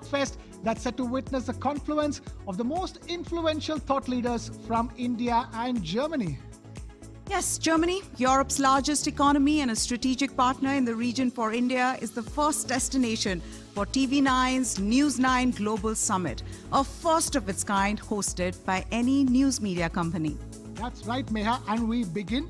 fest that's set to witness the confluence of the most influential thought leaders from India and Germany. Yes, Germany, Europe's largest economy and a strategic partner in the region for India, is the first destination for TV9's News9 Global Summit, a first of its kind hosted by any news media company. That's right, Meha, and we begin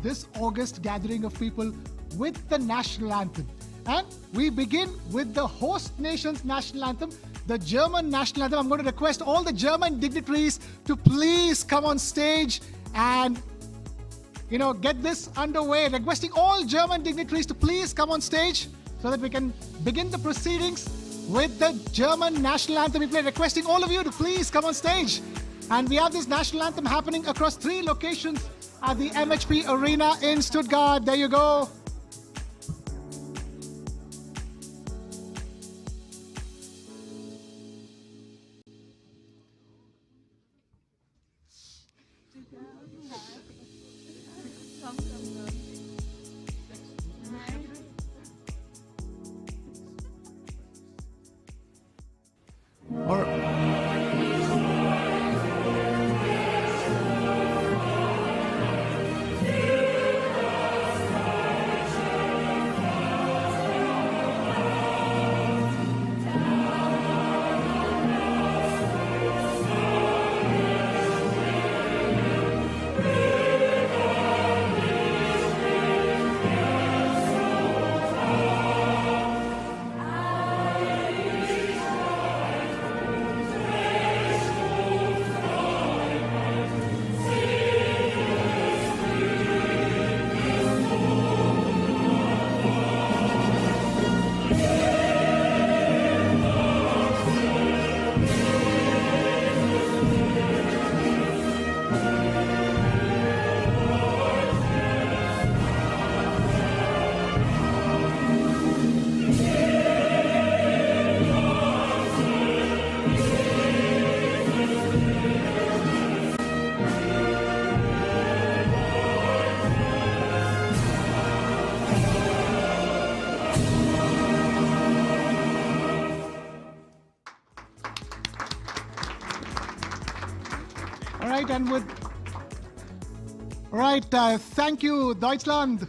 this August gathering of people with the national anthem. And we begin with the host nation's national anthem, the German national anthem. I'm going to request all the German dignitaries to please come on stage and get this underway. Requesting all German dignitaries to please come on stage so that we can begin the proceedings with the German national anthem. We are requesting all of you to please come on stage. And we have this national anthem happening across 3 locations at the MHP Arena in Stuttgart. There you go. Thank you, Deutschland,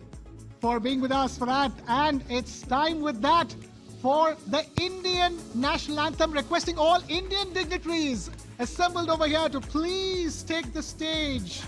for being with us for that. And it's time with that for the Indian national anthem. Requesting all Indian dignitaries assembled over here to please take the stage.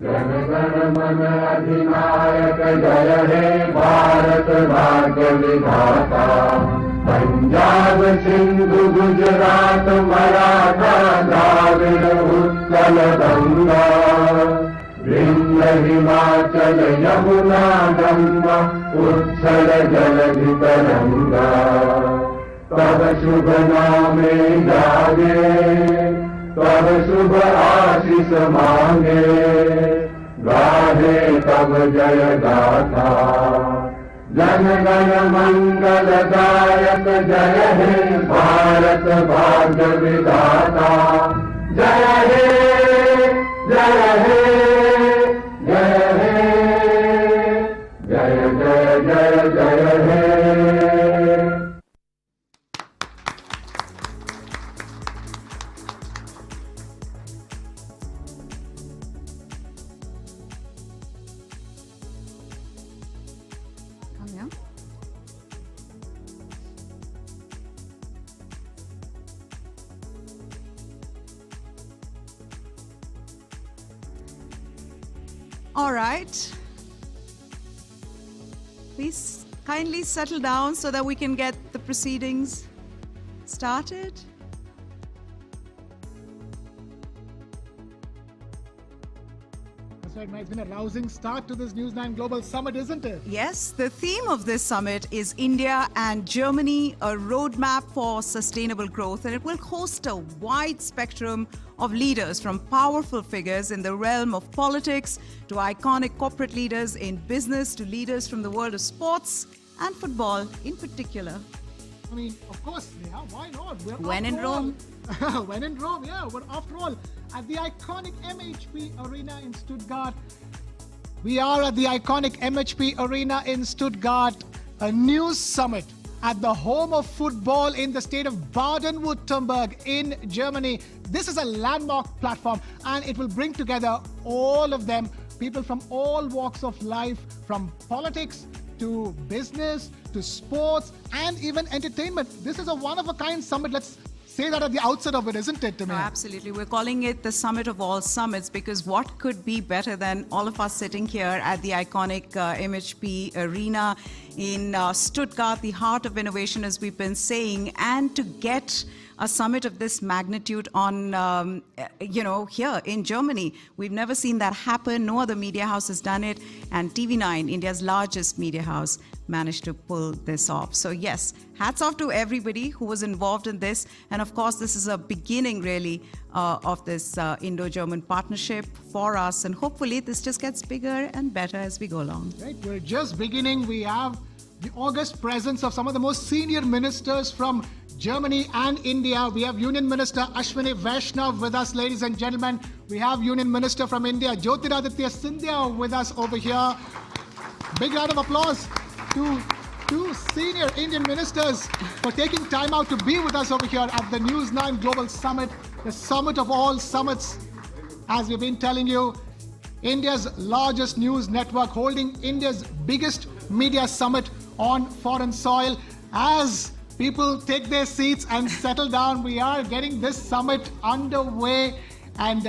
Jana Gana मन अधिनायक जय हे भारत भाग्य विधाता। पंजाब सिंधु गुजरात मराठा द्राविड़ उत्कल गंगा, विंध्य हिमाचल यमुना गंगा उच्छल जलधि तरंगा। तब शुभ नामे जागे तब शुभ आशीष मांगे, गाहे तब जय गाथा। जन गण मंगल दायक जय हे भारत भाग्य विधाता। जय हे जय हे जय हे जय जय जय जय हे। All right. Please kindly settle down so that we can get the proceedings started. That's right, man. It's been a rousing start to this News9 Global Summit, isn't it? Yes, the theme of this summit is India and Germany, a roadmap for sustainable growth, and it will host a wide spectrum of leaders, from powerful figures in the realm of politics to iconic corporate leaders in business to leaders from the world of sports and football in particular. I mean, of course, yeah, why not? When in Rome. When in Rome, yeah. But after all, at the iconic MHP Arena in Stuttgart, we are at the iconic MHP Arena in Stuttgart, a news summit at the home of football in the state of Baden-Württemberg in Germany. This is a landmark platform, and it will bring together all of them, people from all walks of life, from politics to business to sports and even entertainment. This is a one-of-a-kind summit. Let's say that at the outset of it, isn't it, Timmy? Oh, absolutely. We're calling it the summit of all summits because what could be better than all of us sitting here at the iconic MHP Arena in Stuttgart, the heart of innovation, as we've been saying, and to get a summit of this magnitude on, here in Germany. We've never seen that happen. No other media house has done it. And TV9, India's largest media house, managed to pull this off. So yes, hats off to everybody who was involved in this. And of course, this is a beginning really of this Indo-German partnership for us. And hopefully this just gets bigger and better as we go along. Right, we're just beginning. We have the august presence of some of the most senior ministers from Germany and India. We have Union Minister Ashwini Vaishnav with us, ladies and gentlemen. We have Union Minister from India, Jyotiraditya Scindia, with us over here. Big round of applause to two senior Indian ministers for taking time out to be with us over here at the News9 Global Summit, the summit of all summits. As we've been telling you, India's largest news network, holding India's biggest media summit on foreign soil. As people take their seats and settle down, we are getting this summit underway. And,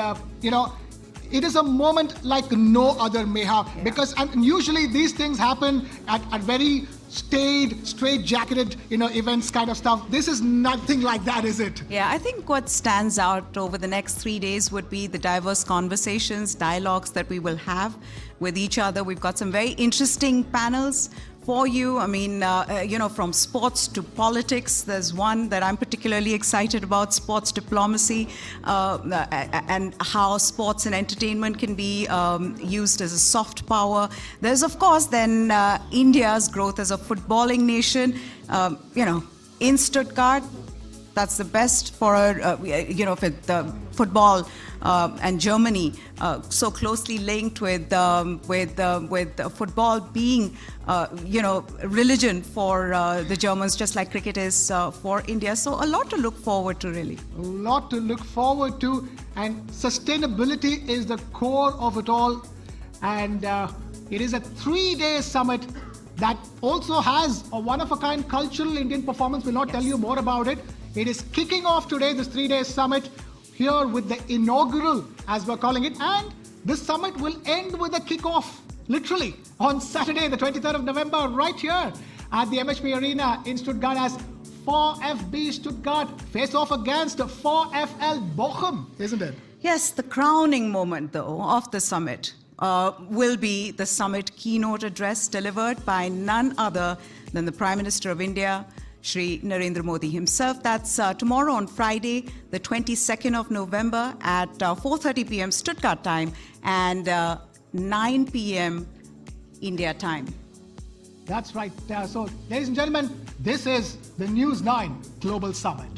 it is a moment like no other, Meha, because and usually these things happen at very staid, straight-jacketed, events kind of stuff. This is nothing like that, is it? Yeah, I think what stands out over the next 3 days would be the diverse conversations, dialogues that we will have with each other. We've got some very interesting panels for you. I mean, from sports to politics. There's one that I'm particularly excited about, sports diplomacy, and how sports and entertainment can be used as a soft power. There's, of course, then India's growth as a footballing nation, in Stuttgart. That's the best for with the football and Germany so closely linked with football being religion for the Germans, just like cricket is for India. So a lot to look forward to, really. A lot to look forward to, and sustainability is the core of it all. And it is a 3-day summit that also has a one-of-a-kind cultural Indian performance. We'll not tell you more about it. It is kicking off today, this 3-day summit, here with the inaugural, as we're calling it. And this summit will end with a kickoff, literally, on Saturday, the 23rd of November, right here at the MHP Arena in Stuttgart, as 4FB Stuttgart face off against 4FL Bochum, isn't it? Yes, the crowning moment, though, of the summit will be the summit keynote address delivered by none other than the Prime Minister of India, Shri Narendra Modi himself. That's tomorrow on Friday, the 22nd of November at 4:30 p.m. Stuttgart time and 9 p.m. India time. That's right. So, ladies and gentlemen, this is the News9 Global Summit.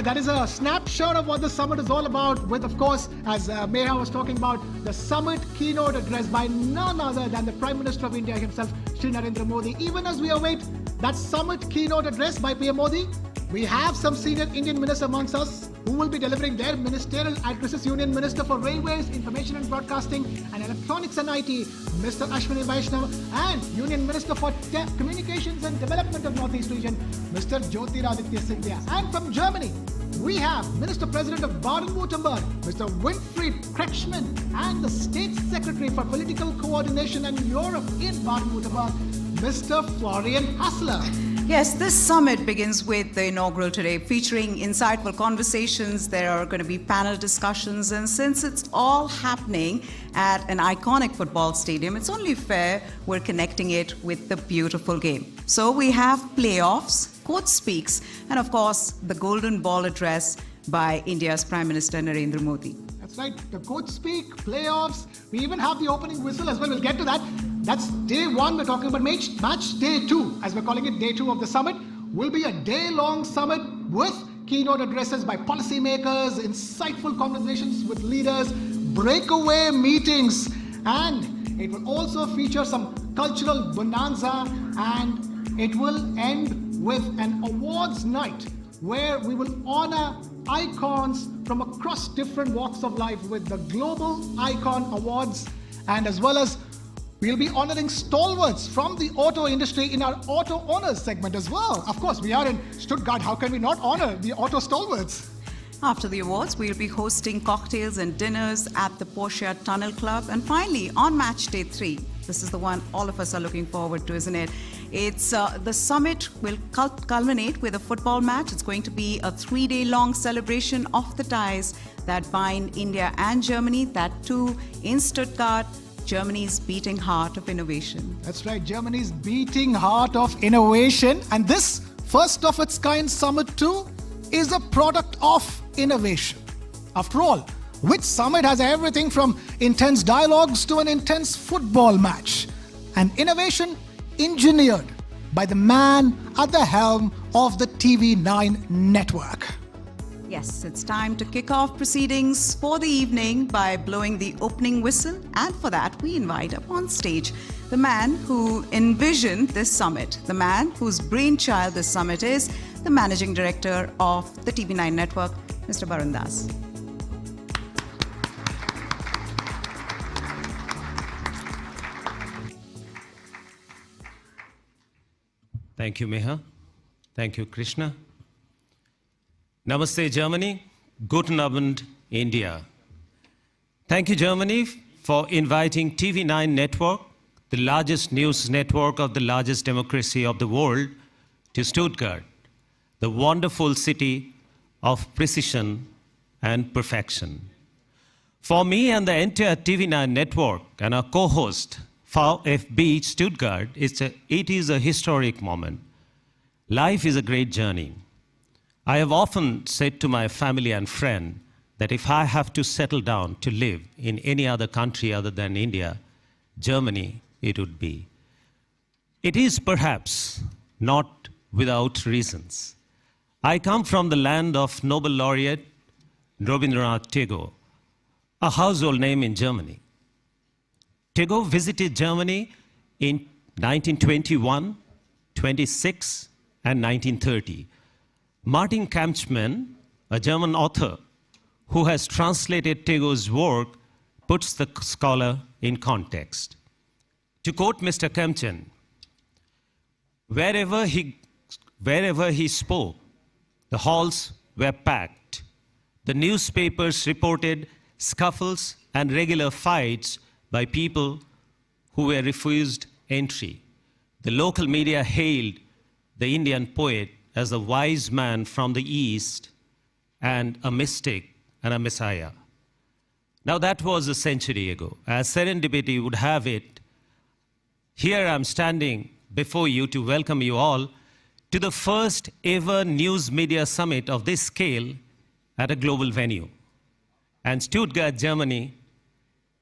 that is a snapshot of what the summit is all about with, of course, as Meha was talking about, the summit keynote address by none other than the Prime Minister of India himself, Shri Narendra Modi. Even as we await that summit keynote address by PM Modi, we have some senior Indian ministers amongst us who will be delivering their ministerial addresses. Union Minister for Railways, Information and Broadcasting and Electronics and IT, Mr. Ashwini Vaishnav, and Union Minister for Communications and Development of Northeast Region, Mr. Jyotiraditya Scindia. And from Germany, we have Minister President of Baden-Württemberg, Mr. Winfried Kretschmann, and the State Secretary for Political Coordination and Europe in Baden-Württemberg, Mr. Florian Hassler. Yes, this summit begins with the inaugural today, featuring insightful conversations. There are going to be panel discussions, and since it's all happening at an iconic football stadium, it's only fair we're connecting it with the beautiful game. So we have playoffs, coach speaks, and of course, the golden ball address by India's Prime Minister Narendra Modi. That's right, the coach speak, playoffs, we even have the opening whistle as well. We'll get to that. That's day one. We're talking about match day two, as we're calling it, day two of the summit, will be a day-long summit with keynote addresses by policymakers, insightful conversations with leaders, breakaway meetings, and it will also feature some cultural bonanza, and it will end with an awards night where we will honor icons from across different walks of life with the Global Icon Awards, and as well as we'll be honoring stalwarts from the auto industry in our Auto Owners segment as well. Of course, we are in Stuttgart. How can we not honor the auto stalwarts? After the awards, we'll be hosting cocktails and dinners at the Porsche Tunnel Club. And finally, on match day 3, this is the one all of us are looking forward to, isn't it? It's the summit will culminate with a football match. It's going to be a 3-day-long celebration of the ties that bind India and Germany, that too in Stuttgart, Germany's beating heart of innovation. That's right, Germany's beating heart of innovation. And this first of its kind summit too is a product of innovation. After all, which summit has everything from intense dialogues to an intense football match? And innovation engineered by the man at the helm of the TV9 network. Yes, it's time to kick off proceedings for the evening by blowing the opening whistle. And for that, we invite up on stage the man who envisioned this summit, the man whose brainchild this summit is, the Managing Director of the TV9 network, Mr. Varun Das. Thank you, Meha. Thank you, Krishna. Namaste, Germany. Guten Abend, India. Thank you, Germany, for inviting TV9 Network, the largest news network of the largest democracy of the world, to Stuttgart, the wonderful city of precision and perfection. For me and the entire TV9 network and our co-host, VfB Stuttgart, it is a historic moment. Life is a great journey. I have often said to my family and friends that if I have to settle down to live in any other country other than India, Germany it would be. It is perhaps not without reasons. I come from the land of Nobel laureate Rabindranath Tagore, a household name in Germany. Tagore visited Germany in 1921, 26, and 1930. Martin Kemptschmann, a German author who has translated Tagore's work, puts the scholar in context. To quote Mr. Kemptschmann, wherever he spoke, the halls were packed. The newspapers reported scuffles and regular fights by people who were refused entry. The local media hailed the Indian poet as a wise man from the East and a mystic and a messiah. Now that was a century ago. As serendipity would have it, here I'm standing before you to welcome you all to the first ever news media summit of this scale at a global venue. And Stuttgart, Germany,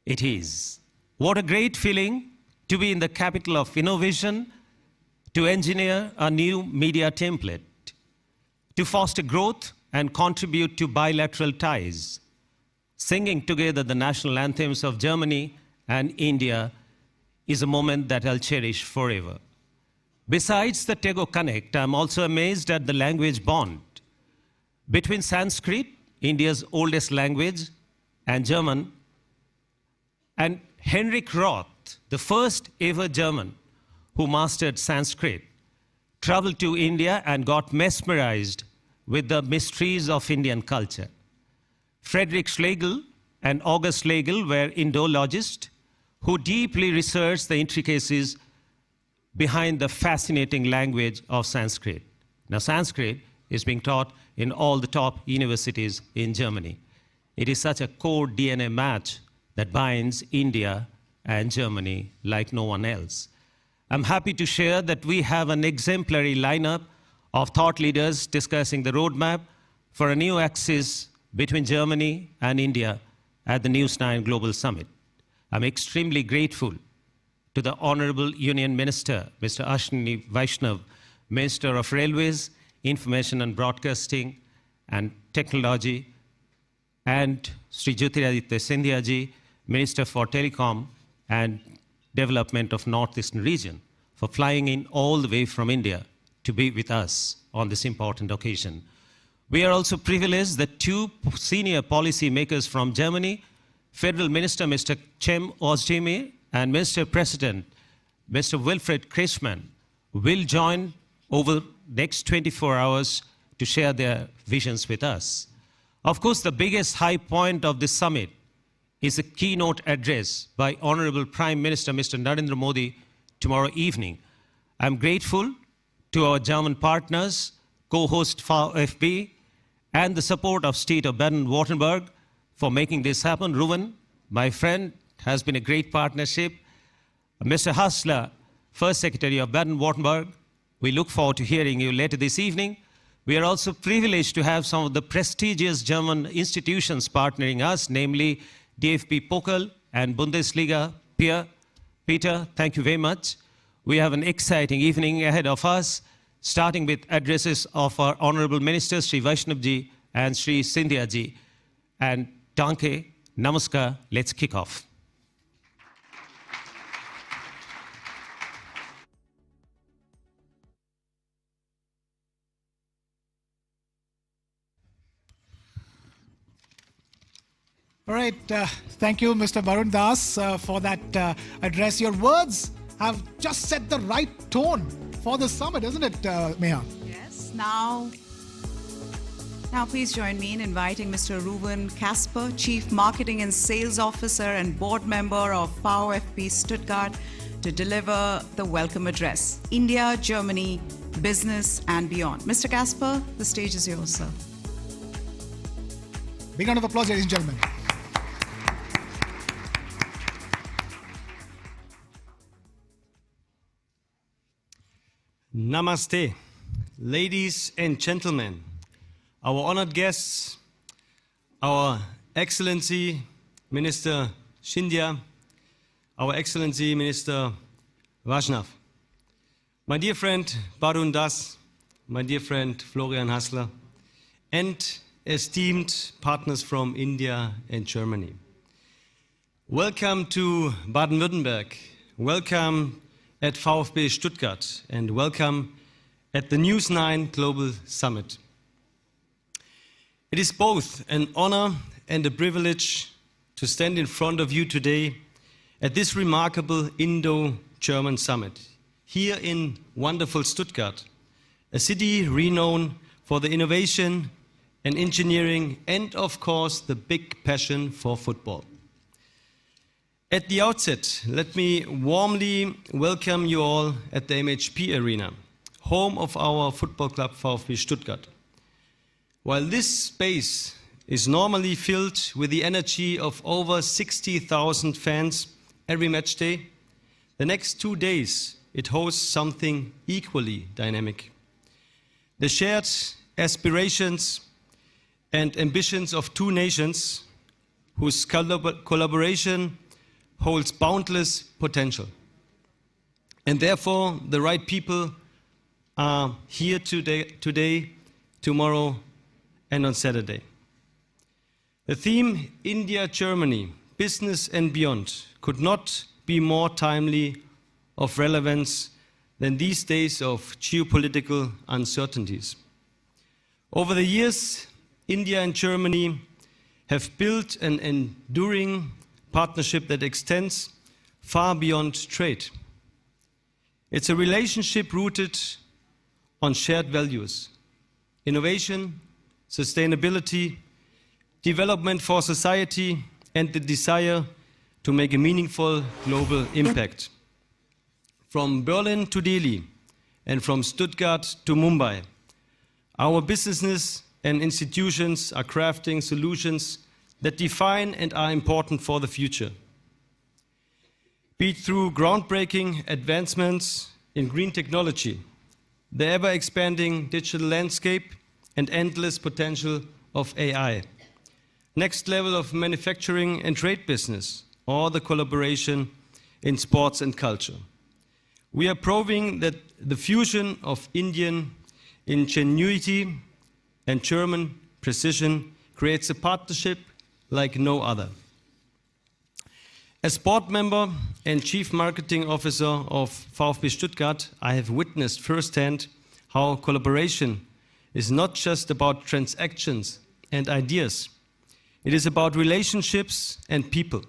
it is. What a great feeling to be in the capital of innovation, to engineer a new media template, to foster growth and contribute to bilateral ties. Singing together the national anthems of Germany and India is a moment that I'll cherish forever. Besides the Tego Connect, I'm also amazed at the language bond between Sanskrit, India's oldest language, and German, and Henrik Roth, the first ever German who mastered Sanskrit, traveled to India and got mesmerized with the mysteries of Indian culture. Friedrich Schlegel and August Schlegel were Indologists who deeply researched the intricacies behind the fascinating language of Sanskrit. Now, Sanskrit is being taught in all the top universities in Germany. It is such a core DNA match that binds India and Germany like no one else. I'm happy to share that we have an exemplary lineup of thought leaders discussing the roadmap for a new axis between Germany and India at the News9 Global Summit. I'm extremely grateful to the Honorable Union Minister, Mr. Ashwini Vaishnav, Minister of Railways, Information and Broadcasting and Technology, and Sri Jyotiraditya Scindia ji, Minister for Telecom and Development of Northeastern Region, for flying in all the way from India to be with us on this important occasion. We are also privileged that two senior policy makers from Germany, Federal Minister Mr. Cem Özdemir and Minister President Mr. Wilfried Kretschmann, will join over the next 24 hours to share their visions with us. Of course, the biggest high point of this summit is a keynote address by Honorable Prime Minister Mr. Narendra Modi tomorrow evening. I'm grateful to our German partners, co-host VfB, and the support of State of Baden-Württemberg for making this happen. Ruven, my friend, has been a great partnership. Mr. Hassler, First Secretary of Baden-Württemberg, we look forward to hearing you later this evening. We are also privileged to have some of the prestigious German institutions partnering us, namely DFB Pokal and Bundesliga. Peter, thank you very much. We have an exciting evening ahead of us, starting with addresses of our Honorable Ministers, Sri Vaishnav ji and Sri Scindia ji. And Danke, Namaskar, let's kick off. All right, thank you, Mr. Varun Das, for that address. Your words have just set the right tone for the summit, isn't it, Meha? Yes, now please join me in inviting Mr. Ruven Kasper, Chief Marketing and Sales Officer and Board Member of VfB Stuttgart, to deliver the welcome address. India, Germany, business and beyond. Mr. Kasper, the stage is yours, sir. Big round of applause, ladies and gentlemen. Namaste, ladies and gentlemen, our honored guests, our Excellency Minister Scindia, our Excellency Minister Vaishnav, my dear friend Varun Das, my dear friend Florian Hassler, and esteemed partners from India and Germany. Welcome to Baden-Württemberg, welcome at VfB Stuttgart, and welcome at the News9 Global Summit. It is both an honor and a privilege to stand in front of you today at this remarkable Indo-German summit, here in wonderful Stuttgart, a city renowned for the innovation and engineering and, of course, the big passion for football. At the outset, let me warmly welcome you all at the MHP Arena, home of our football club VfB Stuttgart. While this space is normally filled with the energy of over 60,000 fans every match day, the next 2 days it hosts something equally dynamic. The shared aspirations and ambitions of two nations whose collaboration holds boundless potential. And therefore, the right people are here today, tomorrow, and on Saturday. The theme, India-Germany, Business and Beyond, could not be more timely of relevance than these days of geopolitical uncertainties. Over the years, India and Germany have built an enduring partnership that extends far beyond trade. It's a relationship rooted on shared values: innovation, sustainability, development for society, and the desire to make a meaningful global impact. From Berlin to Delhi and from Stuttgart to Mumbai, our businesses and institutions are crafting solutions that define and are important for the future. Be it through groundbreaking advancements in green technology, the ever-expanding digital landscape and endless potential of AI, next level of manufacturing and trade business, or the collaboration in sports and culture. We are proving that the fusion of Indian ingenuity and German precision creates a partnership like no other. As board member and chief marketing officer of VfB Stuttgart, I have witnessed firsthand how collaboration is not just about transactions and ideas. It is about relationships and people.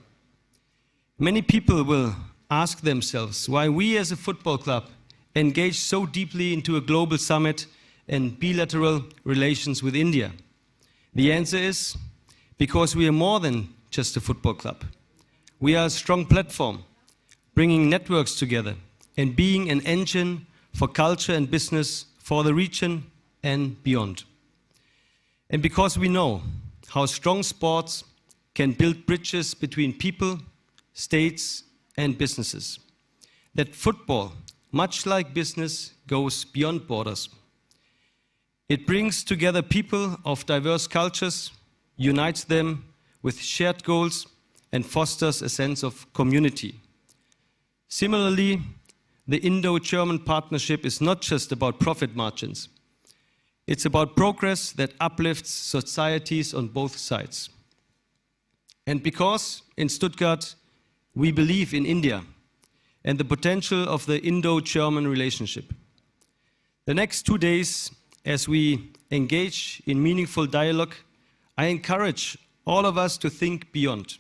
Many people will ask themselves why we as a football club engage so deeply into a global summit and bilateral relations with India. The answer is because we are more than just a football club. We are a strong platform, bringing networks together and being an engine for culture and business for the region and beyond. And because we know how strong sports can build bridges between people, states, and businesses. That football, much like business, goes beyond borders. It brings together people of diverse cultures, unites them with shared goals, and fosters a sense of community. Similarly, the Indo-German partnership is not just about profit margins. It's about progress that uplifts societies on both sides. And because in Stuttgart, we believe in India and the potential of the Indo-German relationship. The next 2 days, as we engage in meaningful dialogue, I encourage all of us to think beyond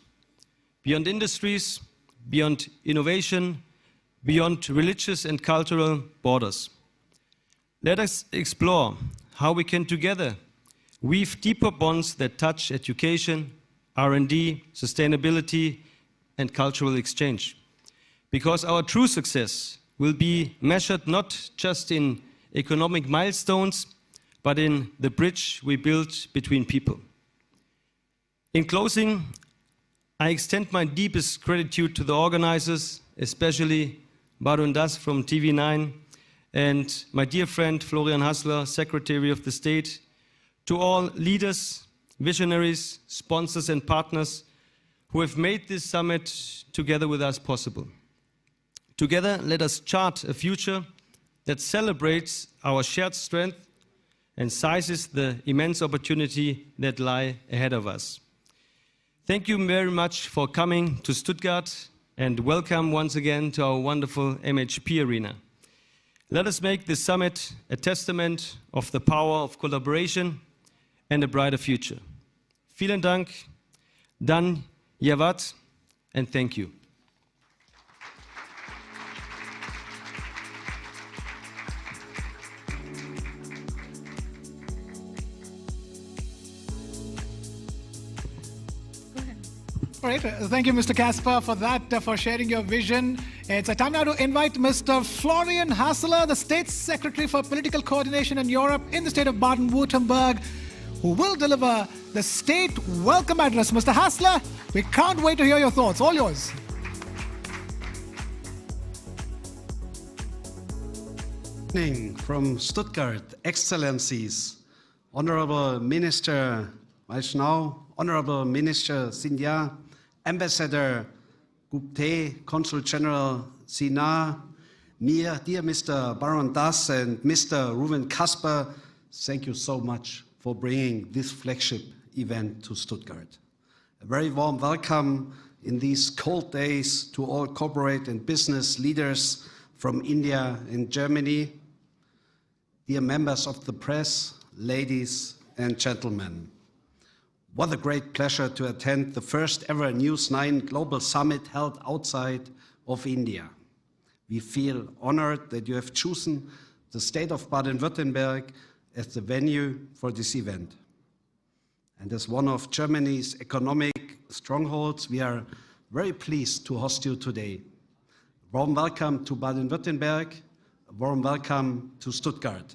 industries, beyond innovation, beyond religious and cultural borders. Let us explore how we can together weave deeper bonds that touch education, R&D, sustainability, and cultural exchange. Because our true success will be measured not just in economic milestones, but in the bridge we build between people. In closing, I extend my deepest gratitude to the organizers, especially Barun Das from TV9, and my dear friend Florian Hassler, Secretary of the State, to all leaders, visionaries, sponsors, and partners who have made this summit together with us possible. Together, let us chart a future that celebrates our shared strength and seizes the immense opportunity that lie ahead of us. Thank you very much for coming to Stuttgart, and welcome once again to our wonderful MHP arena. Let us make this summit a testament of the power of collaboration and a brighter future. Vielen Dank, Dan Yavat, and thank you. All right, thank you, Mr. Kasper, for that, for sharing your vision. It's a time now to invite Mr. Florian Hassler, the State Secretary for Political Coordination in Europe in the state of Baden-Württemberg, who will deliver the state welcome address. Mr. Hassler, we can't wait to hear your thoughts. All yours. From Stuttgart, Excellencies, Honorable Minister Vaishnau, Honorable Minister Sindhya, Ambassador Gupte, Consul General Sina, dear Mr. Baron Das and Mr. Ruben Kasper, thank you so much for bringing this flagship event to Stuttgart. A very warm welcome in these cold days to all corporate and business leaders from India and Germany. Dear members of the press, ladies and gentlemen, what a great pleasure to attend the first ever News9 Global Summit held outside of India. We feel honored that you have chosen the state of Baden-Württemberg as the venue for this event. And as one of Germany's economic strongholds, we are very pleased to host you today. Warm welcome to Baden-Württemberg, a warm welcome to Stuttgart.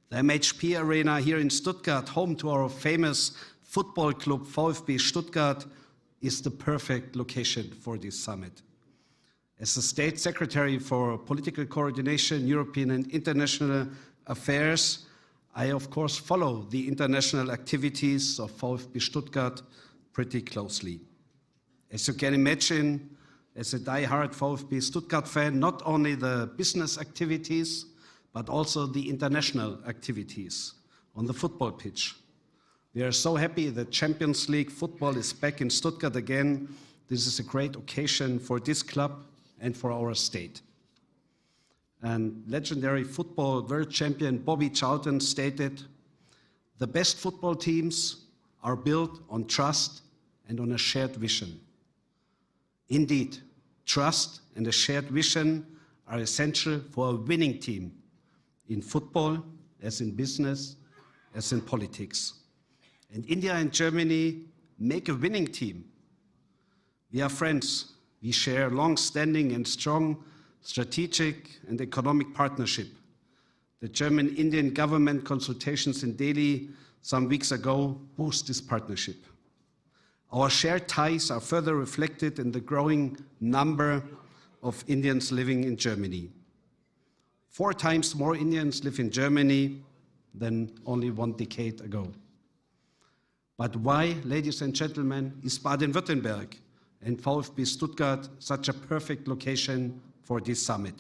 The MHP Arena here in Stuttgart, home to our famous football club VfB Stuttgart, is the perfect location for this summit. As the State Secretary for Political Coordination, European and International Affairs, I of course follow the international activities of VfB Stuttgart pretty closely. As you can imagine, as a die-hard VfB Stuttgart fan, not only the business activities, but also the international activities on the football pitch. We are so happy that Champions League football is back in Stuttgart again. This is a great occasion for this club and for our state. And legendary football world champion Bobby Charlton stated, "The best football teams are built on trust and on a shared vision." Indeed, trust and a shared vision are essential for a winning team in football, as in business, as in politics. And India and Germany make a winning team. We are friends. We share long-standing and strong strategic and economic partnership. The German-Indian government consultations in Delhi some weeks ago boost this partnership. Our shared ties are further reflected in the growing number of Indians living in Germany. 4 times more Indians live in Germany than only 1 decade ago. But why, ladies and gentlemen, is Baden-Württemberg and VfB Stuttgart such a perfect location for this summit?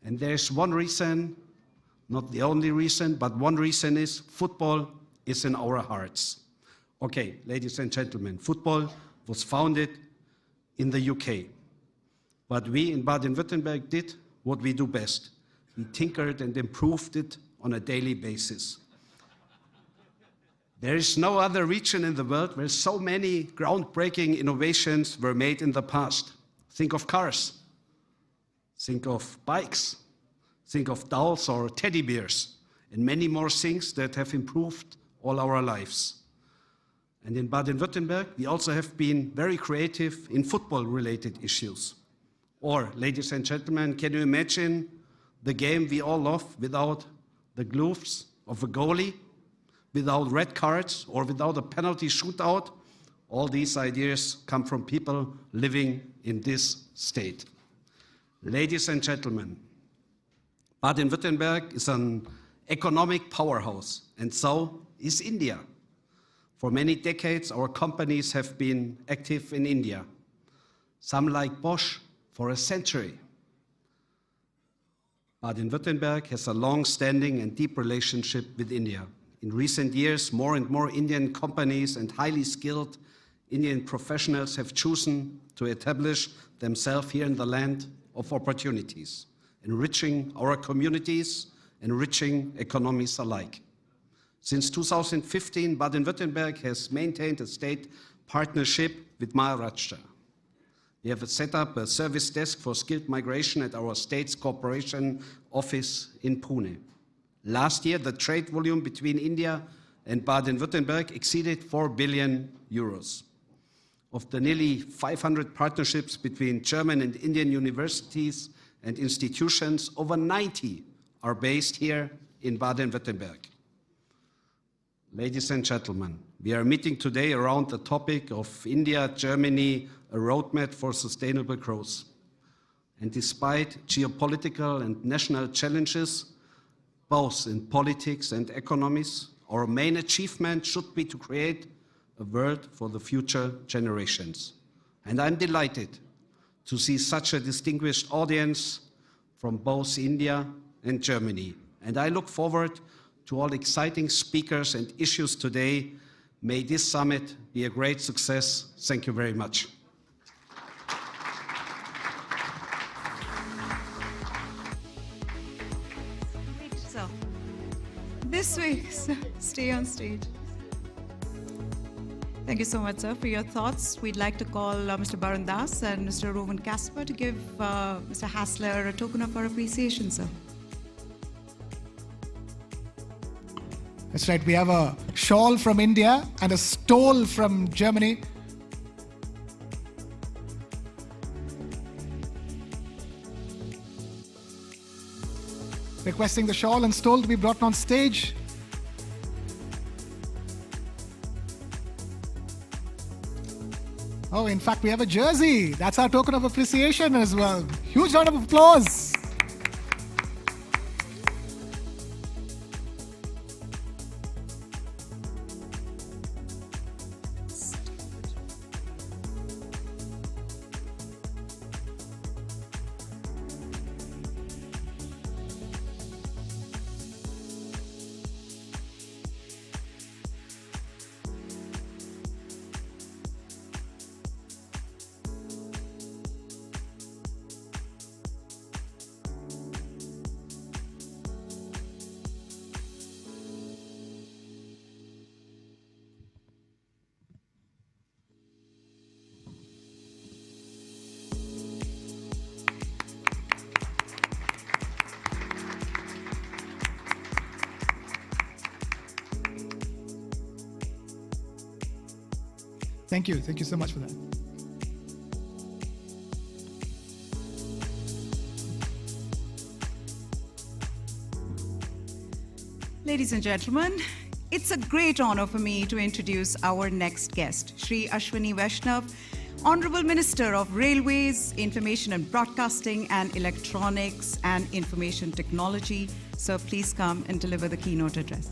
And there's one reason, not the only reason, but one reason is football is in our hearts. Okay, ladies and gentlemen, football was founded in the UK. But we in Baden-Württemberg did what we do best. We tinkered and improved it on a daily basis. There is no other region in the world where so many groundbreaking innovations were made in the past. Think of cars, think of bikes, think of dolls or teddy bears, and many more things that have improved all our lives. And in Baden-Württemberg, we also have been very creative in football-related issues. Or, ladies and gentlemen, can you imagine the game we all love without the gloves of a goalie, without red cards, or without a penalty shootout? All these ideas come from people living in this state. Ladies and gentlemen, Baden-Württemberg is an economic powerhouse, and so is India. For many decades, our companies have been active in India. Some like Bosch for a century. Baden-Württemberg has a long-standing and deep relationship with India. In recent years, more and more Indian companies and highly skilled Indian professionals have chosen to establish themselves here in the land of opportunities, enriching our communities, enriching economies alike. Since 2015, Baden-Württemberg has maintained a state partnership with Maharashtra. We have set up a service desk for skilled migration at our state's cooperation office in Pune. Last year, the trade volume between India and Baden-Württemberg exceeded 4 billion euros. Of the nearly 500 partnerships between German and Indian universities and institutions, over 90 are based here in Baden-Württemberg. Ladies and gentlemen, we are meeting today around the topic of India-Germany, a roadmap for sustainable growth. And despite geopolitical and national challenges, both in politics and economies, our main achievement should be to create a world for the future generations. And I'm delighted to see such a distinguished audience from both India and Germany. And I look forward to all exciting speakers and issues today. May this summit be a great success. Thank you very much. Wait, sir. This way, sir. Stay on stage. Thank you so much, sir, for your thoughts. We'd like to call Mr. Barun Das and Mr. Rowan Casper to give Mr. Hassler a token of our appreciation, sir. That's right, we have a shawl from India and a stole from Germany. Requesting the shawl and stole to be brought on stage. Oh, in fact, we have a jersey. That's our token of appreciation as well. Huge round of applause. Thank you so much for that. Ladies and gentlemen, it's a great honor for me to introduce our next guest, Shri Ashwini Vaishnav, Honorable Minister of Railways, Information and Broadcasting, and Electronics and Information Technology. Sir, please come and deliver the keynote address.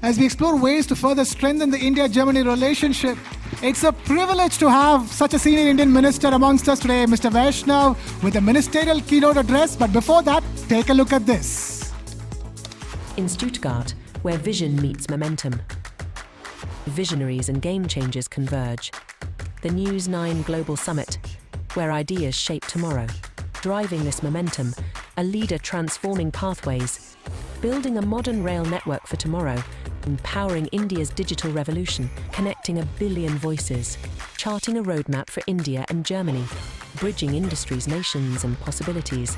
As we explore ways to further strengthen the India-Germany relationship, it's a privilege to have such a senior Indian minister amongst us today, Mr. Vaishnav, with a ministerial keynote address. But before that, take a look at this. In Stuttgart, where vision meets momentum, visionaries and game changers converge. The News9 Global Summit, where ideas shape tomorrow. Driving this momentum, a leader transforming pathways, building a modern rail network for tomorrow, empowering India's digital revolution, connecting 1 billion voices, charting a roadmap for India and Germany, bridging industries, nations and possibilities.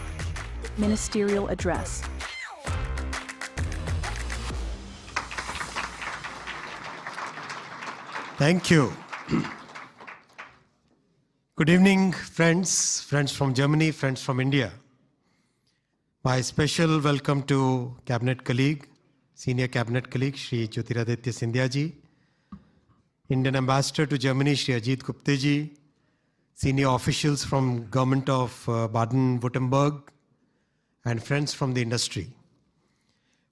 Ministerial address. Thank you. Good evening, friends from Germany, friends from India. My special welcome to Cabinet colleague, Senior Cabinet colleague, Shri Jyotiraditya Scindia ji, Indian Ambassador to Germany, Shri Ajit Gupte ji, senior officials from Government of Baden-Württemberg, and friends from the industry.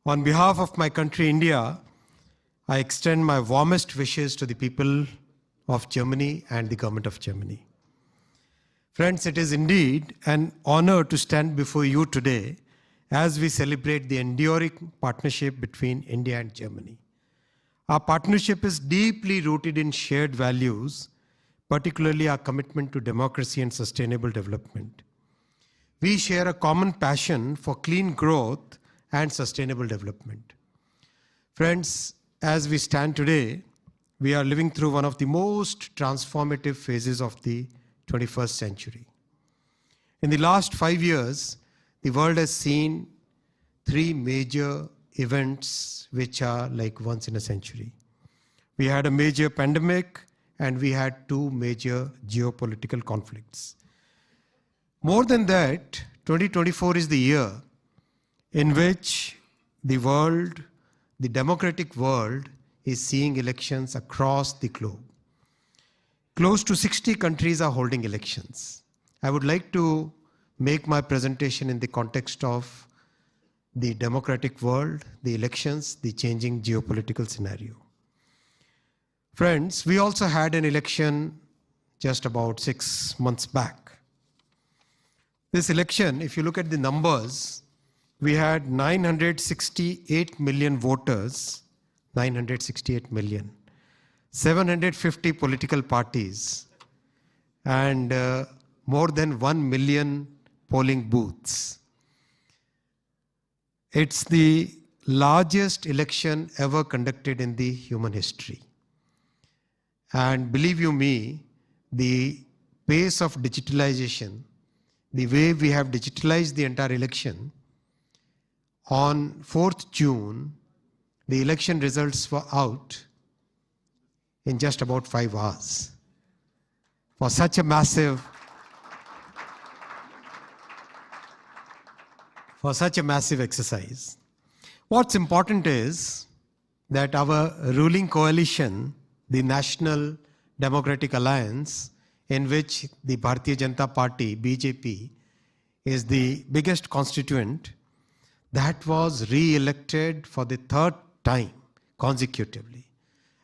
On behalf of my country, India, I extend my warmest wishes to the people of Germany and the government of Germany. Friends, it is indeed an honor to stand before you today as we celebrate the enduring partnership between India and Germany. Our partnership is deeply rooted in shared values, particularly our commitment to democracy and sustainable development. We share a common passion for clean growth and sustainable development. Friends, as we stand today, we are living through one of the most transformative phases of the 21st century. In the last 5 years, the world has seen 3 major events which are like once in a century. We had a major pandemic and we had 2 major geopolitical conflicts. More than that, 2024 is the year in which the world, the democratic world, is seeing elections across the globe. Close to 60 countries are holding elections. I would like to make my presentation in the context of the democratic world, the elections, the changing geopolitical scenario. Friends, we also had an election just about 6 months back. This election, if you look at the numbers, we had 968 million voters, 968 million, 750 political parties, and more than 1 million polling booths. It's the largest election ever conducted in the human history. And believe you me, the pace of digitalization, the way we have digitalized the entire election, on 4th June, the election results were out in just about 5 hours. For such a massive exercise. What's important is that our ruling coalition, the National Democratic Alliance, in which the Bharatiya Janata Party, BJP, is the biggest constituent, that was re-elected for the 3rd time consecutively.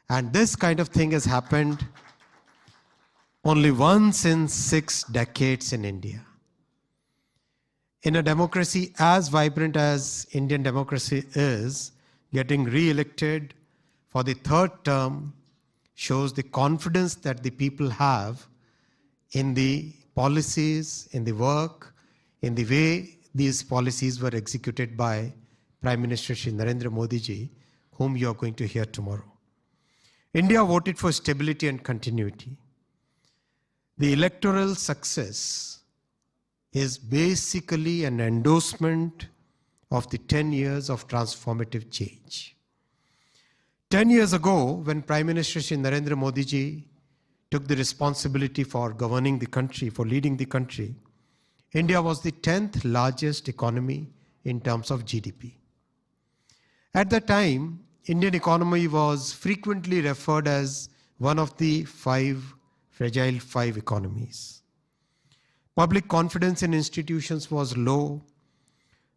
And this kind of thing has happened only once in 6 decades in India. In a democracy as vibrant as Indian democracy is, getting re-elected for the 3rd term shows the confidence that the people have in the policies, in the work, in the way these policies were executed by Prime Minister Shri Narendra Modi ji, whom you are going to hear tomorrow. India voted for stability and continuity. The electoral success is basically an endorsement of the 10 years of transformative change. 10 years ago, when Prime Minister Shri Narendra Modi ji took the responsibility for governing the country, for leading the country, India was the 10th largest economy in terms of GDP. At that time, Indian economy was frequently referred as one of the fragile five economies. Public confidence in institutions was low.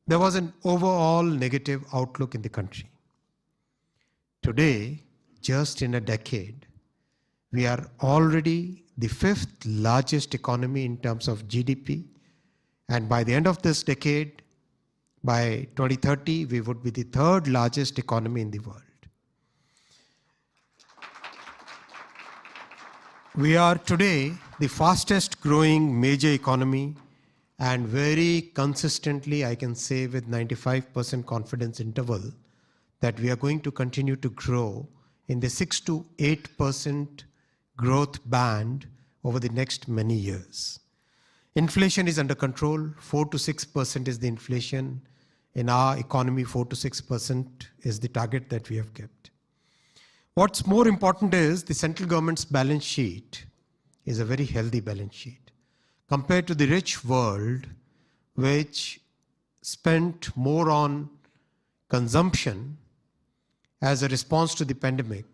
There was an overall negative outlook in the country. Today, just in a decade, we are already the 5th largest economy in terms of GDP. And by the end of this decade, by 2030, we would be the 3rd largest economy in the world. We are today the fastest growing major economy, and very consistently, I can say with 95% confidence interval, that we are going to continue to grow in the 6 to 8% growth band over the next many years. Inflation is under control. 4 to 6% is the inflation. In our economy, 4 to 6% is the target that we have kept. What's more important is the central government's balance sheet is a very healthy balance sheet. Compared to the rich world, which spent more on consumption as a response to the pandemic,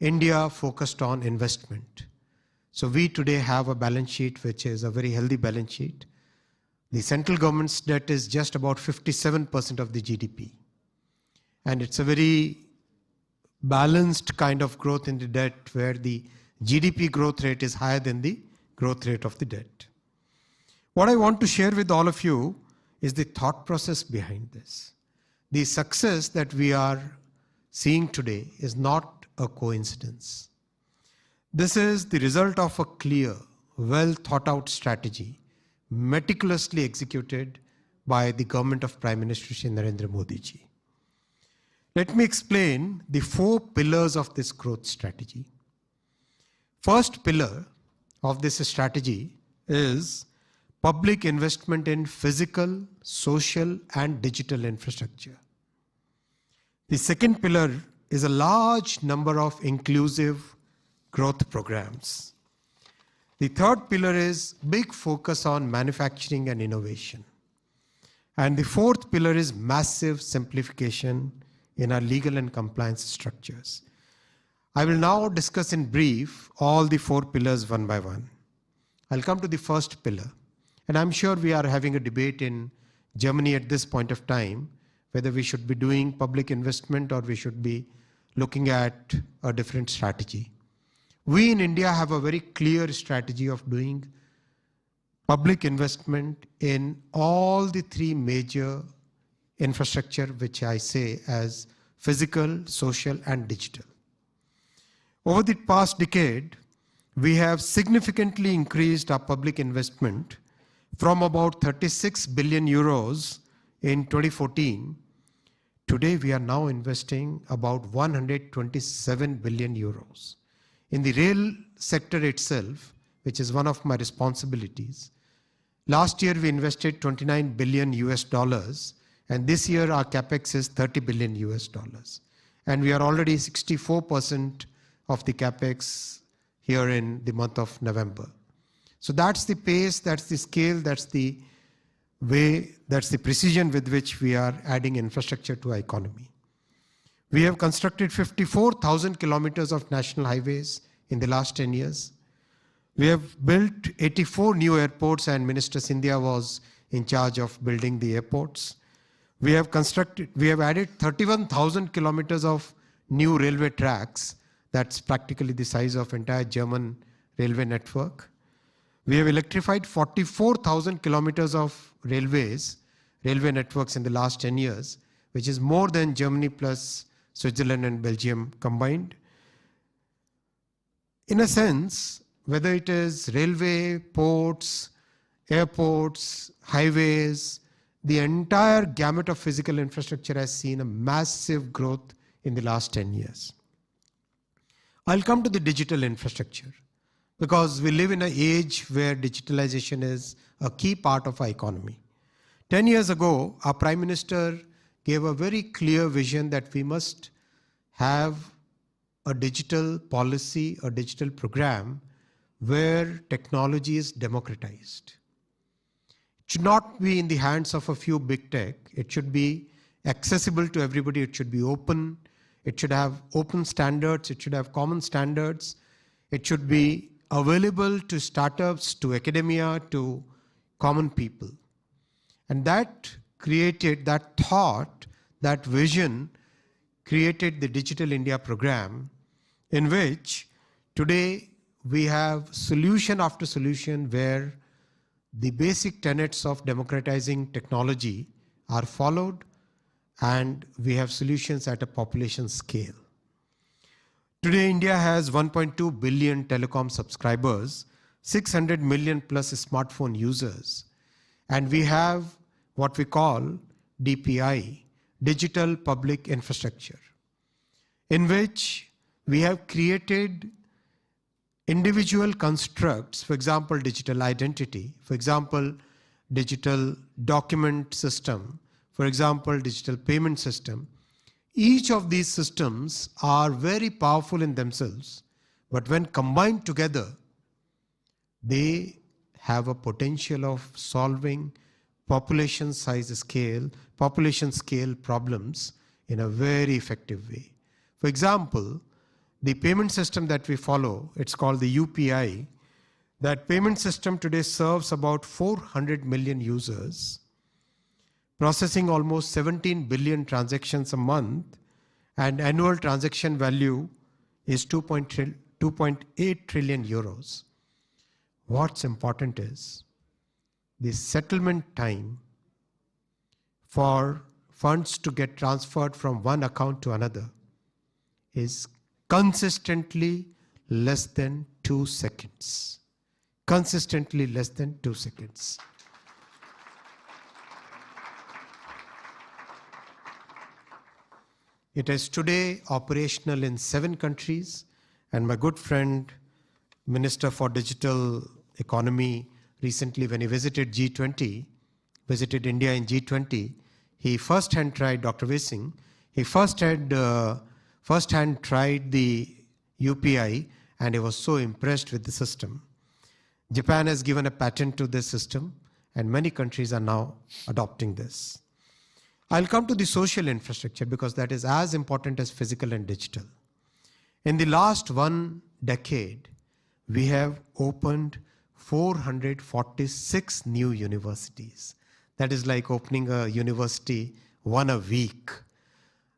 India focused on investment. So we today have a balance sheet which is a very healthy balance sheet. The central government's debt is just about 57% of the GDP. And it's a very balanced kind of growth in the debt where the GDP growth rate is higher than the growth rate of the debt. What I want to share with all of you is the thought process behind this. The success that we are seeing today is not a coincidence. This is the result of a clear, well thought out strategy, meticulously executed by the government of Prime Minister Shri Narendra Modi ji. Let me explain the 4 pillars of this growth strategy. First pillar of this strategy is public investment in physical, social, and digital infrastructure. The second pillar is a large number of inclusive growth programs. The third pillar is big focus on manufacturing and innovation. And the fourth pillar is massive simplification in our legal and compliance structures. I will now discuss in brief all the 4 pillars one by one. I'll come to the first pillar. And I'm sure we are having a debate in Germany at this point of time, whether we should be doing public investment or we should be looking at a different strategy. We in India have a very clear strategy of doing public investment in all the 3 major infrastructure, which I say as physical, social, and digital. Over the past decade, we have significantly increased our public investment from about 36 billion euros in 2014. Today, we are now investing about 127 billion euros. In the rail sector itself, which is one of my responsibilities, last year we invested 29 billion US dollars, and this year our capex is 30 billion US dollars. And we are already 64% of the capex here in the month of November. So that's the pace, that's the scale, that's the way, that's the precision with which we are adding infrastructure to our economy. We have constructed 54,000 kilometers of national highways in the last 10 years. We have built 84 new airports, and Minister Scindia was in charge of building the airports. We have added 31,000 kilometers of new railway tracks. That's practically the size of entire German railway network. We have electrified 44,000 kilometers of railway networks in the last 10 years, which is more than Germany plus Switzerland and Belgium combined. In a sense, whether it is railway, ports, airports, highways, the entire gamut of physical infrastructure has seen a massive growth in the last 10 years. I'll come to the digital infrastructure because we live in an age where digitalization is a key part of our economy. 10 years ago, our Prime Minister gave a very clear vision that we must have a digital policy, a digital program where technology is democratized. It should not be in the hands of a few big tech. It should be accessible to everybody. It should be open. It should have open standards. It should have common standards. It should be available to startups, to academia, to common people. And that created, that thought, that vision created the Digital India program, in which today we have solution after solution where the basic tenets of democratizing technology are followed, and we have solutions at a population scale. Today, India has 1.2 billion telecom subscribers, 600 million plus smartphone users, and we have what we call DPI, Digital Public Infrastructure, in which we have created individual constructs, for example, digital identity, for example, digital document system, for example, digital payment system. Each of these systems are very powerful in themselves, but when combined together, they have a potential of solving population scale problems in a very effective way. For example, the payment system that we follow, it's called the UPI. That payment system today serves about 400 million users, processing almost 17 billion transactions a month, and annual transaction value is 2.8 trillion euros. What's important is the settlement time for funds to get transferred from one account to another is consistently less than 2 seconds. Consistently less than 2 seconds. It is today operational in 7 countries, and my good friend, Minister for Digital Economy, recently when he visited India in G20, he first-hand tried, Dr. Vesing, he first-hand tried the UPI, and he was so impressed with the system. Japan has given a patent to this system, and many countries are now adopting this. I'll come to the social infrastructure because that is as important as physical and digital. In the last 1 decade, we have opened 446 new universities. That is like opening a university 1 a week.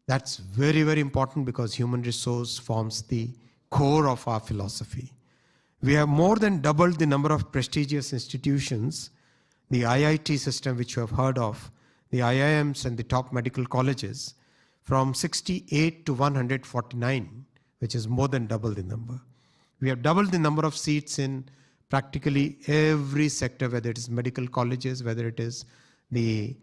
That's very, very important because human resource forms the core of our philosophy. We have more than doubled the number of prestigious institutions, the IIT system which you have heard of. the IIMs and the top medical colleges from 68 to 149, which is more than double the number. We have doubled the number of seats in practically every sector, whether it is medical colleges, whether it is the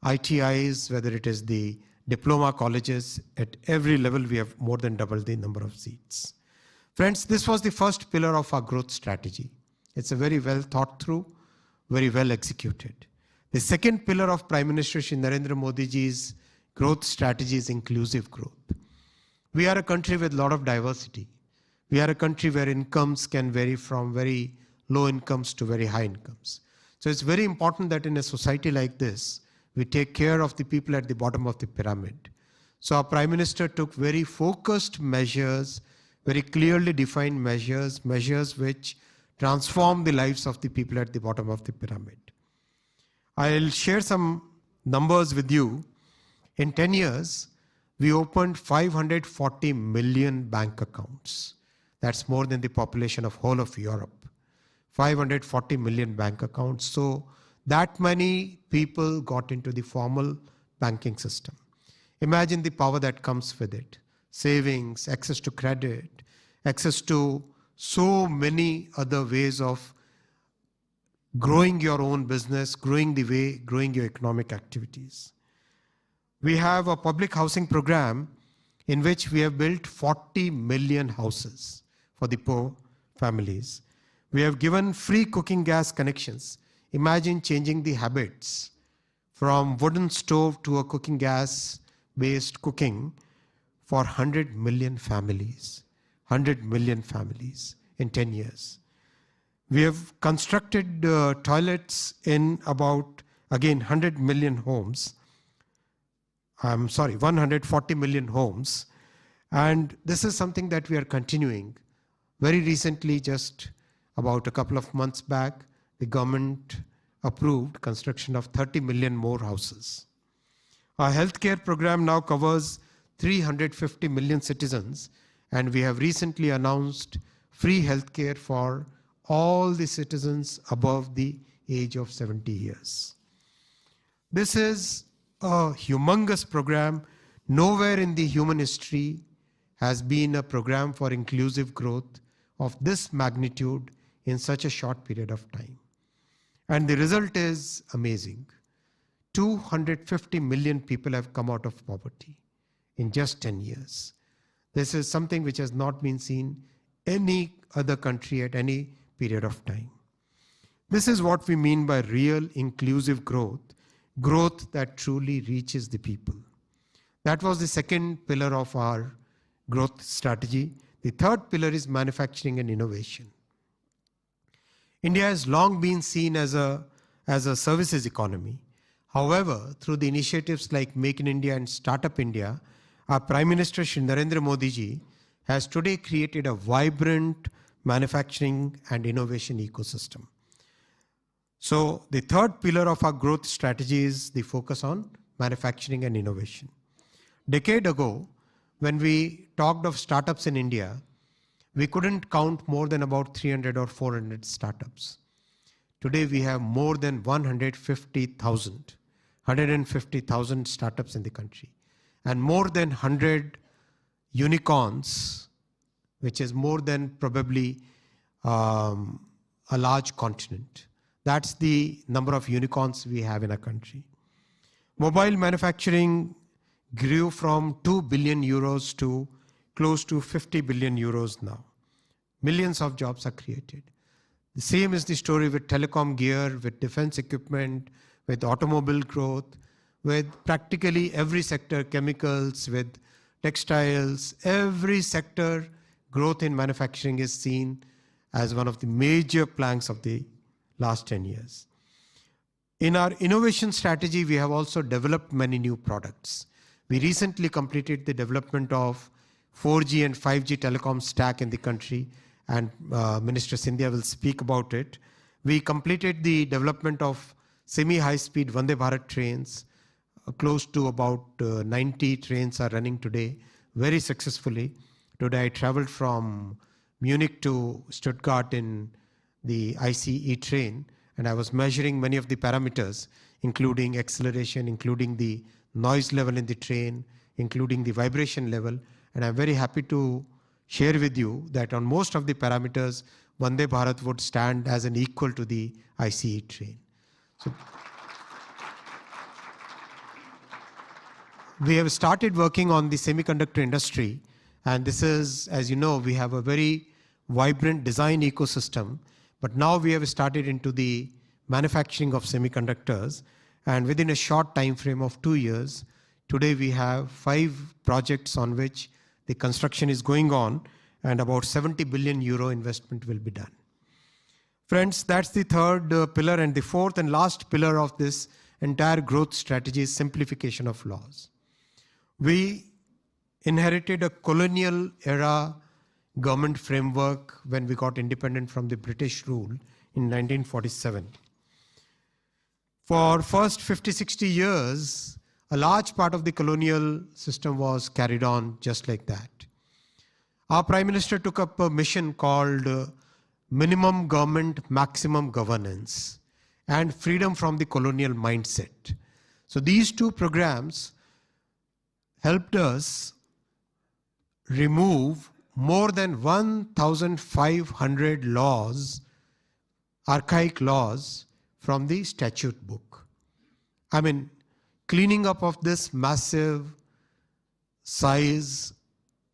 ITIs, whether it is the diploma colleges. At every level, we have more than doubled the number of seats. Friends, this was the first pillar of our growth strategy. It's a very well thought through, very well executed. The second pillar of Prime Minister Shri Narendra Modi ji's growth strategy is inclusive growth. We are a country with a lot of diversity. We are a country where incomes can vary from very low incomes to very high incomes. So it's very important that in a society like this, we take care of the people at the bottom of the pyramid. So our Prime Minister took very focused measures, very clearly defined measures, measures which transform the lives of the people at the bottom of the pyramid. I'll share some numbers with you. In 10 years, we opened 540 million bank accounts. That's more than the population of whole of Europe. 540 million bank accounts. So that many people got into the formal banking system. Imagine the power that comes with it. Savings, access to credit, access to so many other ways of growing your own business, growing your economic activities. We have a public housing program in which we have built 40 million houses for the poor families. We have given free cooking gas connections. Imagine changing the habits from wooden stove to a cooking gas based cooking for 100 million families. 100 million families in 10 years. We have constructed toilets in about, again, 100 million homes. 140 million homes. And this is something that we are continuing. Very recently, just about a couple of months back, the government approved construction of 30 million more houses. Our healthcare program now covers 350 million citizens, and we have recently announced free healthcare for all the citizens above the age of 70 years. This is a humongous program. Nowhere in the human history has been a program for inclusive growth of this magnitude in such a short period of time. And the result is amazing. 250 million people have come out of poverty in just 10 years. This is something which has not been seen any other country at any period of time. This is what we mean by real inclusive growth, growth that truly reaches the people. That was the second pillar of our growth strategy. The third pillar is manufacturing and innovation. India has long been seen as a services economy. However, through the initiatives like Make in India and Startup India, our Prime Minister Shri Narendra Modi ji has today created a vibrant manufacturing and innovation ecosystem. So the third pillar of our growth strategy is the focus on manufacturing and innovation. Decade ago, when we talked of startups in India, we couldn't count more than about 300 or 400 startups. Today we have more than 150,000 startups in the country, and more than 100 unicorns, which is more than probably a large continent. That's the number of unicorns we have in our country. Mobile manufacturing grew from 2 billion euros to close to 50 billion euros now. Millions of jobs are created. The same is the story with telecom gear, with defense equipment, with automobile growth, with practically every sector, chemicals, with textiles. Every sector growth in manufacturing is seen as one of the major planks of the last 10 years. In our innovation strategy, we have also developed many new products. We recently completed the development of 4G and 5G telecom stack in the country, and Minister Scindia will speak about it. We completed the development of semi-high-speed Vande Bharat trains. Close to about 90 trains are running today, very successfully. Today I traveled from Munich to Stuttgart in the ICE train, and I was measuring many of the parameters, including acceleration, including the noise level in the train, including the vibration level. And I'm very happy to share with you that on most of the parameters, Vande Bharat would stand as an equal to the ICE train. So we have started working on the semiconductor industry, and this is, as you know, we have a very vibrant design ecosystem, but now we have started into the manufacturing of semiconductors, and within a short time frame of 2 years, today we have 5 projects on which the construction is going on, and about 70 billion euro investment will be done. Friends, that's the third pillar, and the fourth and last pillar of this entire growth strategy is simplification of laws. We inherited a colonial era government framework when we got independent from the British rule in 1947. For first 50-60 years, a large part of the colonial system was carried on just like that. Our Prime Minister took up a mission called Minimum Government, Maximum Governance, and Freedom from the Colonial Mindset. So these two programs helped us remove more than 1,500 laws, archaic laws, from the statute book. I mean, cleaning up of this massive size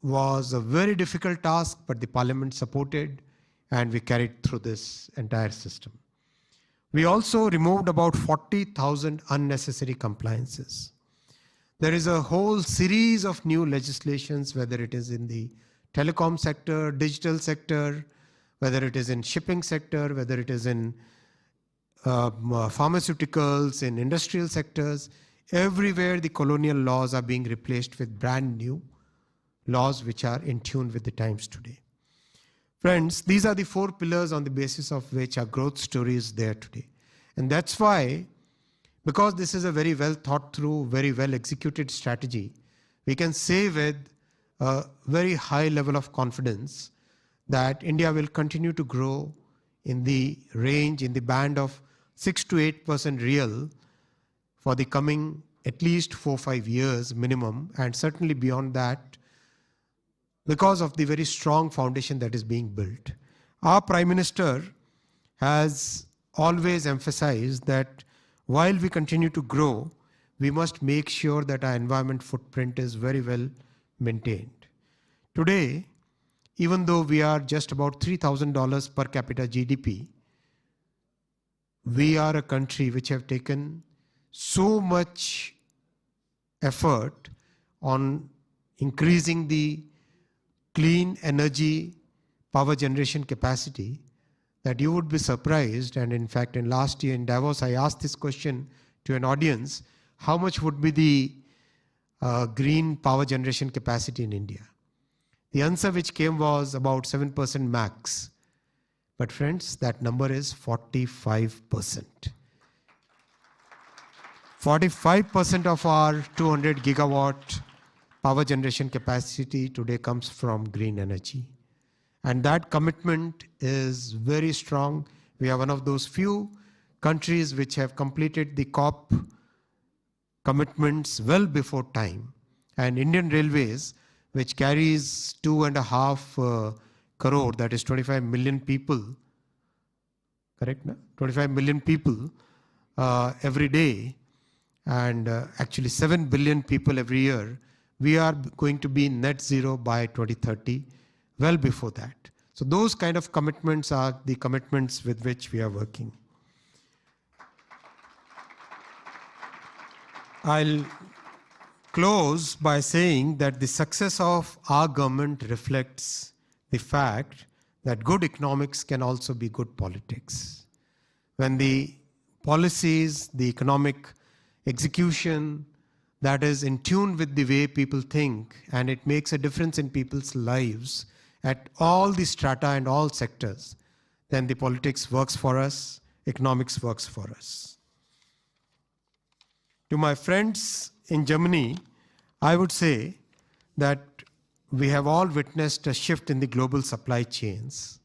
was a very difficult task, but the Parliament supported, and we carried through this entire system. We also removed about 40,000 unnecessary compliances. There is a whole series of new legislations, whether it is in the telecom sector, digital sector, whether it is in shipping sector, whether it is in pharmaceuticals, in industrial sectors. Everywhere the colonial laws are being replaced with brand new laws which are in tune with the times today. Friends, these are the 4 pillars on the basis of which our growth story is there today. And that's why, because this is a very well thought through, very well executed strategy, we can say with a very high level of confidence that India will continue to grow in the range, in the band of 6 to 8% real for the coming at least 4-5 years minimum, and certainly beyond that, because of the very strong foundation that is being built. Our Prime Minister has always emphasized that while we continue to grow, we must make sure that our environment footprint is very well maintained. Today, even though we are just about $3,000 per capita GDP, we are a country which have taken so much effort on increasing the clean energy power generation capacity that you would be surprised. And in fact, in last year in Davos, I asked this question to an audience: how much would be the green power generation capacity in India? The answer which came was about 7% max. But friends, that number is 45%. 45% of our 200 gigawatt power generation capacity today comes from green energy. And that commitment is very strong. We are one of those few countries which have completed the COP commitments well before time. And Indian Railways, which carries 2.5 crore, that is 25 million people, correct? No? 25 million people every day, and actually 7 billion people every year. We are going to be net zero by 2030, well before that. So those kind of commitments are the commitments with which we are working. I'll close by saying that the success of our government reflects the fact that good economics can also be good politics. When the policies, the economic execution that is in tune with the way people think, and it makes a difference in people's lives at all the strata and all sectors, then the politics works for us, economics works for us. To my friends in Germany, I would say that we have all witnessed a shift in the global supply chains.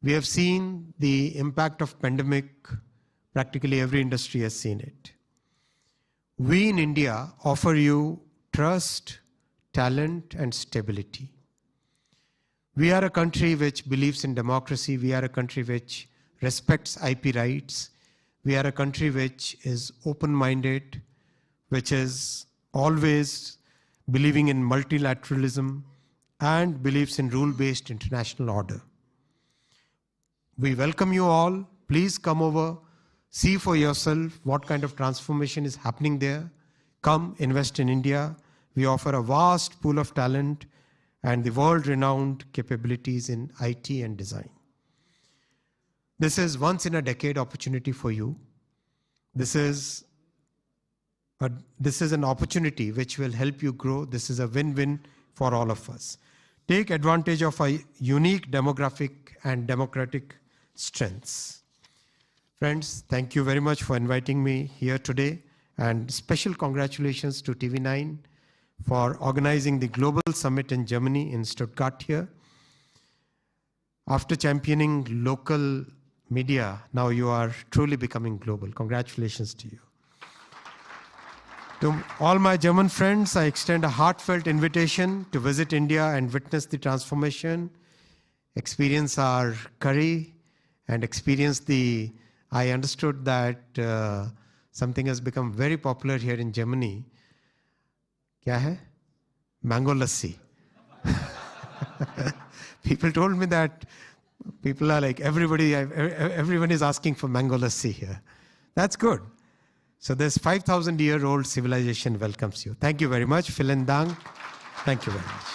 We have seen the impact of pandemic. Practically every industry has seen it. We in India offer you trust, talent, and stability. We are a country which believes in democracy. We are a country which respects IP rights. We are a country which is open-minded, which is always believing in multilateralism and believes in rule-based international order. We welcome you all. Please come over, see for yourself what kind of transformation is happening there. Come invest in India. We offer a vast pool of talent and the world-renowned capabilities in IT and design. This is once in a decade opportunity for you. This is an opportunity which will help you grow. This is a win-win for all of us. Take advantage of our unique demographic and democratic strengths. Friends, thank you very much for inviting me here today, and special congratulations to TV9 for organizing the Global Summit in Germany, in Stuttgart here. After championing local media, now you are truly becoming global. Congratulations to you. To all my German friends, I extend a heartfelt invitation to visit India and witness the transformation, experience our curry, and experience the, I understood that something has become very popular here in Germany. Kya hai? Mango lassi. People told me that people are like, everyone is asking for mango lassi here. That's good. So this 5,000-year-old civilization welcomes you. Thank you very much. Vielen Dank. Thank you very much.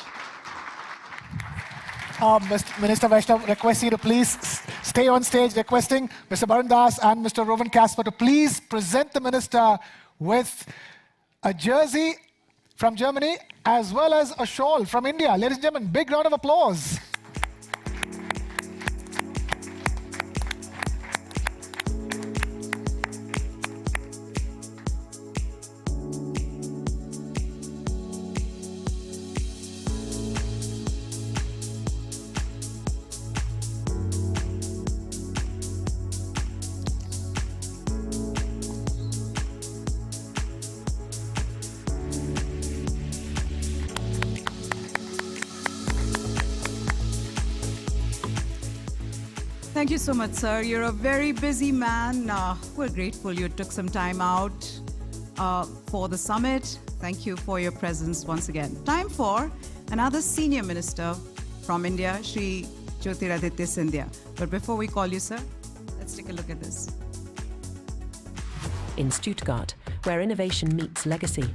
Minister Vaishnav requests you to please stay on stage, requesting Mr. Barun Das and Mr. Rowan Casper to please present the minister with a jersey from Germany as well as a shawl from India. Ladies and gentlemen, big round of applause. Thank you so much, sir. You're a very busy man. We're grateful you took some time out for the summit. Thank you for your presence once again. Time for another senior minister from India, Shri Jyotiraditya Scindia. But before we call you, sir, let's take a look at this. In Stuttgart, where innovation meets legacy,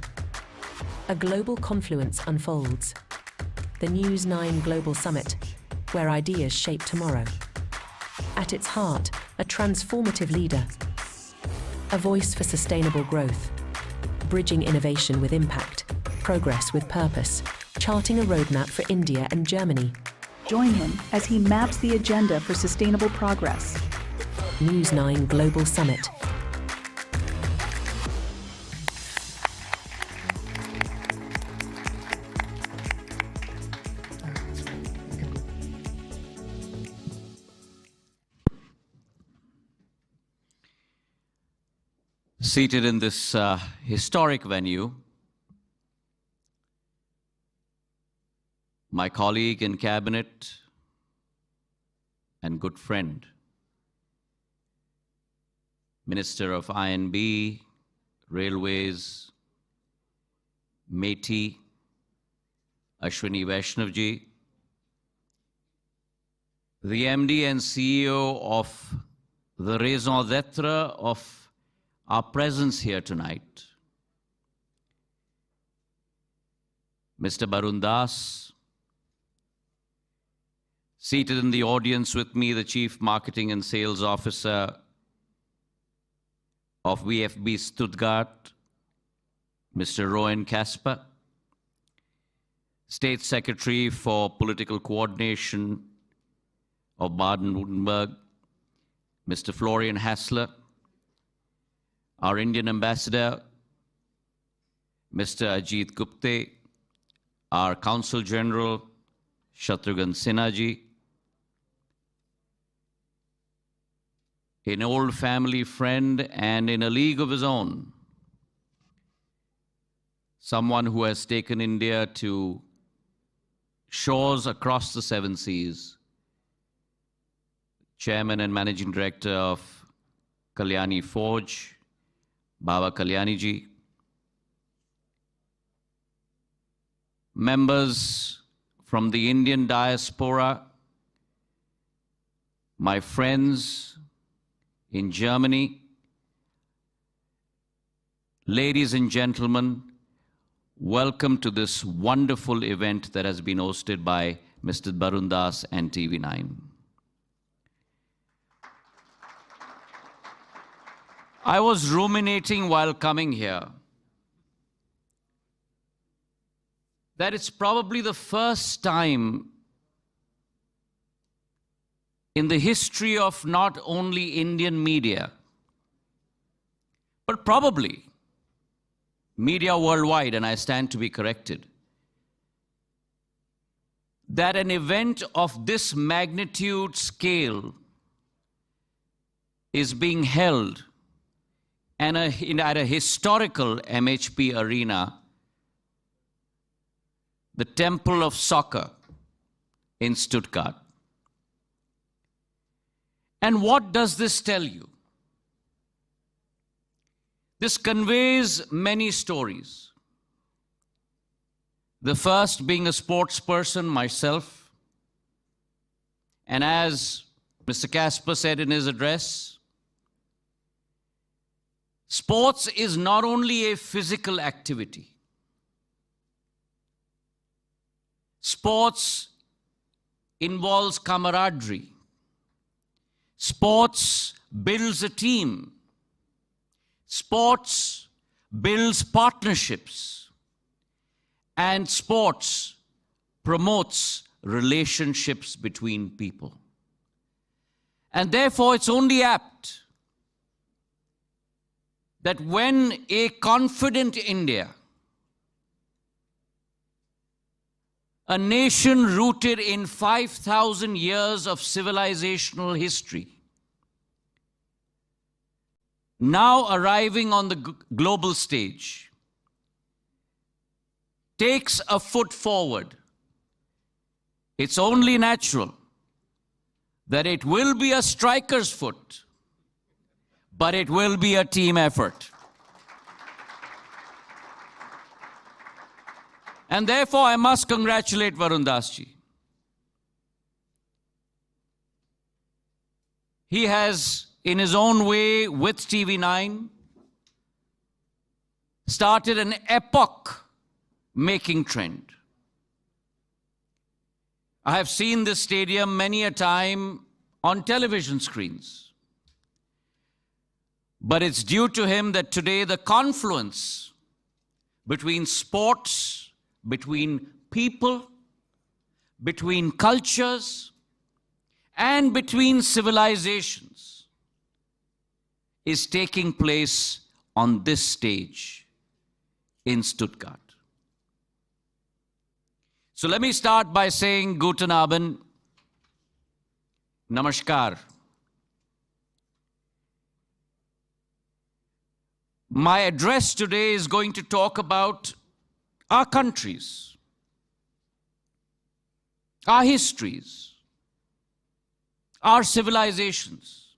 a global confluence unfolds. The News9 Global Summit, where ideas shape tomorrow. At its heart, a transformative leader, a voice for sustainable growth, bridging innovation with impact, progress with purpose, charting a roadmap for India and Germany. Join him as he maps the agenda for sustainable progress. News9 Global Summit. Seated in this historic venue, my colleague in cabinet and good friend, Minister of INB, Railways, Meti, Ashwini Vaishnavji, the MD and CEO of the raison d'etre of our presence here tonight, Mr. Barun Das, seated in the audience with me, the Chief Marketing and Sales Officer of VFB Stuttgart, Mr. Rowan Casper, State Secretary for Political Coordination of Baden-Württemberg, Mr. Florian Hassler, our Indian Ambassador, Mr. Ajit Gupte, our Consul General, Shatrughan Sinha ji, an old family friend, and in a league of his own, someone who has taken India to shores across the seven seas, Chairman and Managing Director of Kalyani Forge, Baba Kalyani ji, members from the Indian diaspora, my friends in Germany, ladies and gentlemen, welcome to this wonderful event that has been hosted by Mr. Barun Das and TV9. I was ruminating while coming here that it's probably the first time in the history of not only Indian media, but probably media worldwide, and I stand to be corrected, that an event of this magnitude scale is being held at a historical MHP arena, the Temple of Soccer in Stuttgart. And what does this tell you? This conveys many stories. The first being a sports person myself, and as Mr. Casper said in his address, sports is not only a physical activity. Sports involves camaraderie. Sports builds a team. Sports builds partnerships. And sports promotes relationships between people. And therefore, it's only apt that when a confident India, a nation rooted in 5,000 years of civilizational history, now arriving on the global stage, takes a foot forward, it's only natural that it will be a striker's foot, but it will be a team effort. And therefore, I must congratulate Varun Das ji. He has, in his own way, with TV9, started an epoch-making trend. I have seen this stadium many a time on television screens. But it's due to him that today the confluence between sports, between people, between cultures, and between civilizations is taking place on this stage in Stuttgart. So let me start by saying Guten Abend, Namaskar. My address today is going to talk about our countries, our histories, our civilizations.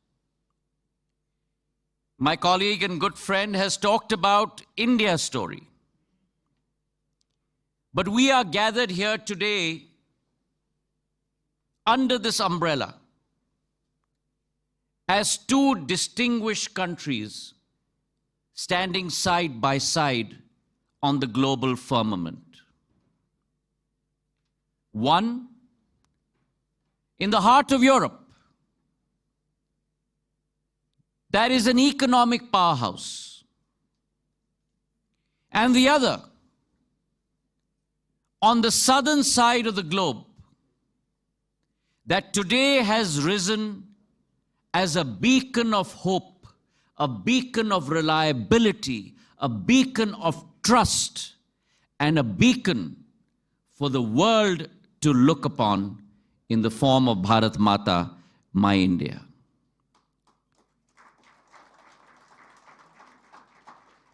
My colleague and good friend has talked about India's story. But we are gathered here today under this umbrella as two distinguished countries standing side by side on the global firmament. One, in the heart of Europe, that is an economic powerhouse. And the other, on the southern side of the globe, that today has risen as a beacon of hope, a beacon of reliability, a beacon of trust, and a beacon for the world to look upon in the form of Bharat Mata, my India.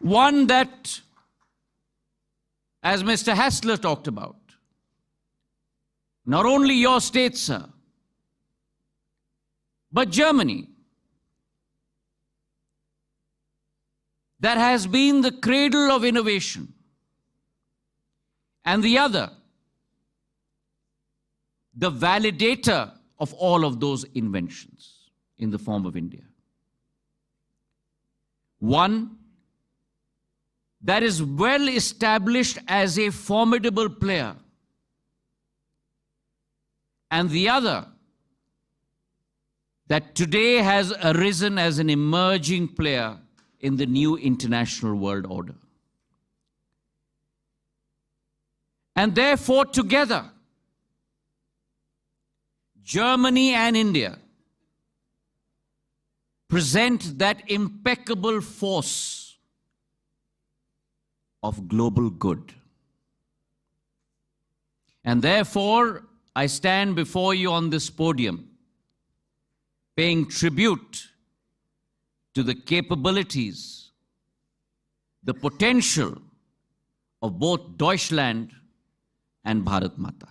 One that, as Mr. Hassler talked about, not only your state, sir, but Germany, that has been the cradle of innovation, and the other, the validator of all of those inventions in the form of India. One that is well established as a formidable player, and the other that today has arisen as an emerging player in the new international world order. And therefore, together, Germany and India present that impeccable force of global good. And therefore, I stand before you on this podium, paying tribute to the capabilities, the potential of both Deutschland and Bharat Mata.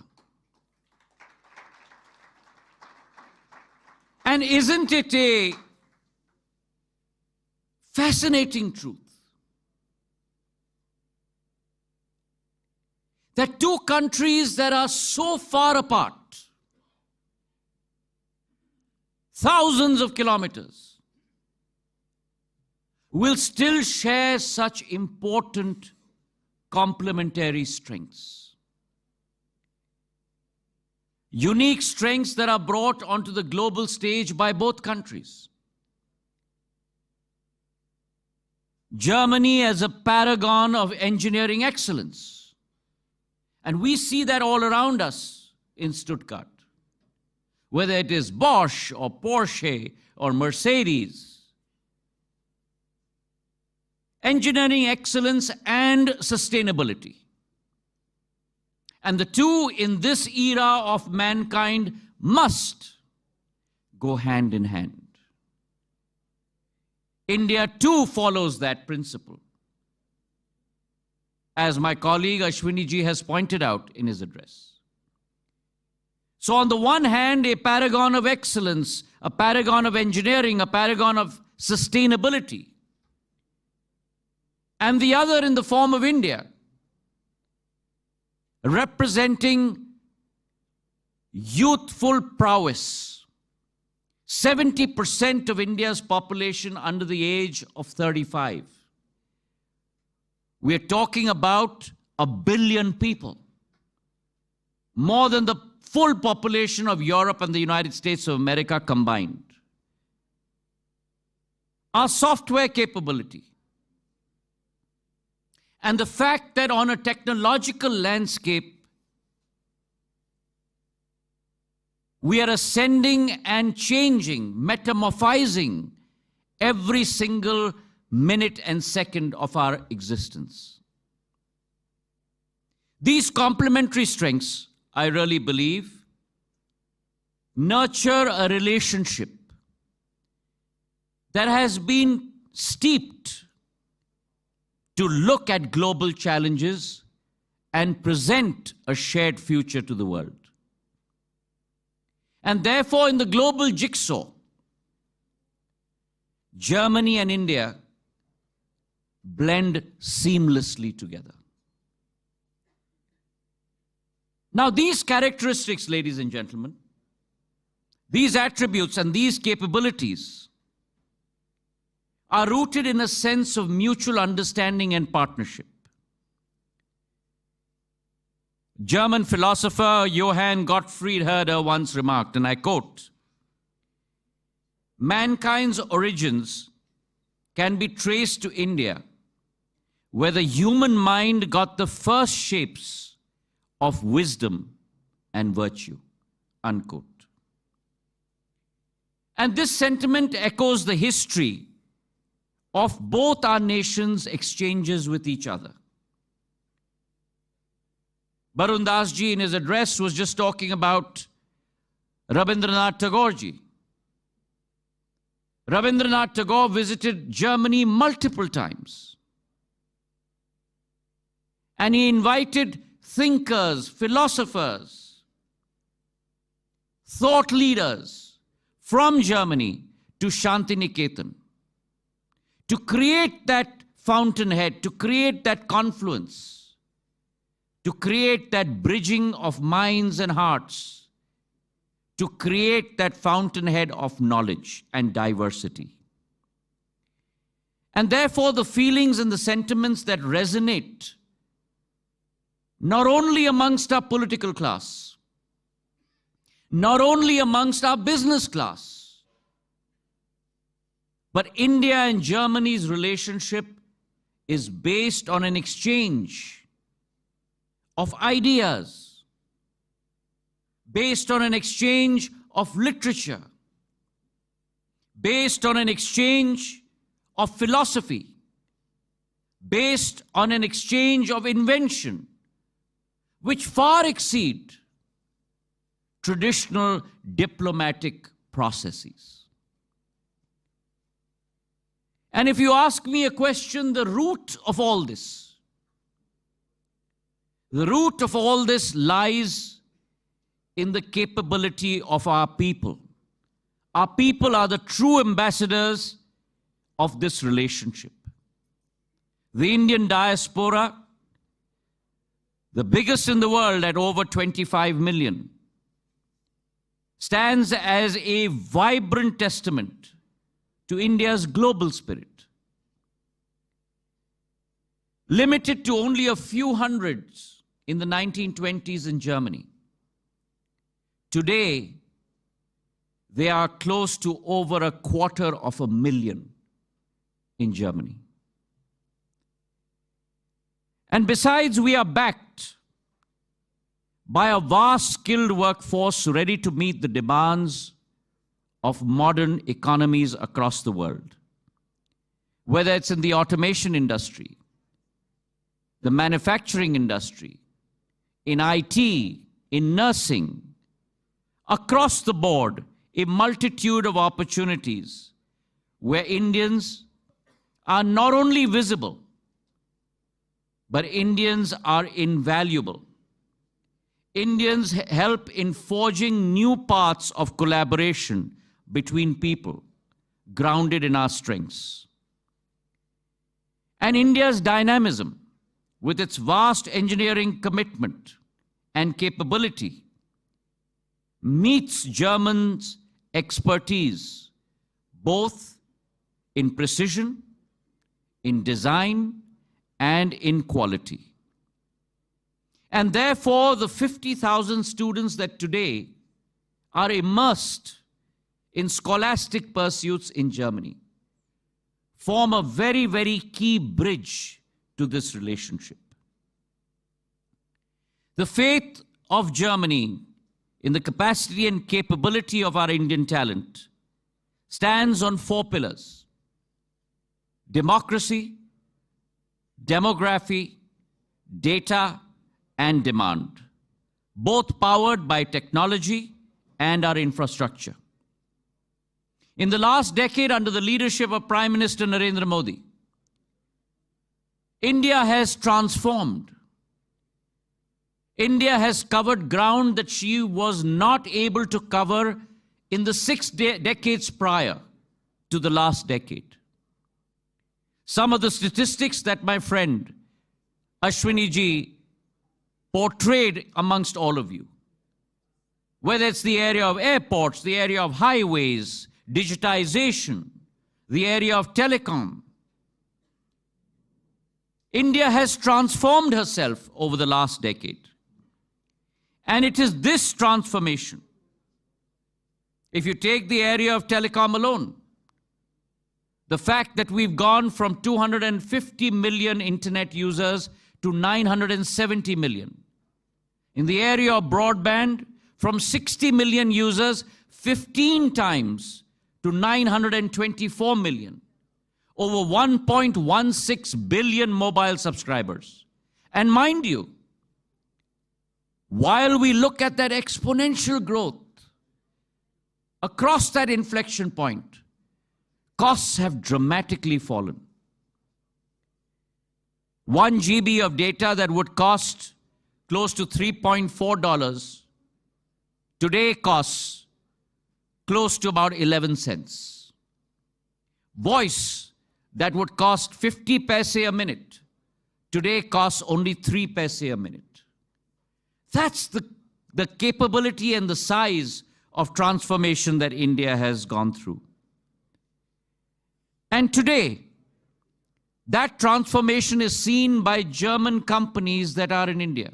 And isn't it a fascinating truth that two countries that are so far apart, thousands of kilometers, will still share such important complementary strengths? Unique strengths that are brought onto the global stage by both countries. Germany as a paragon of engineering excellence. And we see that all around us in Stuttgart. Whether it is Bosch or Porsche or Mercedes. Engineering excellence and sustainability. And the two in this era of mankind must go hand in hand. India too follows that principle, as my colleague Ashwini ji has pointed out in his address. So on the one hand, a paragon of excellence, a paragon of engineering, a paragon of sustainability, and the other in the form of India, representing youthful prowess. 70% of India's population under the age of 35. We're talking about 1 billion people. More than the full population of Europe and the United States of America combined. Our software capability. And the fact that on a technological landscape, we are ascending and changing, metamorphizing every single minute and second of our existence. These complementary strengths, I really believe, nurture a relationship that has been steeped to look at global challenges and present a shared future to the world. And therefore, in the global jigsaw, Germany and India blend seamlessly together. Now, these characteristics, ladies and gentlemen, these attributes and these capabilities are rooted in a sense of mutual understanding and partnership. German philosopher Johann Gottfried Herder once remarked, and I quote, "Mankind's origins can be traced to India, where the human mind got the first shapes of wisdom and virtue," unquote. And this sentiment echoes the history of both our nations' exchanges with each other. Barun Das ji in his address was just talking about Rabindranath Tagore ji. Rabindranath Tagore visited Germany multiple times. And he invited thinkers, philosophers, thought leaders from Germany to Shantiniketan to create that fountainhead, to create that confluence, to create that bridging of minds and hearts, to create that fountainhead of knowledge and diversity. And therefore, the feelings and the sentiments that resonate not only amongst our political class, not only amongst our business class, but India and Germany's relationship is based on an exchange of ideas, based on an exchange of literature, based on an exchange of philosophy, based on an exchange of invention, which far exceed traditional diplomatic processes. And if you ask me a question, the root of all this, lies in the capability of our people. Our people are the true ambassadors of this relationship. The Indian diaspora, the biggest in the world at over 25 million, stands as a vibrant testament to India's global spirit. Limited to only a few hundreds in the 1920s in Germany, today they are close to over 250,000 in Germany. And besides, we are backed by a vast skilled workforce ready to meet the demands of modern economies across the world. Whether it's in the automation industry, the manufacturing industry, in IT, in nursing, across the board, a multitude of opportunities where Indians are not only visible, but Indians are invaluable. Indians help in forging new paths of collaboration between people, grounded in our strengths. And India's dynamism, with its vast engineering commitment and capability, meets Germans' expertise, both in precision, in design, and in quality. And therefore, the 50,000 students that today are immersed in scholastic pursuits in Germany form a very, very key bridge to this relationship. The faith of Germany in the capacity and capability of our Indian talent stands on 4 pillars: democracy, demography, data, and demand, both powered by technology and our infrastructure. In the last decade, under the leadership of Prime Minister Narendra Modi, India has transformed. India has covered ground that she was not able to cover in the 6 decades prior to the last decade. Some of the statistics that my friend Ashwini ji portrayed amongst all of you, whether it's the area of airports, the area of highways, digitization, the area of telecom. India has transformed herself over the last decade. And it is this transformation. If you take the area of telecom alone, the fact that we've gone from 250 million internet users to 970 million. In the area of broadband, from 60 million users, 15 times to 924 million. Over 1.16 billion mobile subscribers. And mind you, while we look at that exponential growth, across that inflection point, costs have dramatically fallen. 1 GB of data that would cost close to $3.4 today costs close to about 11 cents. Voice that would cost 50 paise a minute today costs only 3 paise a minute. That's the capability and the size of transformation that India has gone through. And today, that transformation is seen by German companies that are in India.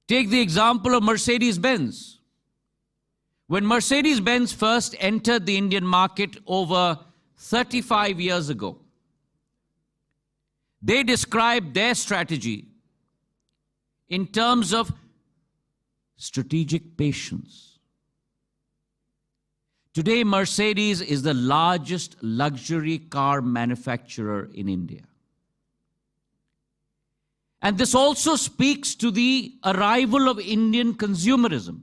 Take the example of Mercedes-Benz. When Mercedes-Benz first entered the Indian market over 35 years ago, they described their strategy in terms of strategic patience. Today, Mercedes is the largest luxury car manufacturer in India. And this also speaks to the arrival of Indian consumerism,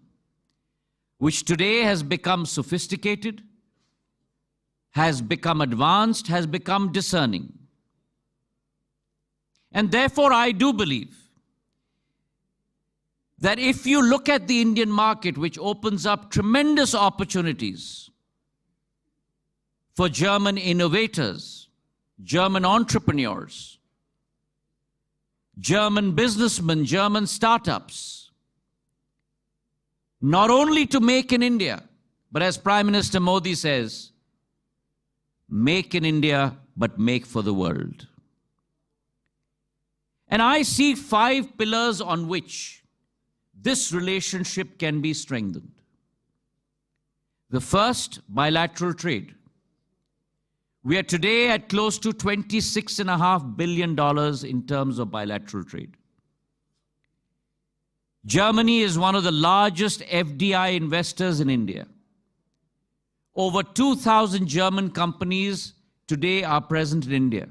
which today has become sophisticated, has become advanced, has become discerning. And therefore, I do believe that if you look at the Indian market, which opens up tremendous opportunities for German innovators, German entrepreneurs, German businessmen, German startups, not only to make in India, but as Prime Minister Modi says, make in India, but make for the world. And I see 5 pillars on which this relationship can be strengthened. The first, bilateral trade. We are today at close to $26.5 billion in terms of bilateral trade. Germany is one of the largest FDI investors in India. Over 2,000 German companies today are present in India,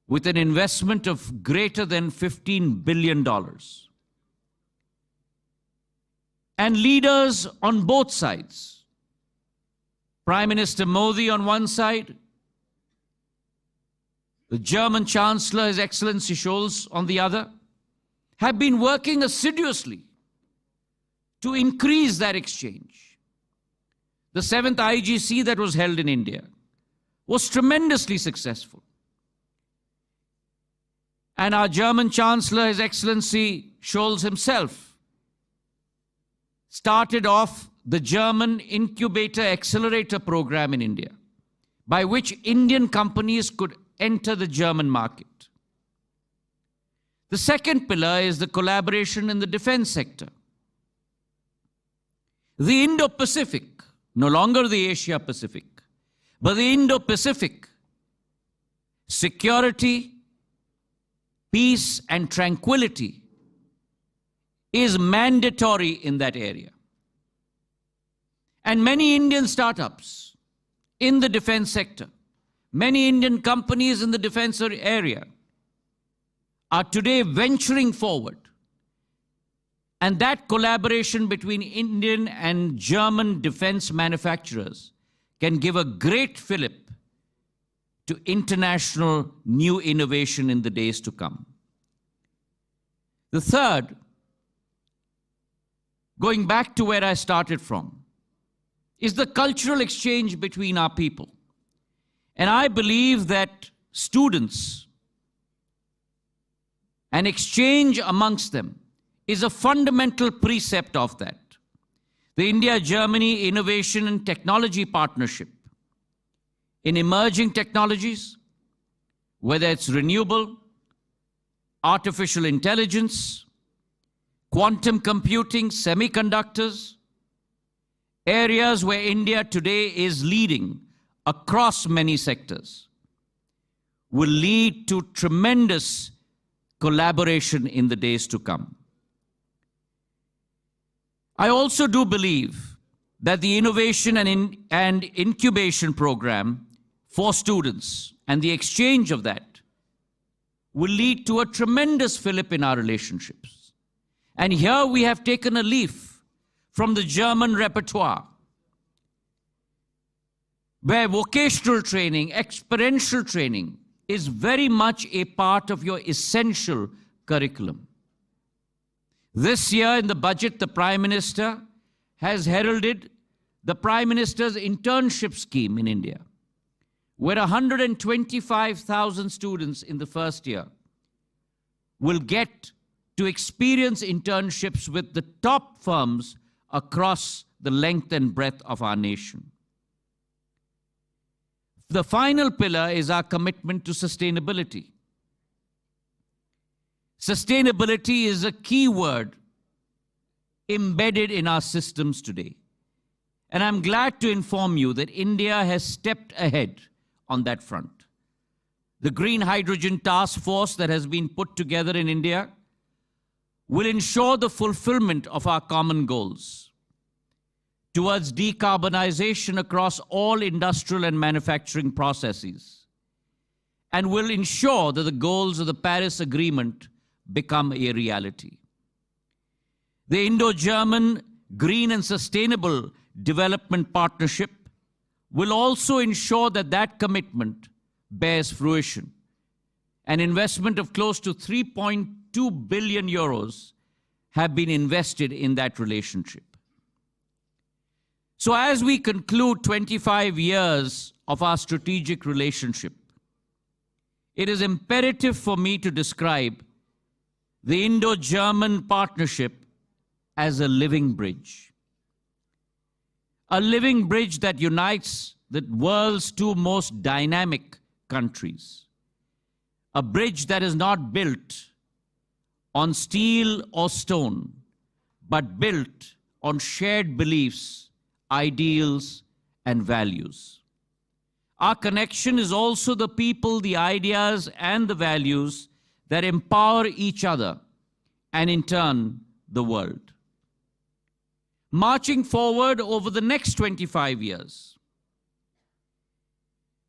with an investment of greater than $15 billion. And leaders on both sides. Prime Minister Modi on one side, the German Chancellor, His Excellency Scholz, on the other, have been working assiduously to increase that exchange. The 7th IGC that was held in India was tremendously successful. And our German Chancellor, His Excellency Scholz himself, started off the German Incubator Accelerator program in India, by which Indian companies could enter the German market. The second pillar is the collaboration in the defense sector. The Indo-Pacific, no longer the Asia-Pacific, but the Indo-Pacific, security, peace and tranquility is mandatory in that area. And many Indian startups in the defense sector, many Indian companies in the defense area are today venturing forward. And that collaboration between Indian and German defense manufacturers can give a great fillip to international new innovation in the days to come. The third, going back to where I started from, is the cultural exchange between our people. And I believe that students, an exchange amongst them, is a fundamental precept of that. The India-Germany Innovation and Technology Partnership in emerging technologies, whether it's renewable, artificial intelligence, quantum computing, semiconductors, areas where India today is leading across many sectors, will lead to tremendous collaboration in the days to come. I also do believe that the innovation and incubation program for students and the exchange of that will lead to a tremendous fillip in our relationships. And here we have taken a leaf from the German repertoire, where vocational training, experiential training is very much a part of your essential curriculum. This year in the budget, the Prime Minister has heralded the Prime Minister's internship scheme in India, where 125,000 students in the first year will get to experience internships with the top firms across the length and breadth of our nation. The final pillar is our commitment to sustainability. Sustainability is a key word embedded in our systems today. And I'm glad to inform you that India has stepped ahead on that front. The Green Hydrogen Task Force that has been put together in India will ensure the fulfillment of our common goals towards decarbonization across all industrial and manufacturing processes, and will ensure that the goals of the Paris Agreement become a reality. The Indo-German Green and Sustainable Development Partnership will also ensure that that commitment bears fruition. An investment of close to 3.2 billion euros have been invested in that relationship. So as we conclude 25 years of our strategic relationship, it is imperative for me to describe the Indo-German partnership as a living bridge. A living bridge that unites the world's two most dynamic countries. A bridge that is not built on steel or stone, but built on shared beliefs, ideals, and values. Our connection is also the people, the ideas, and the values that empower each other and, in turn, the world. Marching forward over the next 25 years,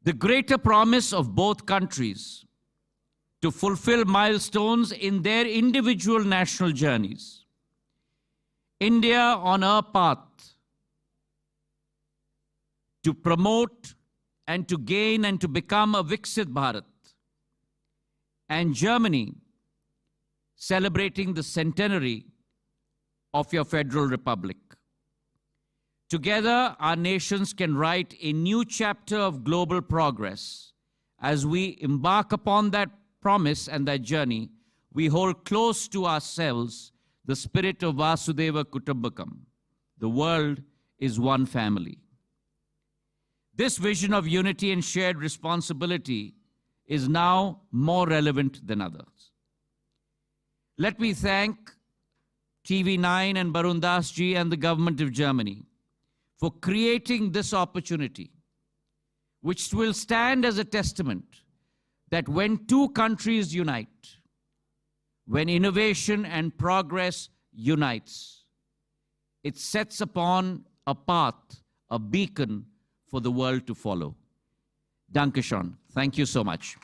the greater promise of both countries to fulfill milestones in their individual national journeys. India on her path to promote and to gain and to become a Viksit Bharat, and Germany celebrating the centenary of your Federal Republic. Together, our nations can write a new chapter of global progress. As we embark upon that promise and that journey, we hold close to ourselves the spirit of Vasudhaiva Kutumbakam. The world is one family. This vision of unity and shared responsibility is now more relevant than others. Let me thank TV9 and Barun Das ji and the government of Germany for creating this opportunity, which will stand as a testament that when two countries unite, when innovation and progress unites, it sets upon a path, a beacon for the world to follow. Dankeschön. Thank you so much.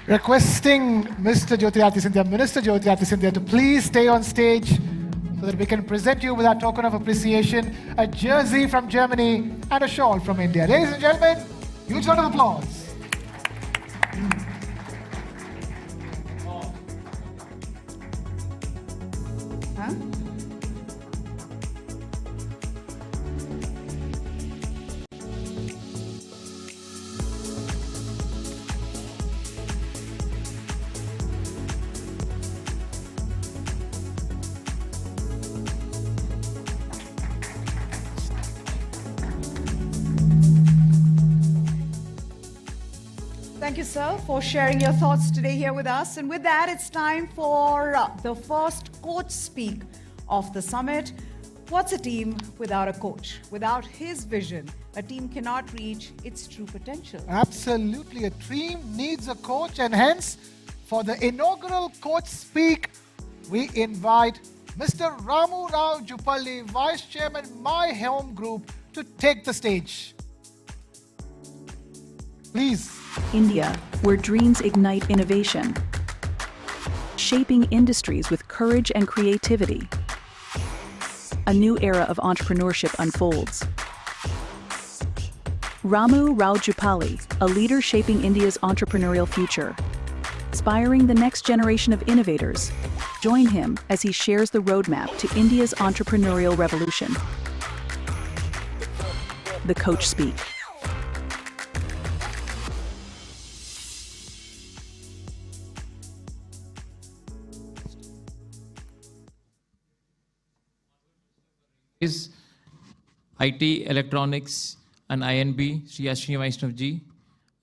Requesting Mr. Jyotirati Scindia, Minister Jyotirati Scindia, to please stay on stage so that we can present you with our token of appreciation, a jersey from Germany and a shawl from India. Ladies and gentlemen, huge round of applause. Thank you, sir, for sharing your thoughts today here with us. And with that, it's time for the first coach speak of the summit. What's a team without a coach? Without his vision, a team cannot reach its true potential. Absolutely. A team needs a coach, and hence, for the inaugural coach speak, we invite Mr. Ramu Rao Jupalli, Vice Chairman, My Home Group, to take the stage. Please. India, where dreams ignite innovation, shaping industries with courage and creativity. A new era of entrepreneurship unfolds. Ramu Raujupalli, a leader shaping India's entrepreneurial future. Inspiring the next generation of innovators. Join him as he shares the roadmap to India's entrepreneurial revolution. The Coach Speak. Is IT, Electronics and INB, Sri Ashwini Vaishnavji,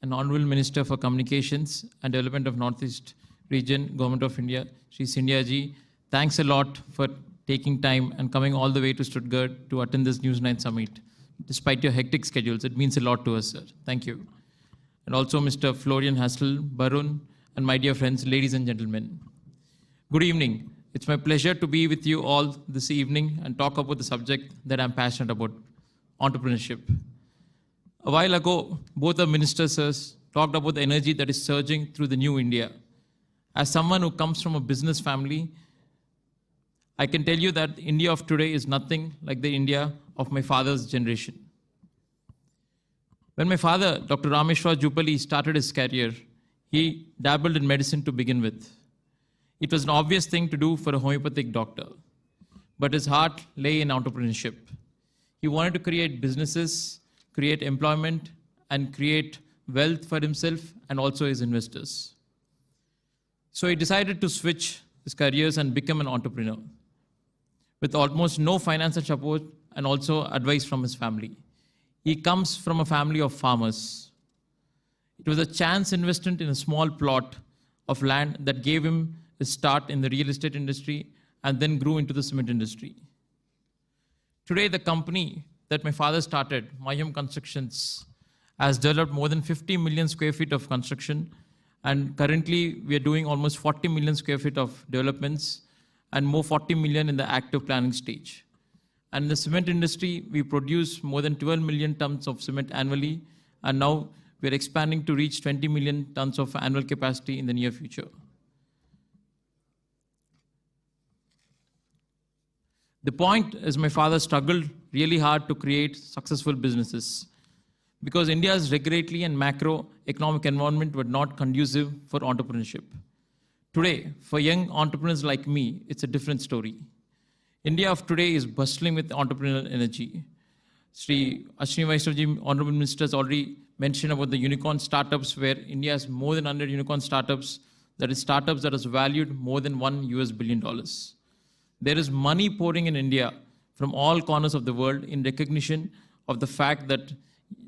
and Honorable Minister for Communications and Development of Northeast Region, Government of India, Sri Scindia ji. Thanks a lot for taking time and coming all the way to Stuttgart to attend this News9 summit. Despite your hectic schedules, it means a lot to us, sir. Thank you. And also Mr. Florian Hassel, Barun, and my dear friends, ladies and gentlemen. Good evening. It's my pleasure to be with you all this evening and talk about the subject that I'm passionate about, entrepreneurship. A while ago, both the ministers talked about the energy that is surging through the new India. As someone who comes from a business family, I can tell you that India of today is nothing like the India of my father's generation. When my father, Dr. Rameshwar Jupali, started his career, he dabbled in medicine to begin with. It was an obvious thing to do for a homeopathic doctor, but his heart lay in entrepreneurship. He wanted to create businesses, create employment, and create wealth for himself and also his investors. So he decided to switch his careers and become an entrepreneur with almost no financial support and also advice from his family. He comes from a family of farmers. It was a chance investment in a small plot of land that gave him a start in the real estate industry and then grew into the cement industry. Today, the company that my father started, Mayam Constructions, has developed more than 50 million square feet of construction, and currently we are doing almost 40 million square feet of developments and more 40 million in the active planning stage. And in the cement industry, we produce more than 12 million tons of cement annually, and now we're expanding to reach 20 million tons of annual capacity in the near future. The point is my father struggled really hard to create successful businesses because India's regulatory and macroeconomic environment were not conducive for entrepreneurship. Today, for young entrepreneurs like me, it's a different story. India of today is bustling with entrepreneurial energy. Sri Ashwini Vaishnavji, Honorable Minister, has already mentioned about the unicorn startups, where India has more than 100 unicorn startups, that is startups that is valued more than $1 billion. There is money pouring in India from all corners of the world in recognition of the fact that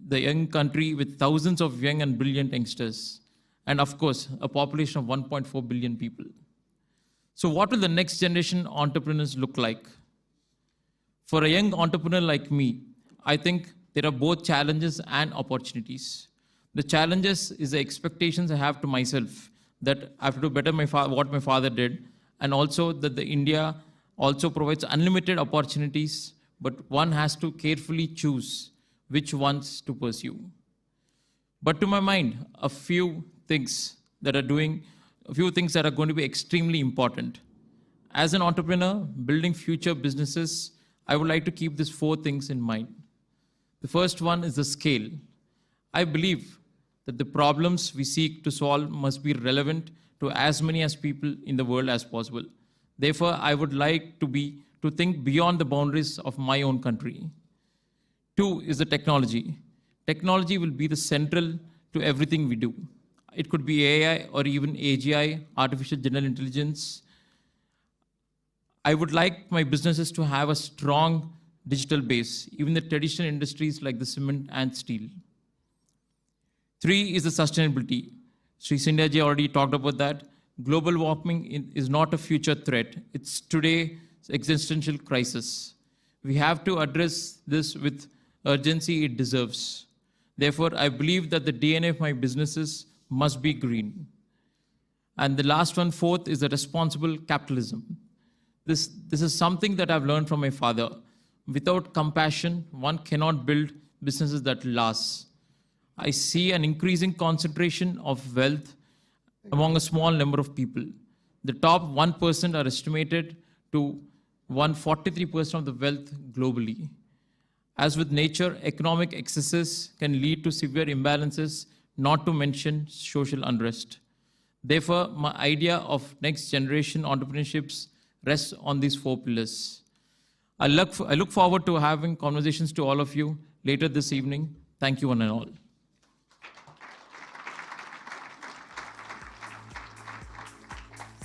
the young country with thousands of young and brilliant youngsters, and of course, a population of 1.4 billion people. So what will the next generation entrepreneurs look like? For a young entrepreneur like me, I think there are both challenges and opportunities. The challenges is the expectations I have to myself, that I have to do better what my father did, and also that the India also provides unlimited opportunities, but one has to carefully choose which ones to pursue. But to my mind, a few things that are going to be extremely important. As an entrepreneur, building future businesses, I would like to keep these 4 things in mind. The first one is the scale. I believe that the problems we seek to solve must be relevant to as many as people in the world as possible. Therefore, I would like to think beyond the boundaries of my own country. 2 is the technology. Technology will be the central to everything we do. It could be AI or even AGI, artificial general intelligence. I would like my businesses to have a strong digital base, even the traditional industries like the cement and steel. 3 is the sustainability. Sri Scindia ji already talked about that. Global warming is not a future threat. It's today's existential crisis. We have to address this with urgency it deserves. Therefore, I believe that the DNA of my businesses must be green. And the last one, 4th, is the responsible capitalism. This is something that I've learned from my father. Without compassion, one cannot build businesses that last. I see an increasing concentration of wealth among a small number of people. The top 1% are estimated to 43% of the wealth globally. As with nature, economic excesses can lead to severe imbalances, not to mention social unrest. Therefore, my idea of next generation entrepreneurships rests on these 4 pillars. I look forward to having conversations to all of you later this evening. Thank you one and all.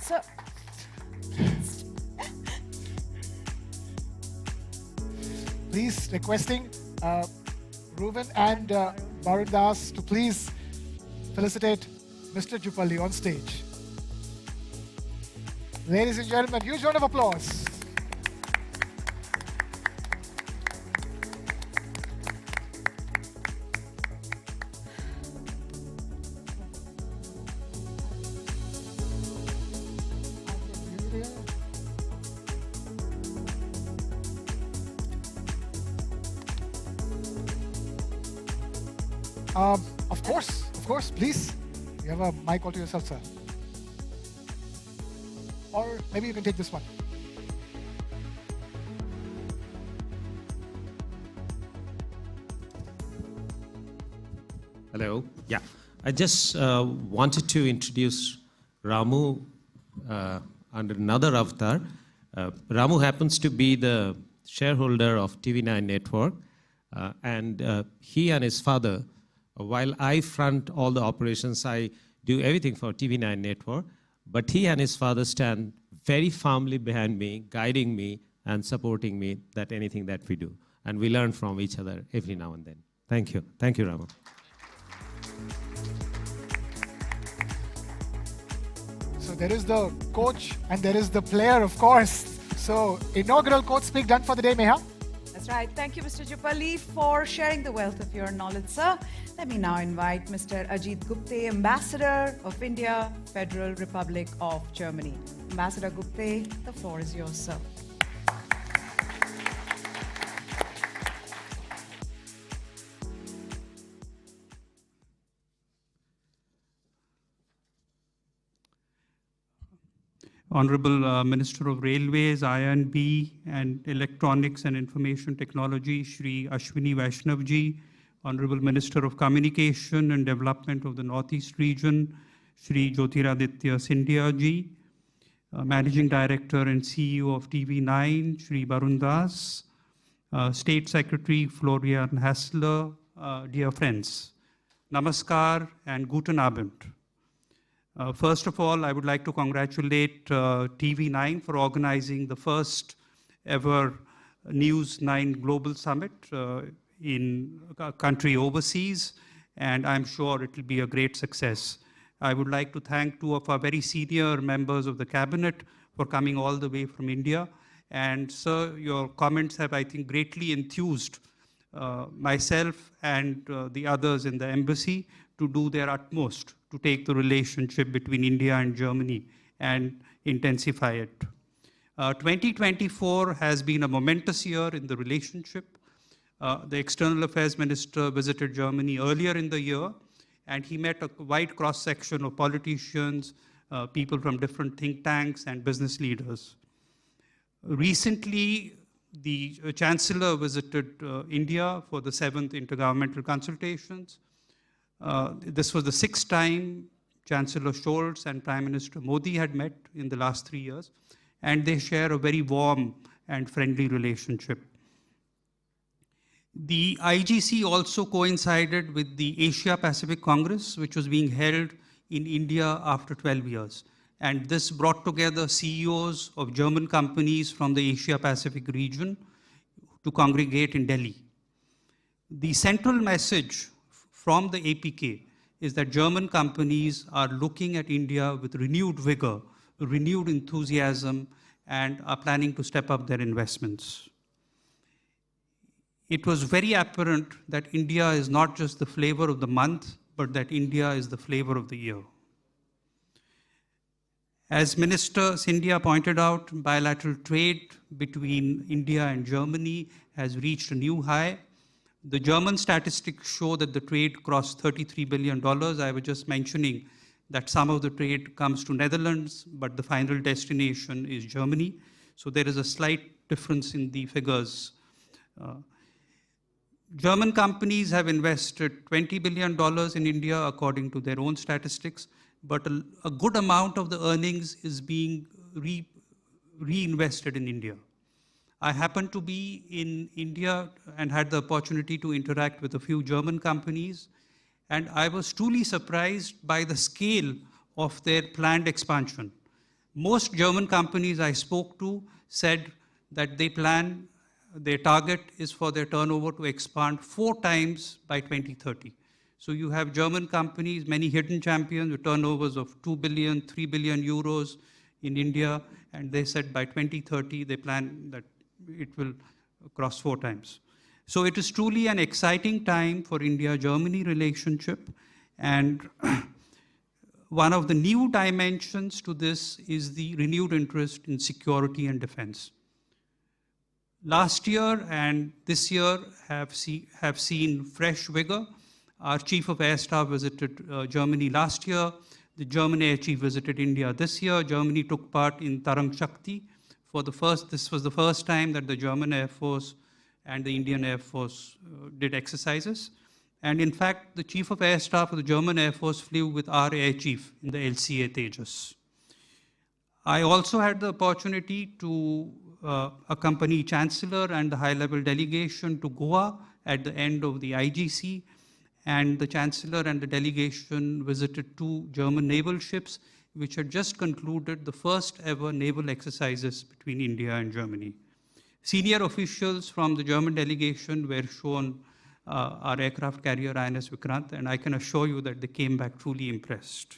So, Please requesting Reuben and Varun Das to please felicitate Mr. Jupalli on stage. Ladies and gentlemen, huge round of applause. Of course, please. You have a mic all to yourself, sir. Or maybe you can take this one. Hello. Yeah, I just wanted to introduce Ramu under another avatar. Ramu happens to be the shareholder of TV9 Network, and he and his father, while I front all the operations, I do everything for TV9 Network, but he and his father stand very firmly behind me, guiding me and supporting me that anything that we do. And we learn from each other every now and then. Thank you. Thank you, Ramu. So there is the coach and there is the player, of course. So inaugural coach speak done for the day, Meha. that's right. Thank you, Mr. Jupalli, for sharing the wealth of your knowledge, sir. Let me now invite Mr. Ajit Gupte, Ambassador of India, Federal Republic of Germany. Ambassador Gupte, the floor is yours, sir. Honorable Minister of Railways, I&B and Electronics and Information Technology, Shri Ashwini Vaishnavji, Honorable Minister of Communication and Development of the Northeast Region, Shri Jyotiraditya Scindia ji, Managing Director and CEO of TV9, Shri Varun Das, State Secretary Florian Hassler, dear friends, Namaskar and Guten Abend. First of all, I would like to congratulate TV9 for organizing the first ever News9 Global Summit in a country overseas, and I'm sure it will be a great success. I would like to thank 2 of our very senior members of the cabinet for coming all the way from India. And sir, your comments have, I think, greatly enthused myself and the others in the embassy to do their utmost to take the relationship between India and Germany and intensify it. 2024 has been a momentous year in the relationship. The External Affairs Minister visited Germany earlier in the year, and he met a wide cross-section of politicians, people from different think tanks and business leaders. Recently, the Chancellor visited India for the 7th Intergovernmental Consultations. This was the 6th time Chancellor Scholz and Prime Minister Modi had met in the last 3 years, and they share a very warm and friendly relationship. The IGC also coincided with the Asia Pacific Congress, which was being held in India after 12 years. And this brought together CEOs of German companies from the Asia Pacific region to congregate in Delhi. The central message from the APK is that German companies are looking at India with renewed vigor, renewed enthusiasm, and are planning to step up their investments. It was very apparent that India is not just the flavor of the month, but that India is the flavor of the year. As Minister Scindia pointed out, bilateral trade between India and Germany has reached a new high. The German statistics show that the trade crossed $33 billion. I was just mentioning that some of the trade comes to Netherlands, but the final destination is Germany. So there is a slight difference in the figures. German companies have invested $20 billion in India according to their own statistics, but a good amount of the earnings is being reinvested in India. I happened to be in India and had the opportunity to interact with a few German companies, and I was truly surprised by the scale of their planned expansion. Most German companies I spoke to said that their target is for their turnover to expand 4 times by 2030. So you have German companies, many hidden champions with turnovers of 2 billion, 3 billion euros in India, and they said by 2030 they plan that it will cross 4 times. So it is truly an exciting time for India-Germany relationship, and one of the new dimensions to this is the renewed interest in security and defense. Last year and this year have seen fresh vigor. Our Chief of Air Staff visited Germany last year. The German Air Chief visited India this year. Germany took part in Tarang Shakti. This was the first time that the German Air Force and the Indian Air Force did exercises. And in fact, the Chief of Air Staff of the German Air Force flew with our Air Chief in the LCA Tejas. I also had the opportunity to accompany Chancellor and the high-level delegation to Goa at the end of the IGC, and the Chancellor and the delegation visited 2 German naval ships, which had just concluded the first ever naval exercises between India and Germany. Senior officials from the German delegation were shown our aircraft carrier INS Vikrant, and I can assure you that they came back truly impressed.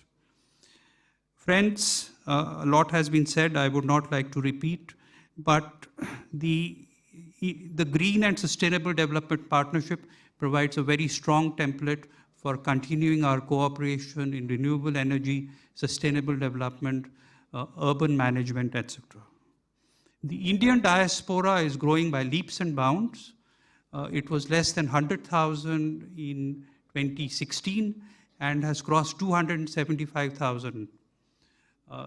Friends, a lot has been said, I would not like to repeat, but the Green and Sustainable Development Partnership provides a very strong template for continuing our cooperation in renewable energy, sustainable development, urban management, etc. The Indian diaspora is growing by leaps and bounds. It was less than 100,000 in 2016 and has crossed 275,000.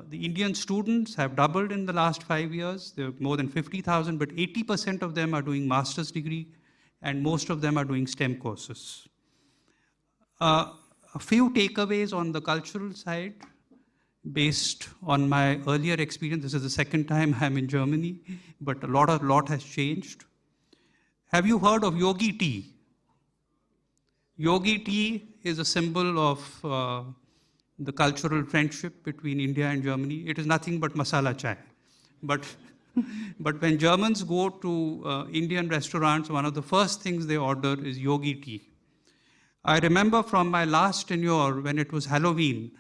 The Indian students have doubled in the last 5 years. There are more than 50,000, but 80% of them are doing master's degree, and most of them are doing STEM courses. A few takeaways on the cultural side, based on my earlier experience. This is the second time I'm in Germany, but a lot has changed. Have you heard of yogi tea? Yogi tea is a symbol of the cultural friendship between India and Germany. It is nothing but masala chai. But when Germans go to Indian restaurants, one of the first things they order is yogi tea. I remember from my last tenure when it was Halloween,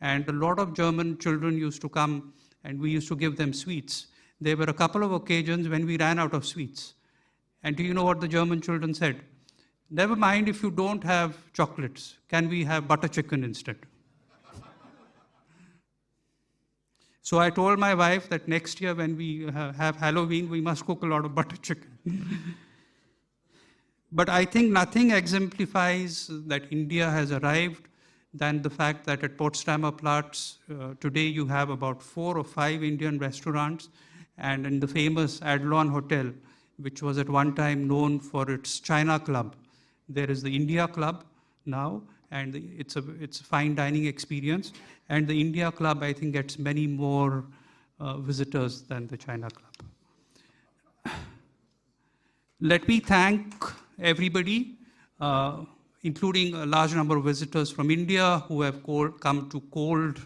and a lot of German children used to come and we used to give them sweets. There were a couple of occasions when we ran out of sweets. And do you know what the German children said? Never mind if you don't have chocolates, can we have butter chicken instead? So I told my wife that next year when we have Halloween, we must cook a lot of butter chicken. But I think nothing exemplifies that India has arrived than the fact that at Potsdamer Platz, today you have about 4 or 5 Indian restaurants, and in the famous Adlon Hotel, which was at one time known for its China Club, there is the India Club now, and it's a fine dining experience. And the India Club, I think, gets many more visitors than the China Club. Let me thank everybody, including a large number of visitors from India who have come to cold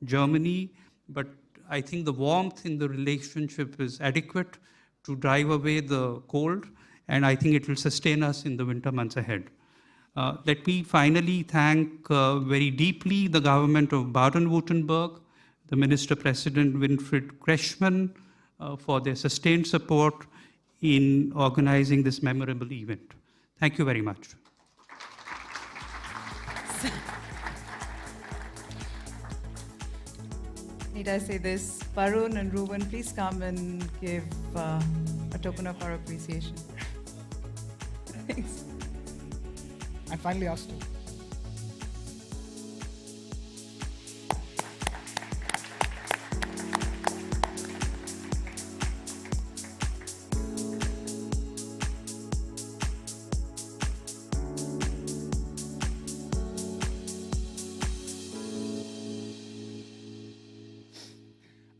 Germany. But I think the warmth in the relationship is adequate to drive away the cold, and I think it will sustain us in the winter months ahead. Let me finally thank very deeply the government of Baden-Württemberg, the Minister President Winfried Kretschmann, for their sustained support in organizing this memorable event. Thank you very much. Need I say this? Varun and Ruben, please come and give a token of our appreciation. Thanks. I finally asked you.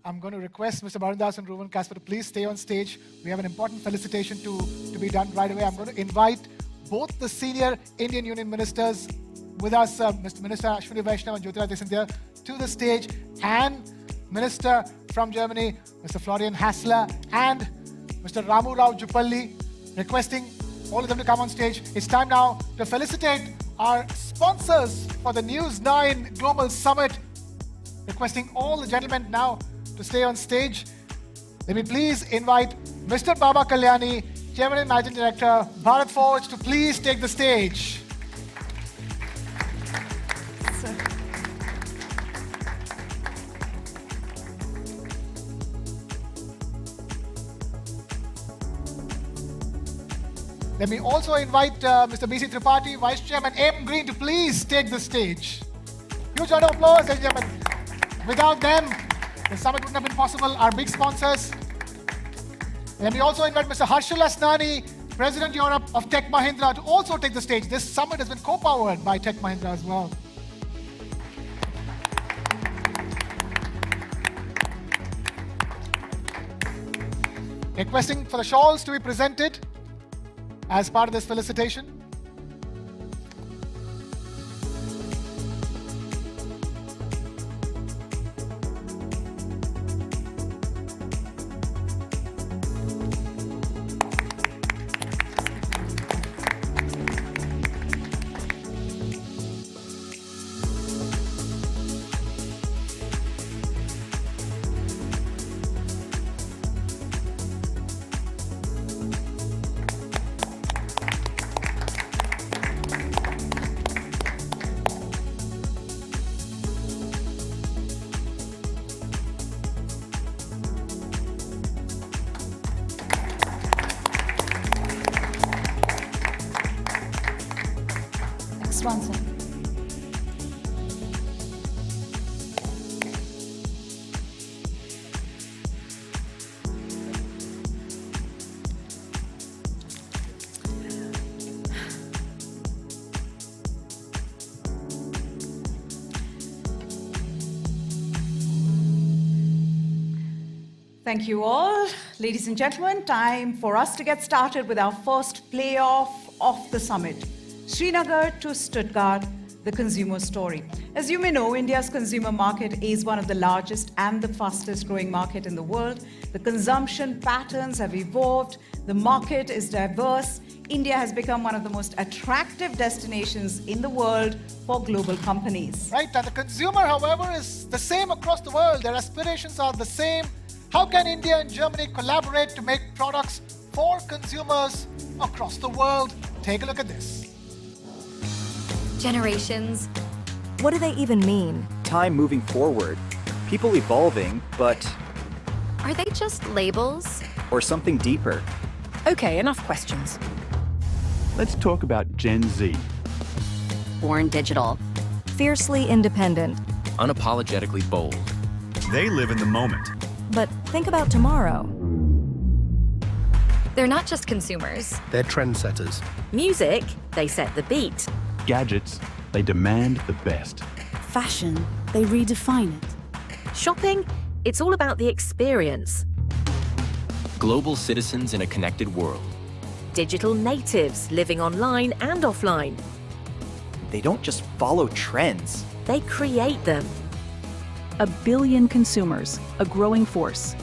I'm going to request Mr. Barandas and Ruben Casper to please stay on stage. We have an important felicitation to be done right away. I'm going to invite both the senior Indian Union ministers with us, Mr. Minister Ashwini Vaishnav and Jyotiraditya Scindia, to the stage, and Minister from Germany, Mr. Florian Hassler, and Mr. Ramu Rao Jupalli, requesting all of them to come on stage. It's time now to felicitate our sponsors for the News9 Global Summit, requesting all the gentlemen now to stay on stage. Let me please invite Mr. Baba Kalyani, Chairman and Managing Director, Bharat Forge, to please take the stage. Let me also invite Mr. B.C. Tripathi, Vice Chairman, M. Green, to please take the stage. Huge round of applause, ladies and gentlemen. Without them, the summit wouldn't have been possible. Our big sponsors. Let me also invite Mr. Harshal Asnani, President Europe of Tech Mahindra, to also take the stage. This summit has been co-powered by Tech Mahindra as well. Requesting for the shawls to be presented as part of this felicitation. Sponsor. Thank you all. Ladies and gentlemen, time for us to get started with our first playoff of the summit. Srinagar to Stuttgart, the consumer story. As you may know, India's consumer market is one of the largest and the fastest growing market in the world. The consumption patterns have evolved. The market is diverse. India has become one of the most attractive destinations in the world for global companies. Right, and the consumer, however, is the same across the world. Their aspirations are the same. How can India and Germany collaborate to make products for consumers across the world? Take a look at this. Generations. What do they even mean? Time moving forward, people evolving, but... Are they just labels? Or something deeper? Okay, enough questions. Let's talk about Gen Z. Born digital. Fiercely independent. Unapologetically bold. They live in the moment. But think about tomorrow. They're not just consumers. They're trendsetters. Music, they set the beat. Gadgets, they demand the best. Fashion, they redefine it. Shopping, it's all about the experience. Global citizens in a connected world. Digital natives living online and offline. They don't just follow trends. They create them. 1 billion consumers, a growing force.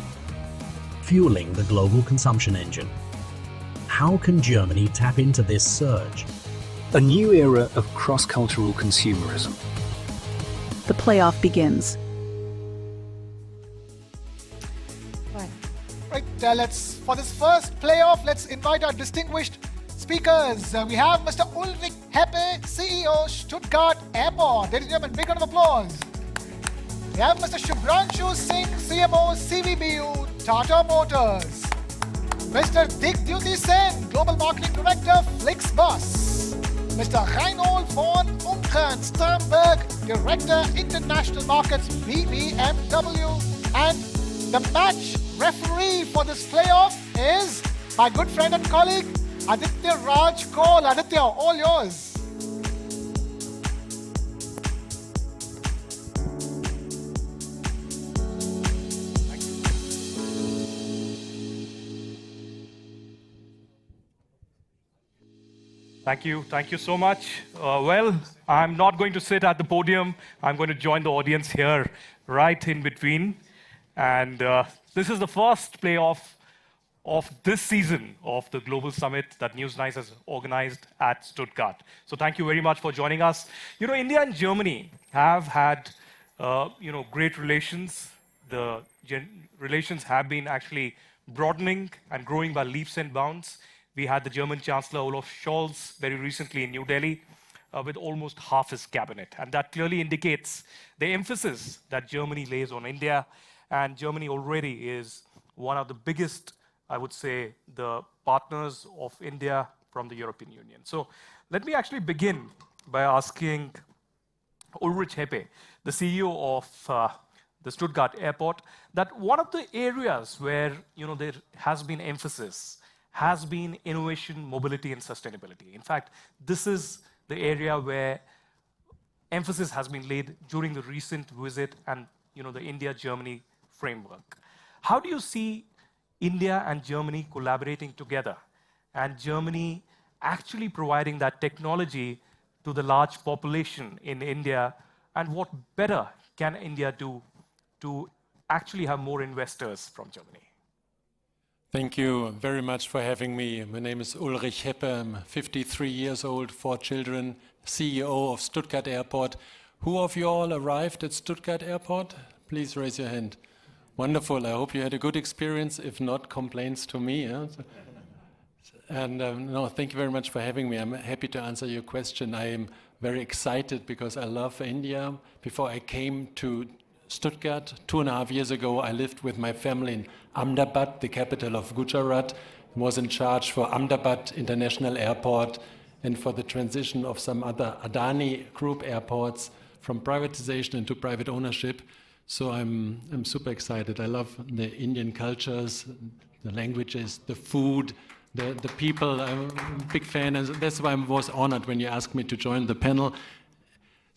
Fueling the global consumption engine. How can Germany tap into this surge? A new era of cross-cultural consumerism. The playoff begins. Right, for this first playoff, let's invite our distinguished speakers. We have Mr. Ulrich Heppe, CEO, Stuttgart Airport. Ladies and gentlemen, big round of applause. We have Mr. Shubhranshu Singh, CMO, CVBU, Tata Motors. Mr. Digdyuti Sen, Global Marketing Director, Flixbus. Mr. Reinhold von Unkern Sternberg, Director, International Markets, BMW. And the match referee for this playoff is my good friend and colleague, Aditya Raj Kaul. Aditya, all yours. Thank you. Thank you so much. Well, I'm not going to sit at the podium. I'm going to join the audience here, right in between. And this is the first playoff of this season of the Global Summit that News9 has organized at Stuttgart. So thank you very much for joining us. You know, India and Germany have had, great relations. The relations have been actually broadening and growing by leaps and bounds. We had the German Chancellor Olaf Scholz very recently in New Delhi with almost half his cabinet. And that clearly indicates the emphasis that Germany lays on India. And Germany already is one of the biggest, I would say, the partners of India from the European Union. So let me actually begin by asking Ulrich Heppe, the CEO of the Stuttgart Airport, that one of the areas where there has been emphasis has been innovation, mobility, and sustainability. In fact, this is the area where emphasis has been laid during the recent visit and the India-Germany framework. How do you see India and Germany collaborating together and Germany actually providing that technology to the large population in India, and what better can India do to actually have more investors from Germany? Thank you very much for having me. My name is Ulrich Heppe. I'm 53 years old, 4 children, CEO of Stuttgart Airport. Who of you all arrived at Stuttgart Airport? Please raise your hand. Wonderful. I hope you had a good experience. If not, complaints to me. Yeah? And no, thank you very much for having me. I'm happy to answer your question. I am very excited because I love India. Before I came to Stuttgart 2.5 years ago, I lived with my family in Ahmedabad, the capital of Gujarat. I was in charge for Ahmedabad International Airport and for the transition of some other Adani Group airports from privatization into private ownership. So I'm super excited. I love the Indian cultures, the languages, the food, the people. I'm a big fan, and that's why I was honored when you asked me to join the panel.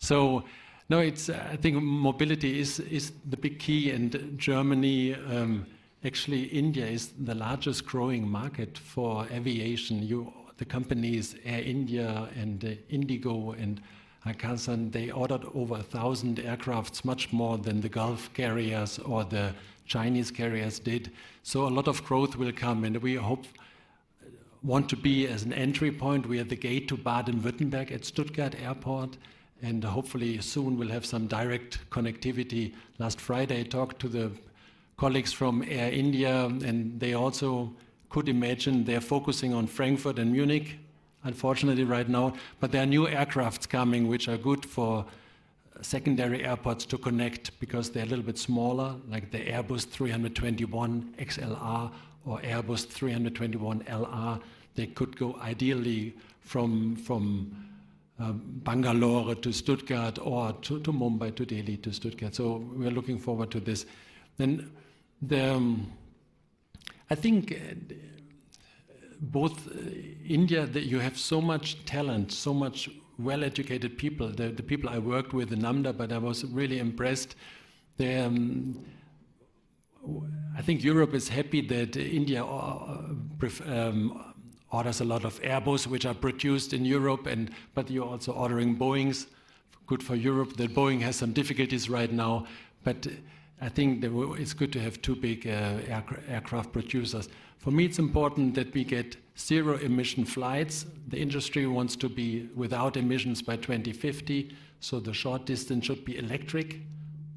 So. No, I think mobility is the big key, and Germany, actually India is the largest growing market for aviation. The companies Air India and Indigo and Akasan, they ordered over 1,000 aircrafts, much more than the Gulf carriers or the Chinese carriers did. So a lot of growth will come, and we want to be as an entry point. We are the gate to Baden-Württemberg at Stuttgart Airport. And hopefully soon we'll have some direct connectivity. Last Friday I talked to the colleagues from Air India, and they also could imagine they're focusing on Frankfurt and Munich, unfortunately right now, but there are new aircrafts coming which are good for secondary airports to connect because they're a little bit smaller, like the Airbus 321 XLR or Airbus 321 LR. They could go ideally from Bangalore to Stuttgart or to Mumbai, to Delhi, to Stuttgart. So we're looking forward to this. Then I think both India, you have so much talent, so much well-educated people. The people I worked with in Ahmedabad, I was really impressed. I think Europe is happy that India orders a lot of Airbus, which are produced in Europe, but you're also ordering Boeings. Good for Europe that Boeing has some difficulties right now, but I think it's good to have 2 big aircraft producers. For me, it's important that we get zero-emission flights. The industry wants to be without emissions by 2050, so the short distance should be electric.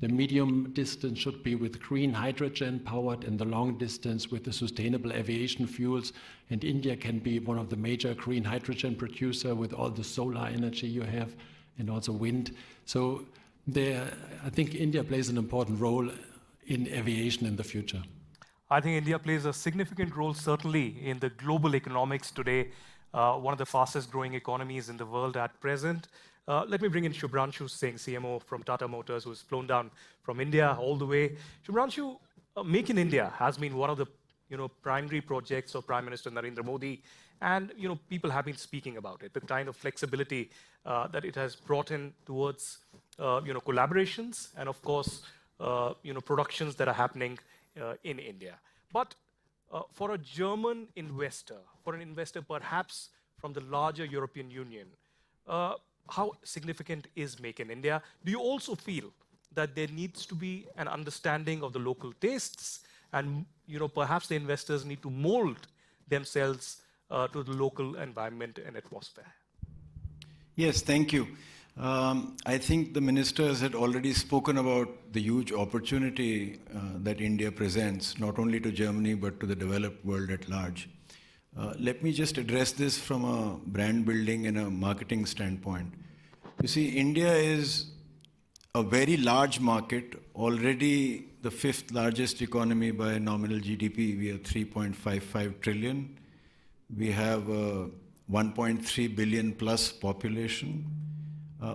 The medium distance should be with green hydrogen powered, and the long distance with the sustainable aviation fuels. And India can be one of the major green hydrogen producer with all the solar energy you have and also wind. So I think India plays an important role in aviation in the future. I think India plays a significant role certainly in the global economics today, one of the fastest growing economies in the world at present. Let me bring in Shubhranshu Singh, CMO from Tata Motors, who's flown down from India all the way. Shubhranshu, Make in India has been one of the primary projects of Prime Minister Narendra Modi, and people have been speaking about it, the kind of flexibility that it has brought in towards collaborations and of course productions that are happening in India. But for a German investor, for an investor perhaps from the larger European Union, how significant is Make in India? Do you also feel that there needs to be an understanding of the local tastes, and perhaps the investors need to mold themselves to the local environment and atmosphere? Yes, thank you. I think the ministers had already spoken about the huge opportunity that India presents, not only to Germany, but to the developed world at large. Let me just address this from a brand building and a marketing standpoint. You see, India is a very large market, already the 5th largest economy by nominal GDP. We are 3.55 trillion. We have a 1.3 billion plus population.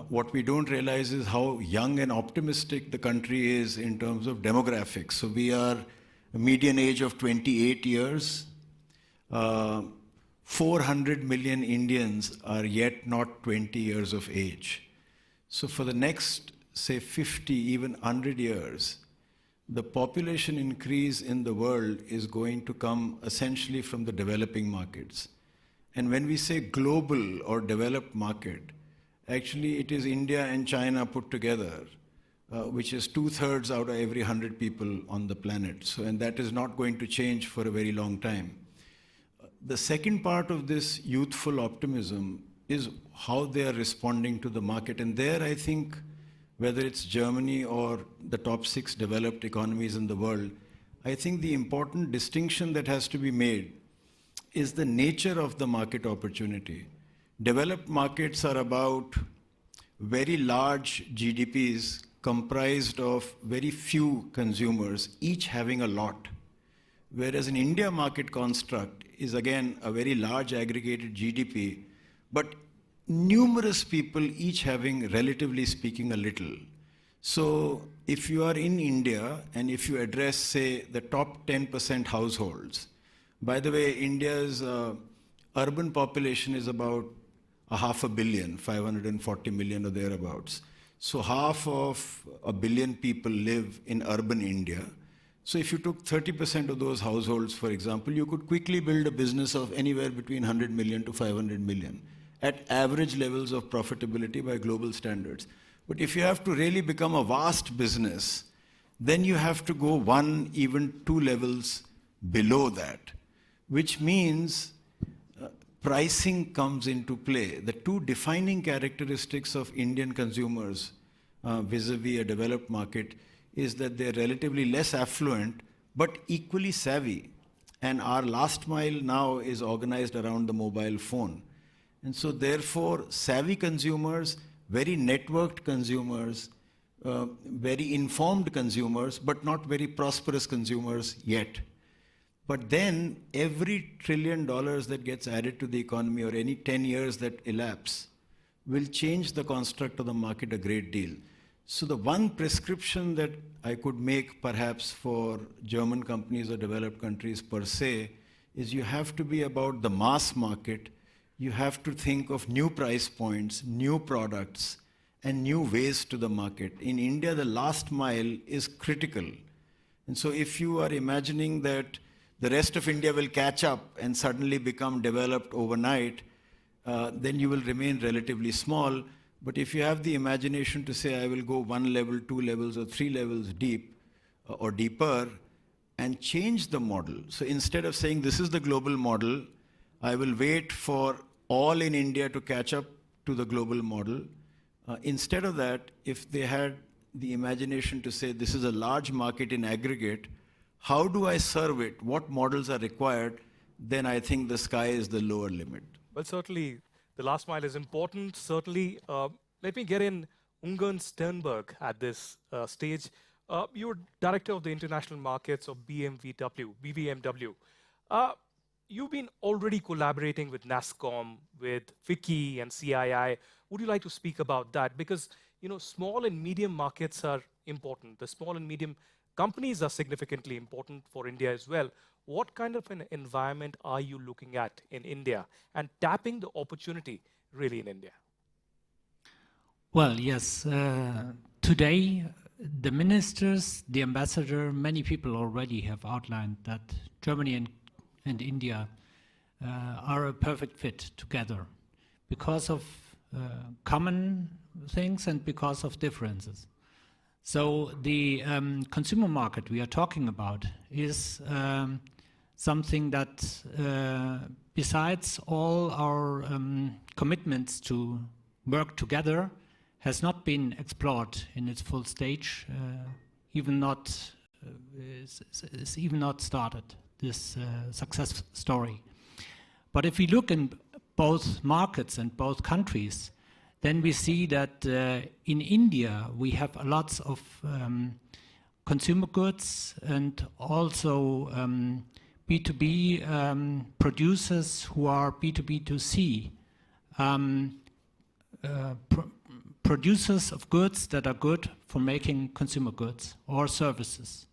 What we don't realize is how young and optimistic the country is in terms of demographics. So we are a median age of 28 years. 400 million Indians are yet not 20 years of age. So for the next, say, 50, even 100 years, the population increase in the world is going to come essentially from the developing markets. And when we say global or developed market, actually it is India and China put together, which is 2/3 out of every 100 people on the planet. So, and that is not going to change for a very long time. The second part of this youthful optimism is how they are responding to the market. And there, I think, whether it's Germany or the top 6 developed economies in the world, I think the important distinction that has to be made is the nature of the market opportunity. Developed markets are about very large GDPs comprised of very few consumers, each having a lot. Whereas an India market construct is again a very large aggregated GDP, but numerous people each having, relatively speaking, a little. So if you are in India and if you address, say, the top 10% households, by the way, India's urban population is about 500 million, 540 million or thereabouts. So half of 1 billion people live in urban India. So if you took 30% of those households, for example, you could quickly build a business of anywhere between 100 million to 500 million at average levels of profitability by global standards. But if you have to really become a vast business, then you have to go 1, even 2 levels below that, which means pricing comes into play. The 2 defining characteristics of Indian consumers vis-a-vis a developed market is that they're relatively less affluent, but equally savvy. And our last mile now is organized around the mobile phone. And so therefore, savvy consumers, very networked consumers, very informed consumers, but not very prosperous consumers yet. But then every $1 trillion that gets added to the economy or any 10 years that elapse will change the construct of the market a great deal. So the one prescription that I could make perhaps for German companies or developed countries per se is you have to be about the mass market. You have to think of new price points, new products, and new ways to the market. In India, the last mile is critical. And so if you are imagining that the rest of India will catch up and suddenly become developed overnight, then you will remain relatively small. But if you have the imagination to say, I will go 1 level, 2 levels, or 3 levels deep or deeper and change the model. So instead of saying this is the global model, I will wait for all in India to catch up to the global model. Instead of that, if they had the imagination to say this is a large market in aggregate, how do I serve it? What models are required? Then I think the sky is the lower limit. Well, certainly the last mile is important. Certainly, let me get in Ungern Sternberg at this stage. You're director of the international markets of BVMW. You've been already collaborating with NASSCOM, with FICCI and CII. Would you like to speak about that? Because small and medium markets are important. The small and medium companies are significantly important for India as well. What kind of an environment are you looking at in India and tapping the opportunity really in India? Well, yes. Today, the ministers, the ambassador, many people already have outlined that Germany and India are a perfect fit together because of common things and because of differences. So the consumer market we are talking about is something that, besides all our commitments to work together, has not been explored in its full stage, is even not started, this success story. But if we look in both markets and both countries, then we see that in India we have lots of consumer goods and also B2B producers who are B2B2C, producers of goods that are good for making consumer goods or services.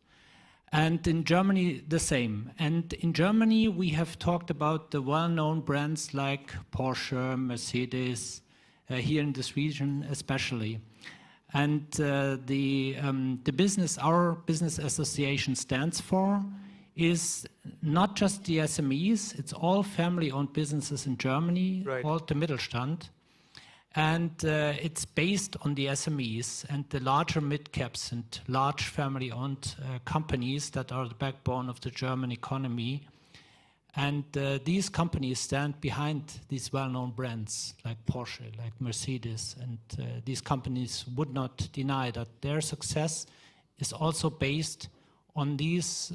And in Germany, the same. And in Germany, we have talked about the well-known brands like Porsche, Mercedes, here in this region especially. And the business our business association stands for is not just the SMEs, it's all family-owned businesses in Germany, Right. all the Mittelstand. And it's based on the SMEs and the larger mid-caps and large family-owned companies that are the backbone of the German economy. And these companies stand behind these well-known brands like Porsche, like Mercedes. And these companies would not deny that their success is also based on these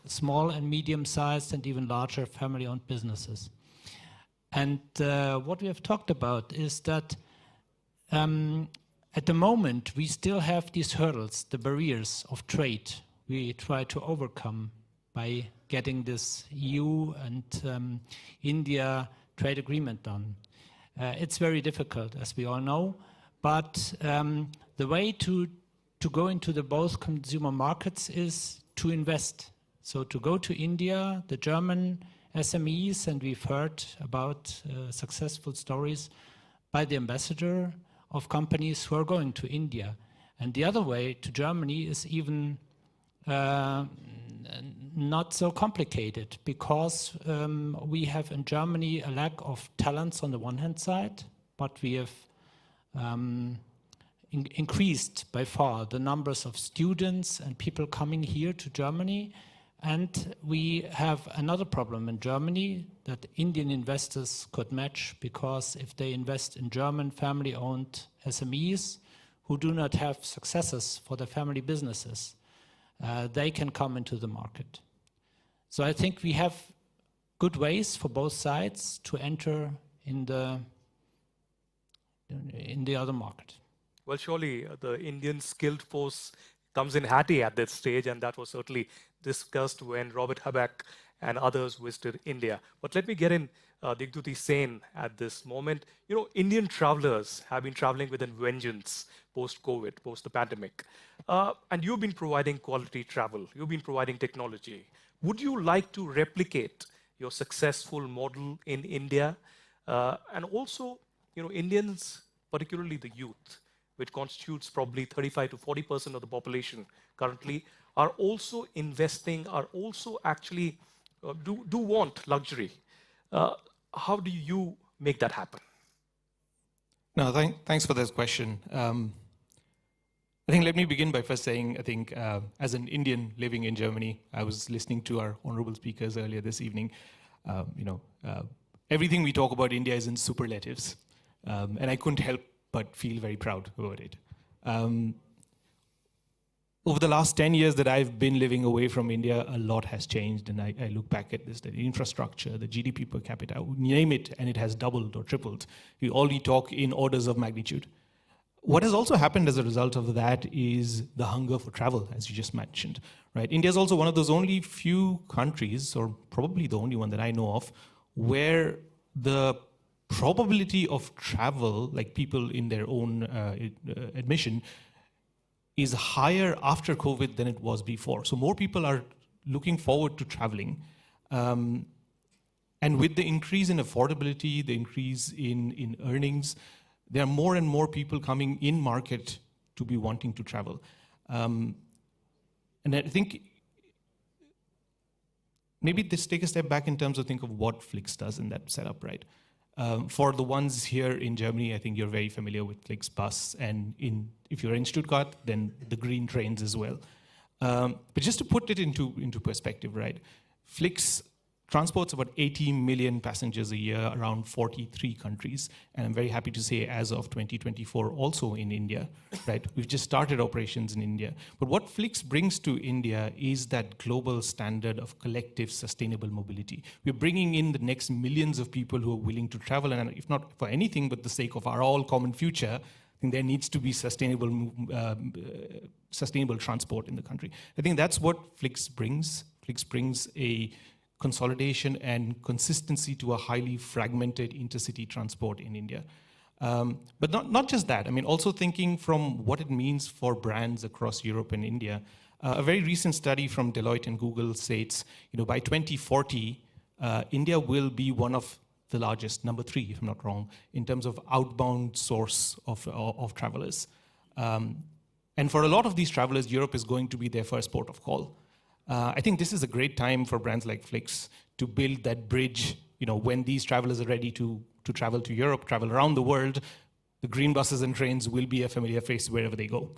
small and medium-sized and even larger family-owned businesses. And what we have talked about is that at the moment we still have these hurdles, the barriers of trade we try to overcome by getting this EU and India trade agreement done. It's very difficult, as we all know, but the way to go into the both consumer markets is to invest. So to go to India, the German SMEs, and we've heard about successful stories by the ambassador of companies who are going to India. And the other way to Germany is even not so complicated, because we have in Germany a lack of talents on the one hand side, but we have increased by far the numbers of students and people coming here to Germany. And we have another problem in Germany that Indian investors could match, because if they invest in German family-owned SMEs who do not have successes for their family businesses, they can come into the market. So I think we have good ways for both sides to enter in the other market. Well, surely the Indian skilled force comes in handy at this stage, and that was certainly discussed when Robert Habeck and others visited India. But let me get in Digduti Sen at this moment. You know, Indian travelers have been traveling with a vengeance post-COVID, post the pandemic. And you've been providing quality travel. You've been providing technology. Would you like to replicate your successful model in India? And also, you know, Indians, particularly the youth, which constitutes probably 35 to 40% of the population currently, are also investing, are also actually do want luxury. How do you make that happen? No, thanks for this question. I think let me begin by first saying, I think as an Indian living in Germany, I was listening to our honorable speakers earlier this evening. Everything we talk about India is in superlatives, and I couldn't help but feel very proud about it. Over the last 10 years that I've been living away from India, a lot has changed, and I look back at this, the infrastructure, the GDP per capita, name it, and it has doubled or tripled. We already talk in orders of magnitude. What has also happened as a result of that is the hunger for travel, as you just mentioned, right? India is also one of those only few countries, or probably the only one that I know of, where the probability of travel, like people in their own admission, is higher after COVID than it was before. So more people are looking forward to traveling. And with the increase in affordability, the increase in earnings, there are more and more people coming in market to be wanting to travel. And I think maybe let's take a step back in terms of think of what Flix does in that setup, right? For the ones here in Germany, I think you're very familiar with Flixbus, and if you're in Stuttgart, then the green trains as well. But just to put it into perspective, right? Flix transports about 80 million passengers a year around 43 countries. And I'm very happy to say as of 2024, also in India, right? We've just started operations in India. But what Flix brings to India is that global standard of collective sustainable mobility. We're bringing in the next millions of people who are willing to travel, and if not for anything but the sake of our all common future, I think there needs to be sustainable transport in the country. I think that's what Flix brings. Flix brings a consolidation and consistency to a highly fragmented intercity transport in India. But not just that. I mean, also thinking from what it means for brands across Europe and India. A very recent study from Deloitte and Google states, by 2040, India will be one of the largest, number 3, if I'm not wrong, in terms of outbound source of travelers. And for a lot of these travelers, Europe is going to be their first port of call. I think this is a great time for brands like Flix to build that bridge. When these travelers are ready to travel to Europe, travel around the world, the green buses and trains will be a familiar face wherever they go.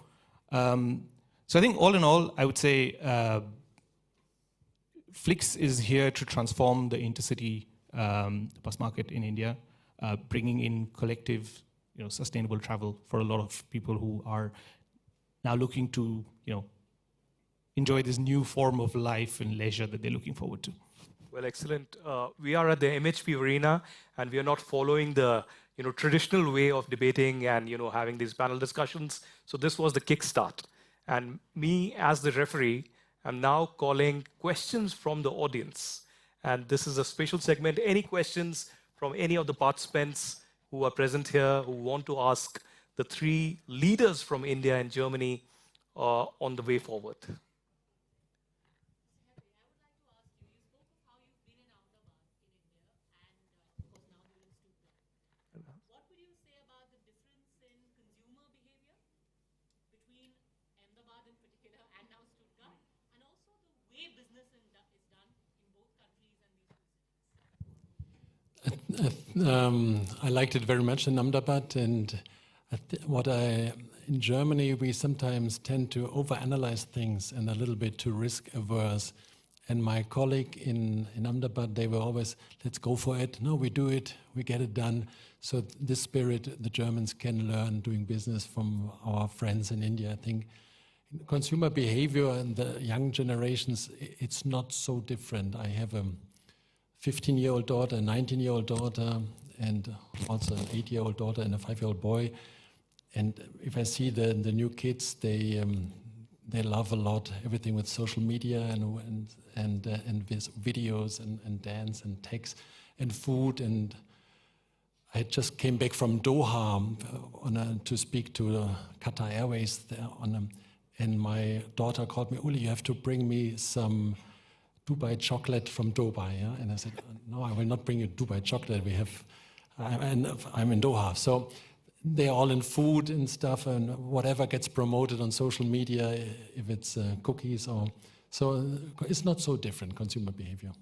So I think all in all, I would say Flix is here to transform the intercity bus market in India, bringing in collective, sustainable travel for a lot of people who are now looking to, enjoy this new form of life and leisure that they're looking forward to. Well, excellent. We are at the MHP arena, and we are not following the traditional way of debating and having these panel discussions. So this was the kickstart. And me, as the referee, am now calling questions from the audience. And this is a special segment. Any questions from any of the participants who are present here, who want to ask the 3 leaders from India and Germany on the way forward? I liked it very much in Ahmedabad, and in Germany we sometimes tend to overanalyze things and a little bit too risk averse. And my colleague in Ahmedabad, they were always, let's go for it. No, we do it, we get it done. So this spirit the Germans can learn doing business from our friends in India. I think consumer behavior and the young generations, it's not so different. I have a 15-year-old daughter, a 19-year-old daughter, and also an 8-year-old daughter and a 5-year-old boy. And if I see the new kids, they love a lot everything with social media and with videos and dance and text and food. And I just came back from Doha to speak to Qatar Airways there and my daughter called me, Uli, you have to bring me some Dubai chocolate from Dubai, yeah? And I said, no, I will not bring you Dubai chocolate. I'm in Doha. So they're all in food and stuff, and whatever gets promoted on social media, if it's cookies so it's not so different, consumer behavior.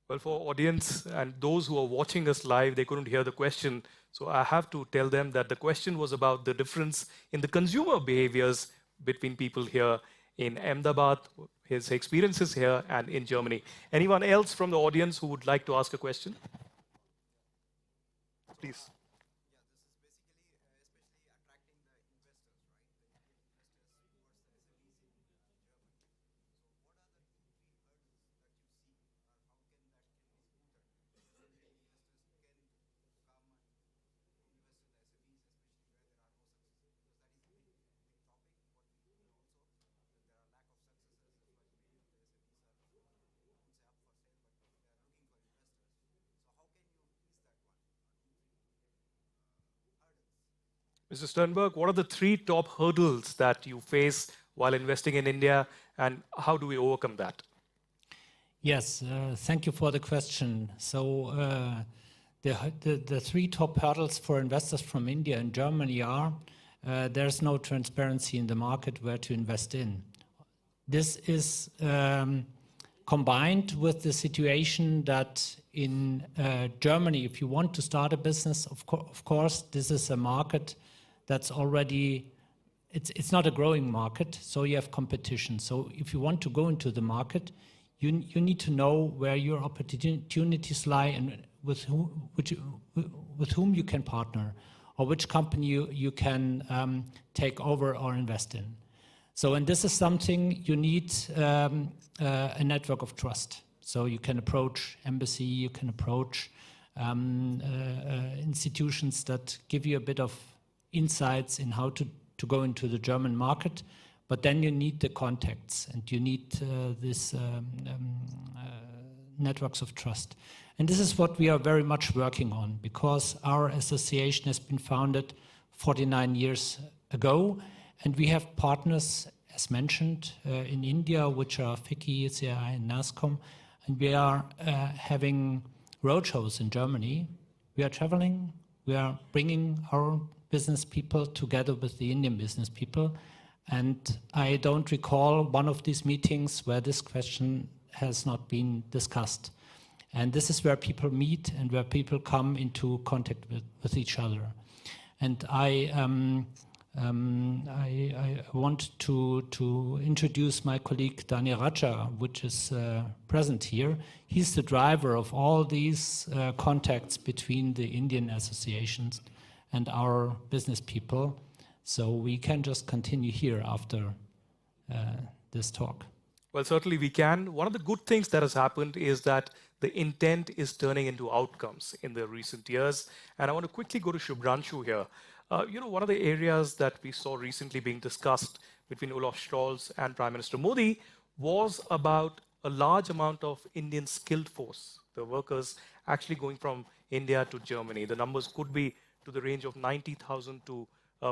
Well, for audience and those who are watching us live, they couldn't hear the question. So I have to tell them that the question was about the difference in the consumer behaviors between people here in Ahmedabad, his experiences here, and in Germany. Anyone else from the audience who would like to ask a question? Please. Mr. Sternberg, what are the 3 top hurdles that you face while investing in India, and how do we overcome that? Yes, thank you for the question. So the 3 top hurdles for investors from India and Germany are there's no transparency in the market where to invest in. This is combined with the situation that in Germany, if you want to start a business, of course, this is a market that's already, it's not a growing market, so you have competition. So if you want to go into the market, you need to know where your opportunities lie and with whom you can partner, or which company you can take over or invest in. So, and this is something you need a network of trust. So you can approach embassy, you can approach institutions that give you a bit of insights in how to go into the German market, but then you need the contacts and you need this networks of trust. And this is what we are very much working on, because our association has been founded 49 years ago, and we have partners, as mentioned, in India, which are FICCI, CI, and NASCOM, and we are having roadshows in Germany. We are traveling, we are bringing our business people together with the Indian business people, and I don't recall one of these meetings where this question has not been discussed. And this is where people meet and where people come into contact with each other. And I want to introduce my colleague Daniel Raja, which is present here. He's the driver of all these contacts between the Indian associations and our business people. So we can just continue here after this talk. Well, certainly we can. One of the good things that has happened is that the intent is turning into outcomes in the recent years. And I want to quickly go to Shubhranshu here. One of the areas that we saw recently being discussed between Olaf Scholz and Prime Minister Modi was about a large amount of Indian skilled force, the workers actually going from India to Germany. The numbers could be to the range of 90,000 to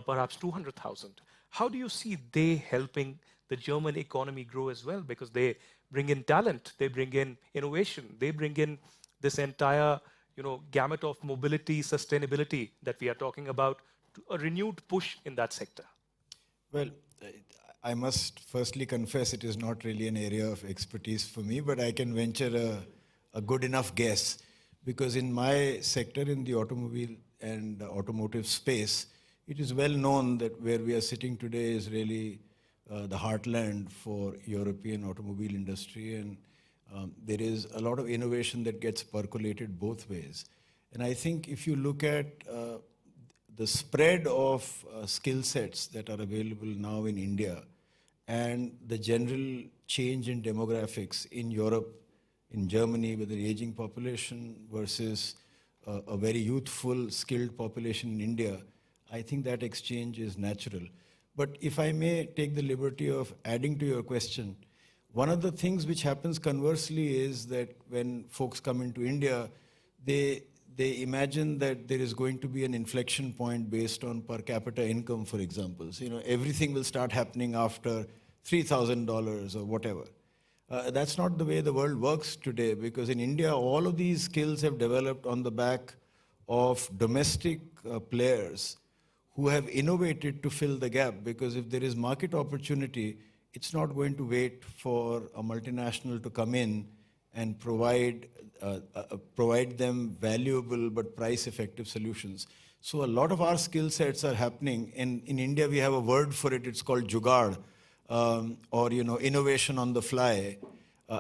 perhaps 200,000. How do you see they helping the German economy grow as well? Because they bring in talent, they bring in innovation, they bring in this entire gamut of mobility, sustainability that we are talking about, a renewed push in that sector. Well, I must firstly confess it is not really an area of expertise for me, but I can venture a good enough guess, because in my sector, in the automobile and automotive space, it is well known that where we are sitting today is really the heartland for European automobile industry, and there is a lot of innovation that gets percolated both ways. And I think if you look at the spread of skill sets that are available now in India and the general change in demographics in Europe, in Germany, with the aging population versus a very youthful, skilled population in India, I think that exchange is natural. But if I may take the liberty of adding to your question, one of the things which happens conversely is that when folks come into India, they imagine that there is going to be an inflection point based on per capita income, for example. So, everything will start happening after $3,000 or whatever. That's not the way the world works today, because in India, all of these skills have developed on the back of domestic players who have innovated to fill the gap, because if there is market opportunity, it's not going to wait for a multinational to come in and provide them valuable but price-effective solutions. So a lot of our skill sets are happening. In India, we have a word for it. It's called jugaad, or innovation on the fly,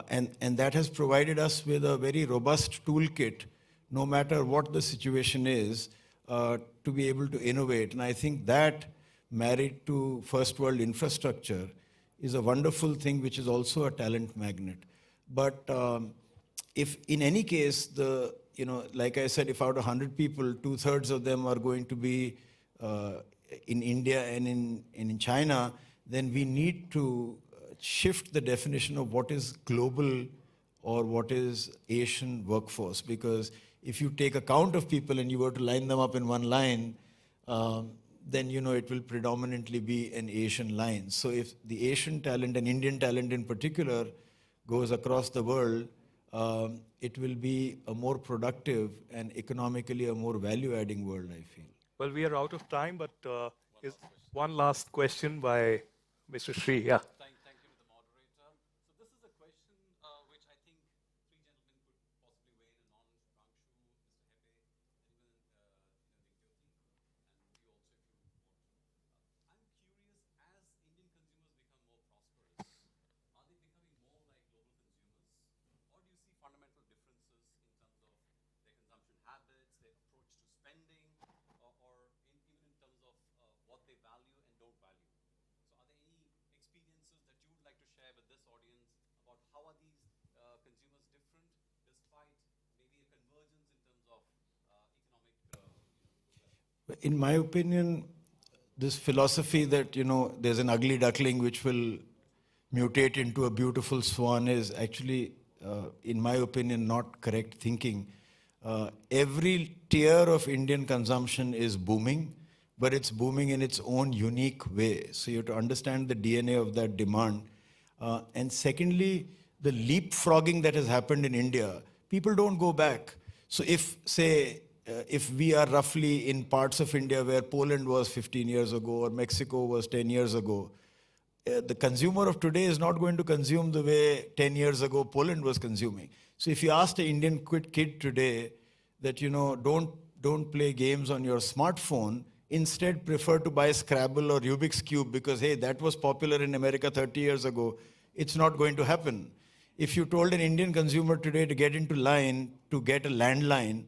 and that has provided us with a very robust toolkit, no matter what the situation is, to be able to innovate. And I think that, married to first world infrastructure, is a wonderful thing, which is also a talent magnet. But if in any case, like I said, if out of 100 people, 2/3 of them are going to be in India and in China, then we need to shift the definition of what is global or what is Asian workforce. Because if you take a count of people and you were to line them up in one line, then it will predominantly be an Asian line. So if the Asian talent and Indian talent in particular goes across the world, it will be a more productive and economically a more value-adding world, I feel. Well, we are out of time, but one last question by Mr. Sri. Yeah. Thank you to the moderator. So this is a question which about how are these consumers different despite maybe a convergence in terms of economic... In my opinion, this philosophy that, there's an ugly duckling which will mutate into a beautiful swan is actually, in my opinion, not correct thinking. Every tier of Indian consumption is booming, but it's booming in its own unique way. So you have to understand the DNA of that demand. And secondly, the leapfrogging that has happened in India, people don't go back. So if, say, if we are roughly in parts of India where Poland was 15 years ago or Mexico was 10 years ago, the consumer of today is not going to consume the way 10 years ago Poland was consuming. So if you asked an Indian kid today that, don't play games on your smartphone, instead prefer to buy Scrabble or Rubik's Cube because, hey, that was popular in America 30 years ago, it's not going to happen. If you told an Indian consumer today to get into line to get a landline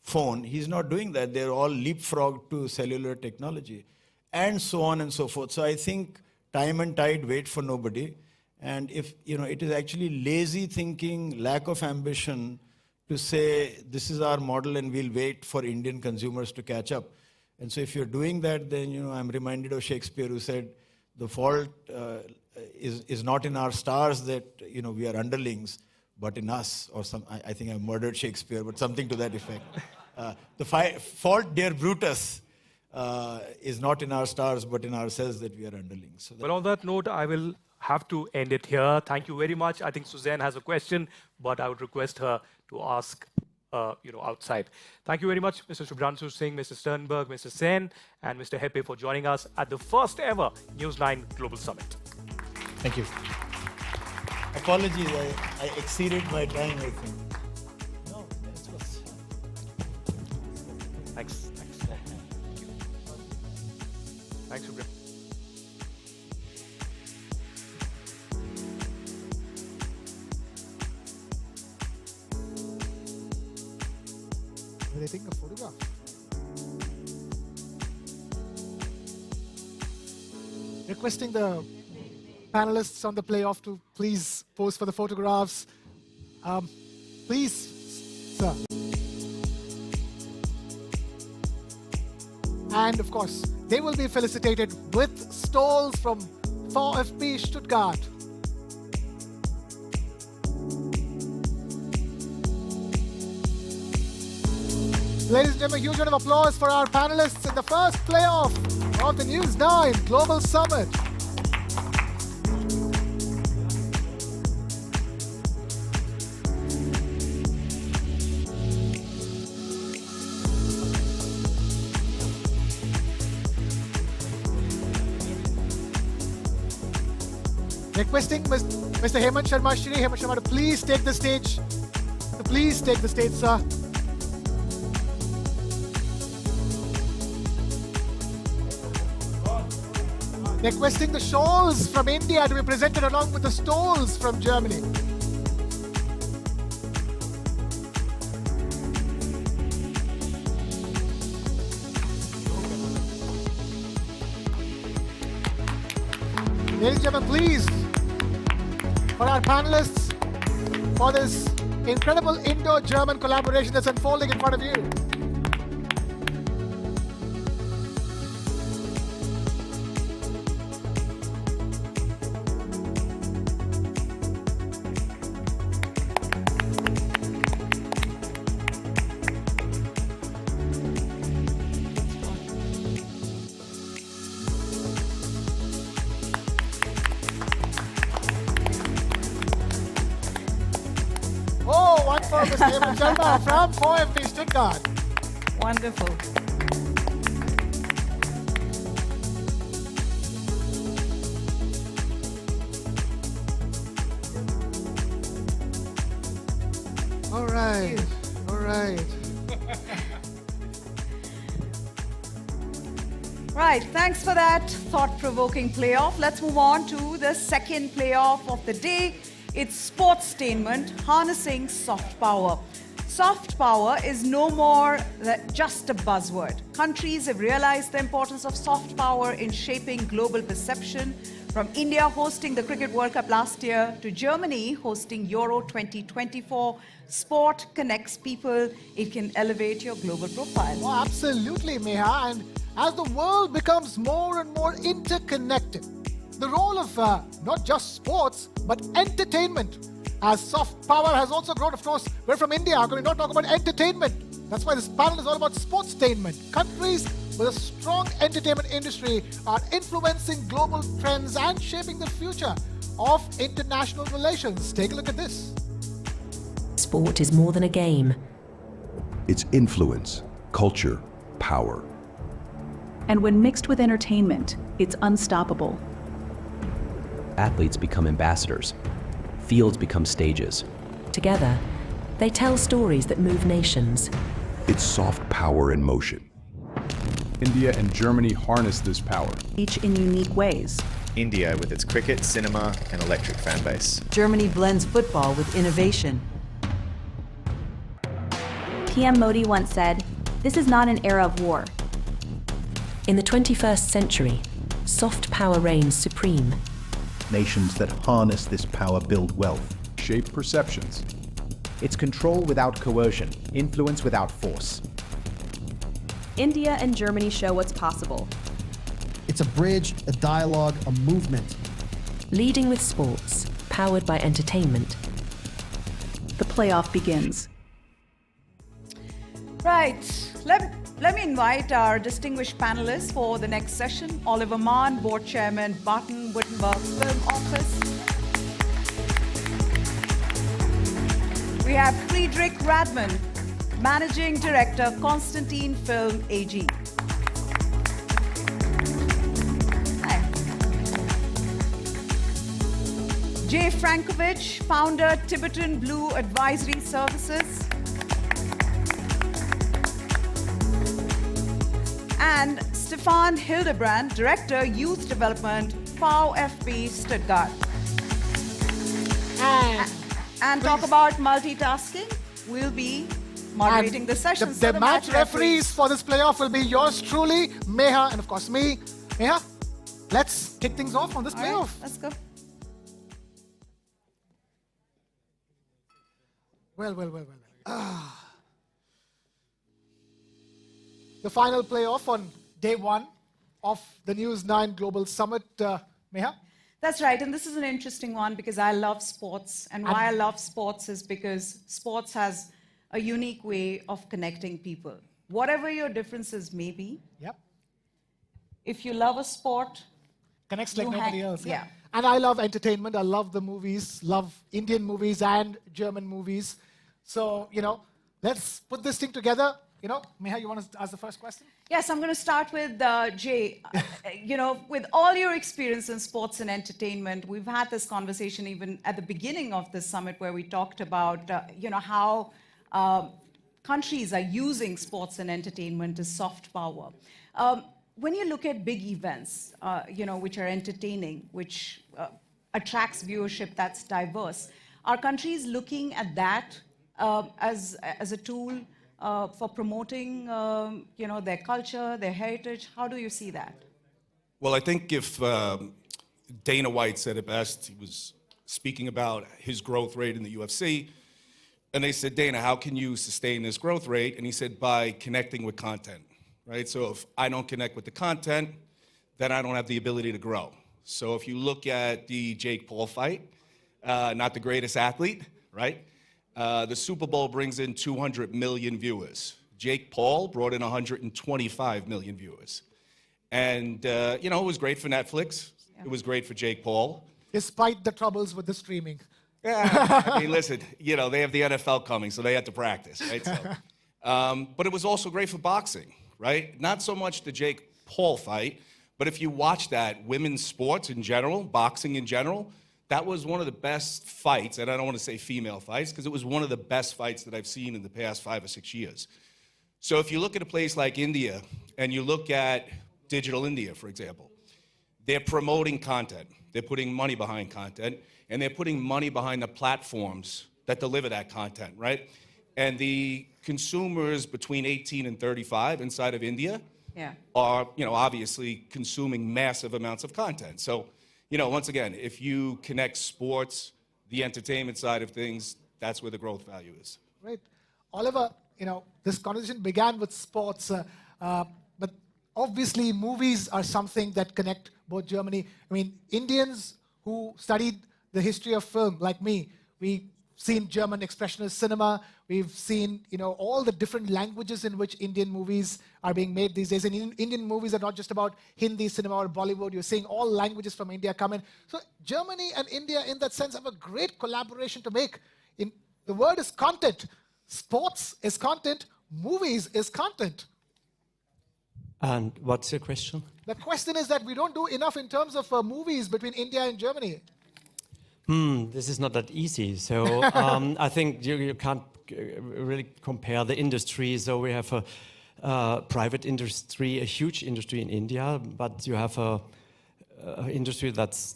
phone, he's not doing that. They're all leapfrogged to cellular technology and so on and so forth. So I think time and tide wait for nobody. And if, it is actually lazy thinking, lack of ambition to say, this is our model and we'll wait for Indian consumers to catch up. And so if you're doing that, then, I'm reminded of Shakespeare who said, the fault is not in our stars that, we are underlings, but in us, or I think I murdered Shakespeare, but something to that effect. The fault, dear Brutus, is not in our stars, but in ourselves that we are underlings. So well, on that note, I will have to end it here. Thank you very much. I think Suzanne has a question, but I would request her to ask outside. Thank you very much, Mr. Shubhranshu Singh, Mr. Sternberg, Mr. Sen, and Mr. Hepe for joining us at the first ever News9 Global Summit. Thank you. Apologies, I exceeded my time, I think. No, it was... Thanks. Thanks, Shubhra. Are they taking a photograph? Requesting the panelists on the playoff to please pose for the photographs. Please, sir. And of course, they will be felicitated with stalls from VfB Stuttgart. Ladies and gentlemen, a huge round of applause for our panelists in the first playoff of the News9 Global Summit. Requesting Mr. Hemant Sharma to please take the stage. Please take the stage, sir. Requesting the shawls from India to be presented along with the stalls from Germany. Ladies and gentlemen, please, for our panelists, for this incredible Indo-German collaboration that's unfolding in front of you. From VfB Stuttgart. Wonderful. All right. Right, thanks for that thought-provoking playoff. Let's move on to the second playoff of the day. It's sportstainment, harnessing soft power. Soft power is no more just a buzzword. Countries have realized the importance of soft power in shaping global perception, From India hosting the Cricket World Cup last year to Germany hosting Euro 2024, sport connects people. It can elevate your global profile. Oh, absolutely, Meha. And as the world becomes more and more interconnected, the role of not just sports, but entertainment as soft power has also grown. Of course, we're from India. How can we not talk about entertainment? That's why this panel is all about sportstainment. Countries with a strong entertainment industry are influencing global trends and shaping the future of international relations. Take a look at this. Sport is more than a game. It's influence, culture, power. And when mixed with entertainment, it's unstoppable. Athletes become ambassadors. Fields become stages. Together, they tell stories that move nations. It's soft power in motion. India and Germany harness this power. Each in unique ways. India with its cricket, cinema, and electric fan base. Germany blends football with innovation. PM Modi once said, "This is not an era of war." In the 21st century, soft power reigns supreme. Nations that harness this power build wealth. Shape perceptions. It's control without coercion, influence without force. India and Germany show what's possible. It's a bridge, a dialogue, a movement. Leading with sports, powered by entertainment. The playoff begins. Right. Let me invite our distinguished panelists for the next session. Oliver Mann, Board Chairman, Barton Wittenberg Film Office. We have Friedrich Radman, Managing Director, Constantine Film AG. Hi. Jay Frankovich, Founder, Tibetan Blue Advisory Services. And Stefan Hildebrand, Director, Youth Development, VfB Stuttgart. And talk about multitasking. We'll be moderating the session. The match referees for this playoff will be yours truly, Meha, and of course me. Meha, let's kick things off on this playoff. Right, let's go. Well. The final playoff on day one of the News9 Global Summit. Meha? That's right, and this is an interesting one because I love sports, and why I love sports is because sports has a unique way of connecting people. Whatever your differences may be, if you love a sport, connects like nobody else. Yeah. And I love entertainment. I love the movies, love Indian movies and German movies. So, let's put this thing together. Meha, you want to ask the first question? Yes, I'm going to start with Jay. With all your experience in sports and entertainment, we've had this conversation even at the beginning of this summit where we talked about, how countries are using sports and entertainment as soft power. When you look at big events, which are entertaining, which attracts viewership that's diverse, are countries looking at that as a tool for promoting, their culture, their heritage? How do you see that? Well, I think if Dana White said it best, he was speaking about his growth rate in the UFC, and they said, Dana, how can you sustain this growth rate? And he said, by connecting with content, right? So if I don't connect with the content, then I don't have the ability to grow. So if you look at the Jake Paul fight, not the greatest athlete, right? The Super Bowl brings in 200 million viewers. Jake Paul brought in 125 million viewers. And, it was great for Netflix. Yeah. It was great for Jake Paul. Despite the troubles with the streaming. Yeah, I mean, listen, they have the NFL coming, so they had to practice, right? So, but it was also great for boxing, right? Not so much the Jake Paul fight, but if you watch that, women's sports in general, boxing in general, that was one of the best fights, and I don't want to say female fights, because it was one of the best fights that I've seen in the past 5 or 6 years. So if you look at a place like India, and you look at Digital India, for example, they're promoting content. They're putting money behind content, and they're putting money behind the platforms that deliver that content, right? And the consumers between 18 and 35 inside of India are, obviously consuming massive amounts of content. So, you know, once again, if you connect sports, the entertainment side of things, that's where the growth value is. Right. Oliver, you know, this conversation began with sports, but obviously movies are something that connect both Germany. I mean, Indians who studied the history of film, like me, we've seen German expressionist cinema, we've seen, you know, all the different languages in which Indian movies are being made these days. And Indian movies are not just about Hindi cinema or Bollywood, you're seeing all languages from India come in. So Germany and India, in that sense, have a great collaboration to make. The word is content. Sports is content, movies is content. And what's your question? The question is that we don't do enough in terms of movies between India and Germany. This is not that easy. So I think you can't really compare the industry. So we have a private industry, a huge industry in India, but you have a industry that's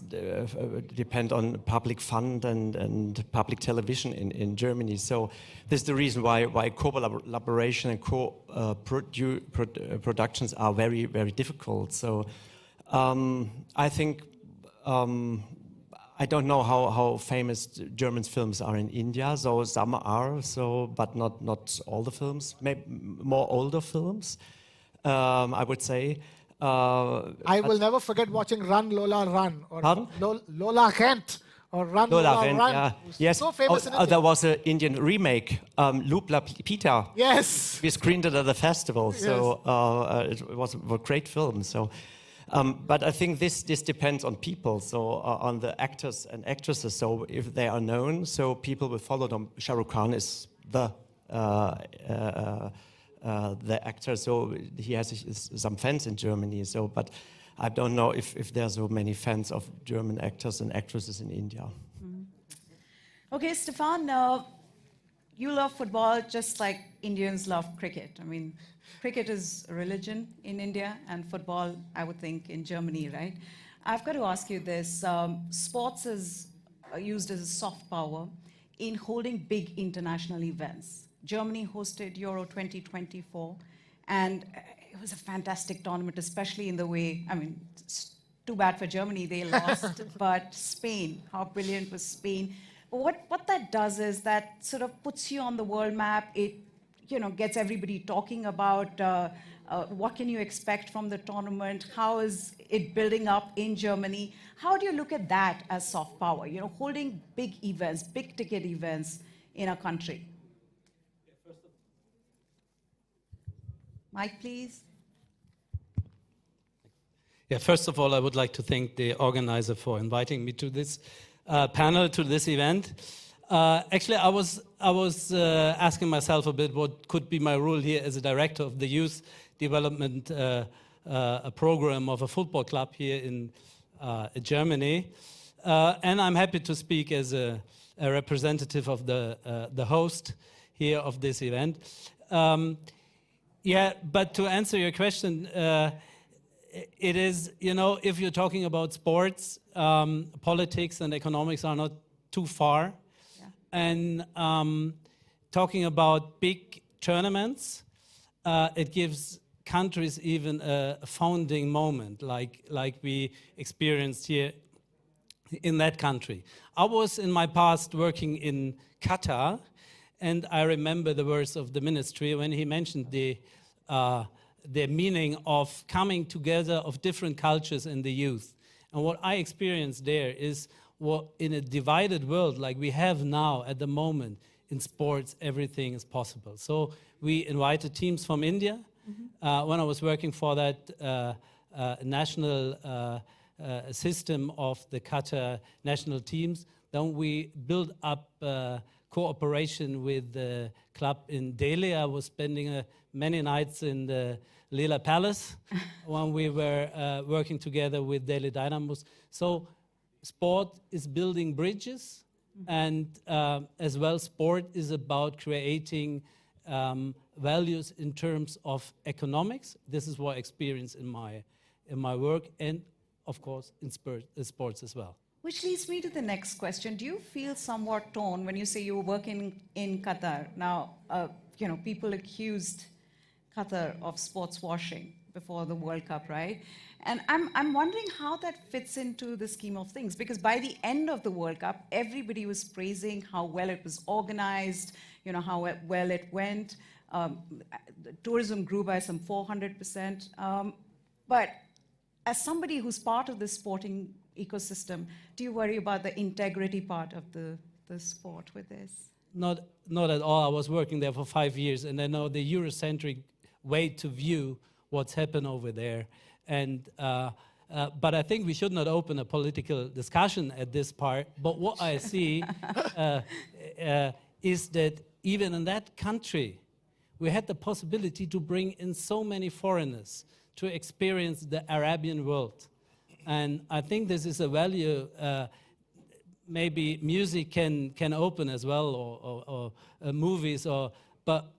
depend on public fund and public television in Germany. So this is the reason why collaboration and productions are very, very difficult. So I think I don't know how famous German films are in India. So some are, but not all the films. Maybe more older films, I would say. I will never forget watching Run, Lola, Run, or Lola Rent, or Run, Lola Run. Yeah. Yes. So famous in India. There was an Indian remake, Lupla Pita. Yes. We screened it at the festival, so it was a great film. So, but I think this depends on people, so on the actors and actresses. So if they are known, so people will follow them. Shah Rukh Khan is the actor, so he has some fans in Germany. So, but I don't know if there are so many fans of German actors and actresses in India. Okay, Stefan, you love football just like Indians love cricket. I mean, cricket is a religion in India, and football, I would think, in Germany, right? I've got to ask you this: sports is used as a soft power in holding big international events. Germany hosted Euro 2024, and it was a fantastic tournament, especially in the way, I mean, it's too bad for Germany, they lost, but Spain, how brilliant was Spain? But what that does is that sort of puts you on the world map. It, you know, gets everybody talking about what can you expect from the tournament, how is it building up in Germany? How do you look at that as soft power, you know, holding big events, big ticket events in a country? Mike, please. Yeah, first of all, I would like to thank the organizer for inviting me to this panel, to this event. Actually, I was asking myself a bit what could be my role here as a director of the youth development program of a football club here in Germany. And I'm happy to speak as a representative of the host here of this event. Yeah, but to answer your question, it is, you know, if you're talking about sports, politics and economics are not too far. Yeah. And talking about big tournaments, it gives countries even a founding moment, like we experienced here in that country. I was in my past working in Qatar, and I remember the words of the ministry when he mentioned the meaning of coming together of different cultures in the youth. And what I experienced there is what in a divided world like we have now at the moment in sports, everything is possible. So we invited teams from India. When I was working for that national system of the Qatar national teams, then we built up cooperation with the club in Delhi. I was spending many nights in the Leela Palace when we were working together with Delhi Dynamos. So sport is building bridges, and as well sport is about creating values in terms of economics. This is what I experience in my work, and of course in sports as well. Which leads me to the next question. Do you feel somewhat torn when you say you were working in Qatar? Now, you know, people accused Qatar of sports washing before the World Cup, right? And I'm wondering how that fits into the scheme of things, because by the end of the World Cup, everybody was praising how well it was organized, how well it went. Tourism grew by some 400%. But as somebody who's part of the sporting ecosystem, do you worry about the integrity part of the sport with this? Not at all. I was working there for 5 years, and I know the Eurocentric way to view what's happened over there. And but I think we should not open a political discussion at this part. But what I see is that even in that country, we had the possibility to bring in so many foreigners to experience the Arabian world. And I think this is a value maybe music can open as well, or movies, but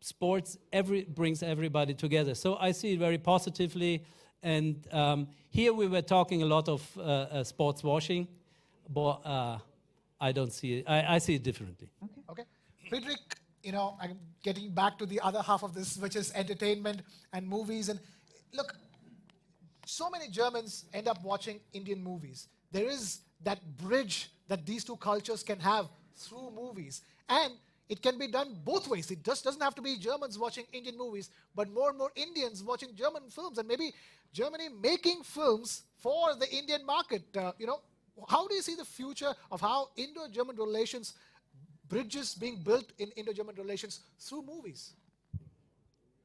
sports brings everybody together. So I see it very positively. And here we were talking a lot of sports washing, but I don't see it. I see it differently. Okay. Friedrich, I'm getting back to the other half of this, which is entertainment and movies. And look, so many Germans end up watching Indian movies. There is that bridge that these two cultures can have through movies. And it can be done both ways. It just doesn't have to be Germans watching Indian movies, but more and more Indians watching German films, and maybe Germany making films for the Indian market. How do you see the future of how Indo-German relations, bridges being built in Indo-German relations through movies?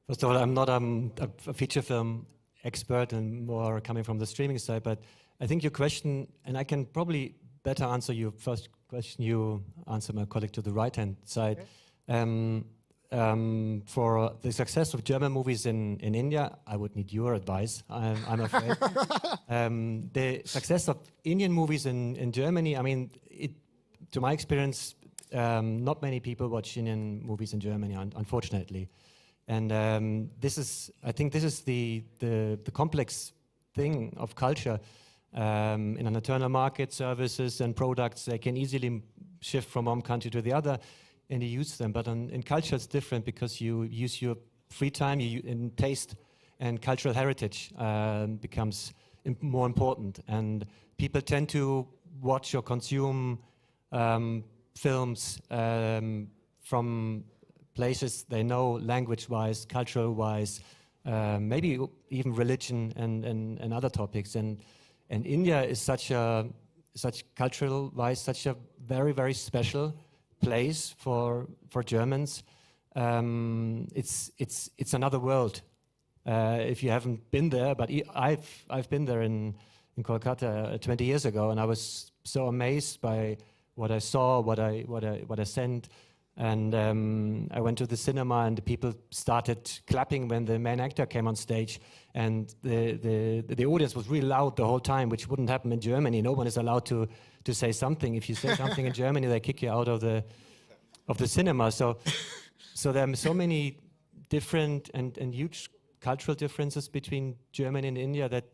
First of all, I'm not a feature film expert and more coming from the streaming side, but I think your question, and I can probably better answer your first question, you answer my colleague to the right-hand side. Okay. For the success of German movies in India, I would need your advice, I'm afraid. The success of Indian movies in Germany, I mean, to my experience, not many people watch Indian movies in Germany, unfortunately. And I think this is the complex thing of culture. In an internal market, services and products, they can easily shift from one country to the other and you use them. But in culture, it's different because you use your free time, in taste, and cultural heritage becomes more important. And people tend to watch or consume films from places they know, language-wise, cultural-wise, maybe even religion and other topics. And India is such cultural-wise, such a very, very special place for Germans. It's another world. If you haven't been there, but I've been there in Kolkata 20 years ago, and I was so amazed by what I saw, what I sent. And I went to the cinema, and the people started clapping when the main actor came on stage. And the audience was really loud the whole time, which wouldn't happen in Germany. No one is allowed to say something. If you say something in Germany, they kick you out of the cinema. So there are so many different and huge cultural differences between Germany and India that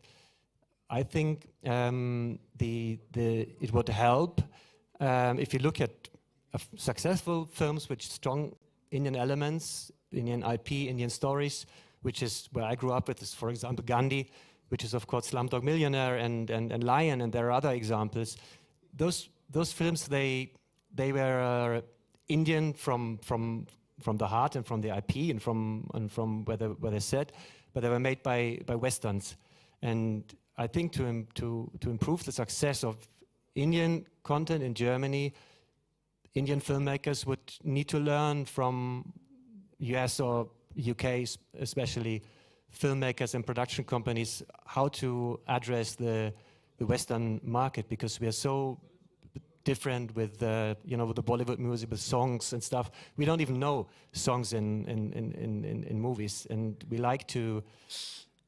I think it would help if you look at successful films with strong Indian elements, Indian IP, Indian stories, which is where I grew up with, is, for example, Gandhi, which is, of course, Slumdog Millionaire and Lion, and there are other examples. Those films, they were Indian from the heart and from the IP and from where they're set, but they were made by Westerns. And I think to improve the success of Indian content in Germany, Indian filmmakers would need to learn from US or UK, especially filmmakers and production companies, how to address the Western market, because we are so different with the Bollywood music, with songs and stuff. We don't even know songs in movies, and we like to.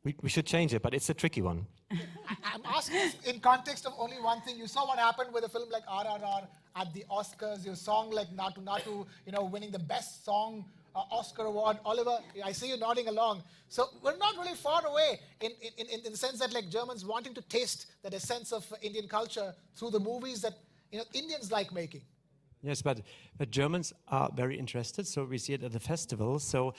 We should change it, but it's a tricky one. I'm asking this in context of only one thing. You saw what happened with a film like RRR at the Oscars, your song like Natu Natu, winning the best song Oscar award. Oliver, I see you nodding along. So we're not really far away in the sense that like Germans wanting to taste that essence of Indian culture through the movies that Indians like making. Yes, but Germans are very interested, so we see it at the festival. So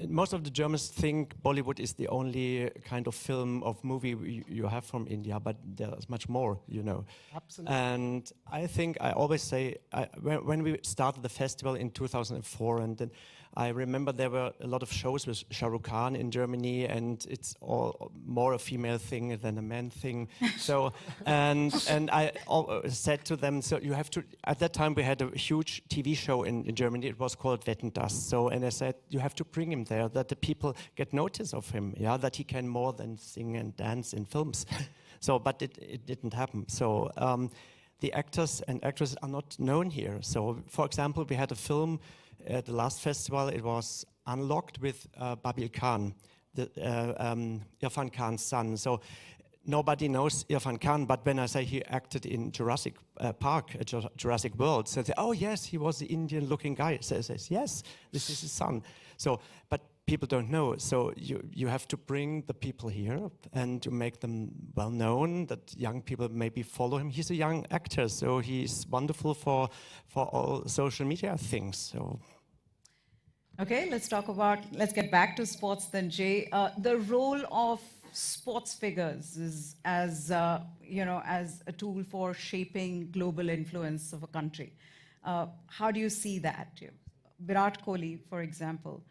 most of the Germans think Bollywood is the only kind of film of movie you have from India, but there's much more, you know. Absolutely. And I think I always say, when we started the festival in 2004, and then I remember there were a lot of shows with Shah Rukh Khan in Germany, and it's all more a female thing than a man thing. So, and I said to them, so you have to, at that time we had a huge TV show in Germany, it was called Wetten, Das. So, and I said, you have to bring him there, that the people get notice of him, yeah, that he can more than sing and dance in films. So, but it didn't happen. So, the actors and actresses are not known here. So, for example, we had a film at the last festival, it was Unlocked with Babil Khan, Irfan Khan's son. So nobody knows Irfan Khan, but when I say he acted in Jurassic Park, Jurassic World, so they say, oh yes, he was the Indian-looking guy. So says, yes, this is his son. So, but people don't know. So you have to bring the people here and to make them well known, that young people maybe follow him. He's a young actor, so he's wonderful for all social media things. So. Okay, let's get back to sports then, Jay. The role of sports figures is as a tool for shaping global influence of a country. How do you see that? Virat Kohli, for example,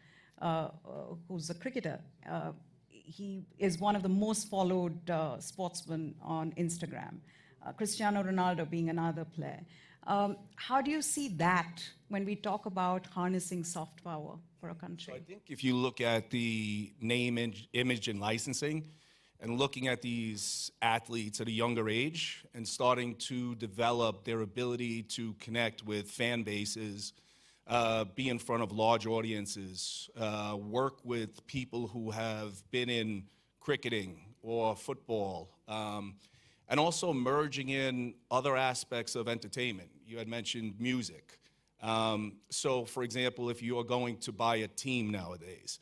who's a cricketer, he is one of the most followed sportsmen on Instagram. Cristiano Ronaldo being another player. How do you see that when we talk about harnessing soft power for a country? So I think if you look at the name, image, and licensing, and looking at these athletes at a younger age and starting to develop their ability to connect with fan bases, be in front of large audiences, work with people who have been in cricketing or football, and also merging in other aspects of entertainment. You had mentioned music. So, for example, if you are going to buy a team nowadays,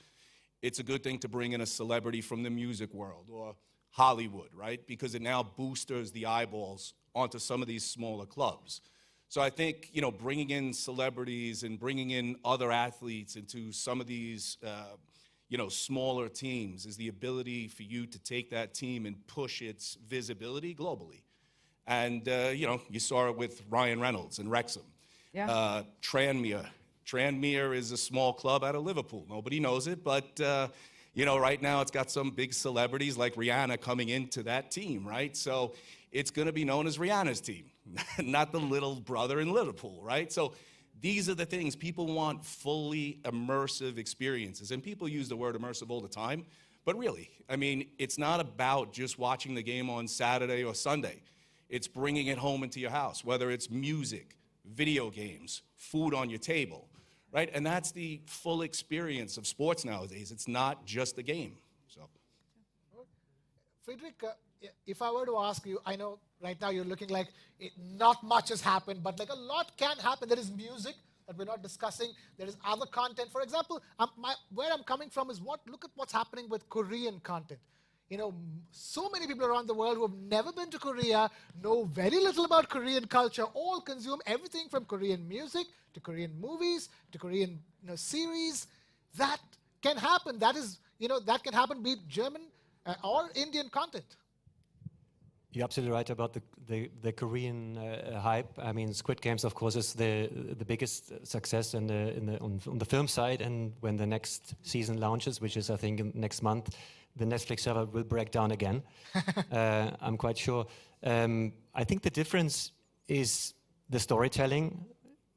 it's a good thing to bring in a celebrity from the music world or Hollywood, right? Because it now boosters the eyeballs onto some of these smaller clubs. So I think, bringing in celebrities and bringing in other athletes into some of these, smaller teams is the ability for you to take that team and push its visibility globally. And, you saw it with Ryan Reynolds and Wrexham. Yeah. Tranmere is a small club out of Liverpool. Nobody knows it, but, right now it's got some big celebrities like Rihanna coming into that team, right? So it's going to be known as Rihanna's team, not the little brother in Liverpool, right? So these are the things. People want fully immersive experiences. And people use the word immersive all the time. But really, it's not about just watching the game on Saturday or Sunday. It's bringing it home into your house, whether it's music, video games, food on your table, right? And that's the full experience of sports nowadays. It's not just a game. So, Friedrich, if I were to ask you, I know right now you're looking like not much has happened, but like a lot can happen. There is music that we're not discussing. There is other content. For example, where I'm coming from is look at what's happening with Korean content. So many people around the world who have never been to Korea, know very little about Korean culture, all consume everything from Korean music to Korean movies to Korean series. That can happen. That is, that can happen, be it German or Indian content. You're absolutely right about the Korean hype. Squid Games, of course, is the biggest success on the film side. And when the next season launches, which is I think next month, the Netflix server will break down again. I'm quite sure. I think the difference is the storytelling,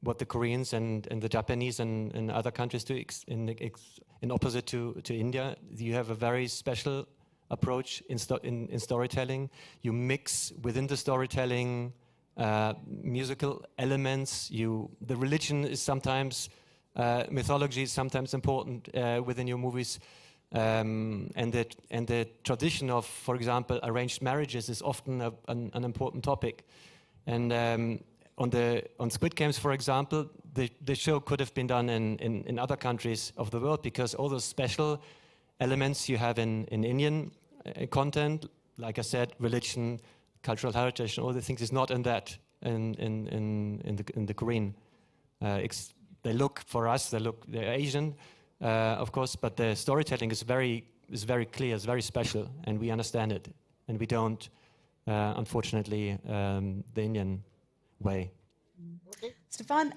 what the Koreans and the Japanese and other countries do in opposite to India. You have a very special approach in storytelling. You mix within the storytelling musical elements. The religion is sometimes, mythology is sometimes important within your movies. And the tradition of, for example, arranged marriages is often an important topic. And on Squid Games, for example, the show could have been done in other countries of the world, because all those special elements you have in Indian content, like I said, religion, cultural heritage, and all the things, is not in that in the Korean. They look, for us, they're Asian. of course, but the storytelling is very clear, it's very special, and we understand it, and we don't, unfortunately, the Indian way. Stefan,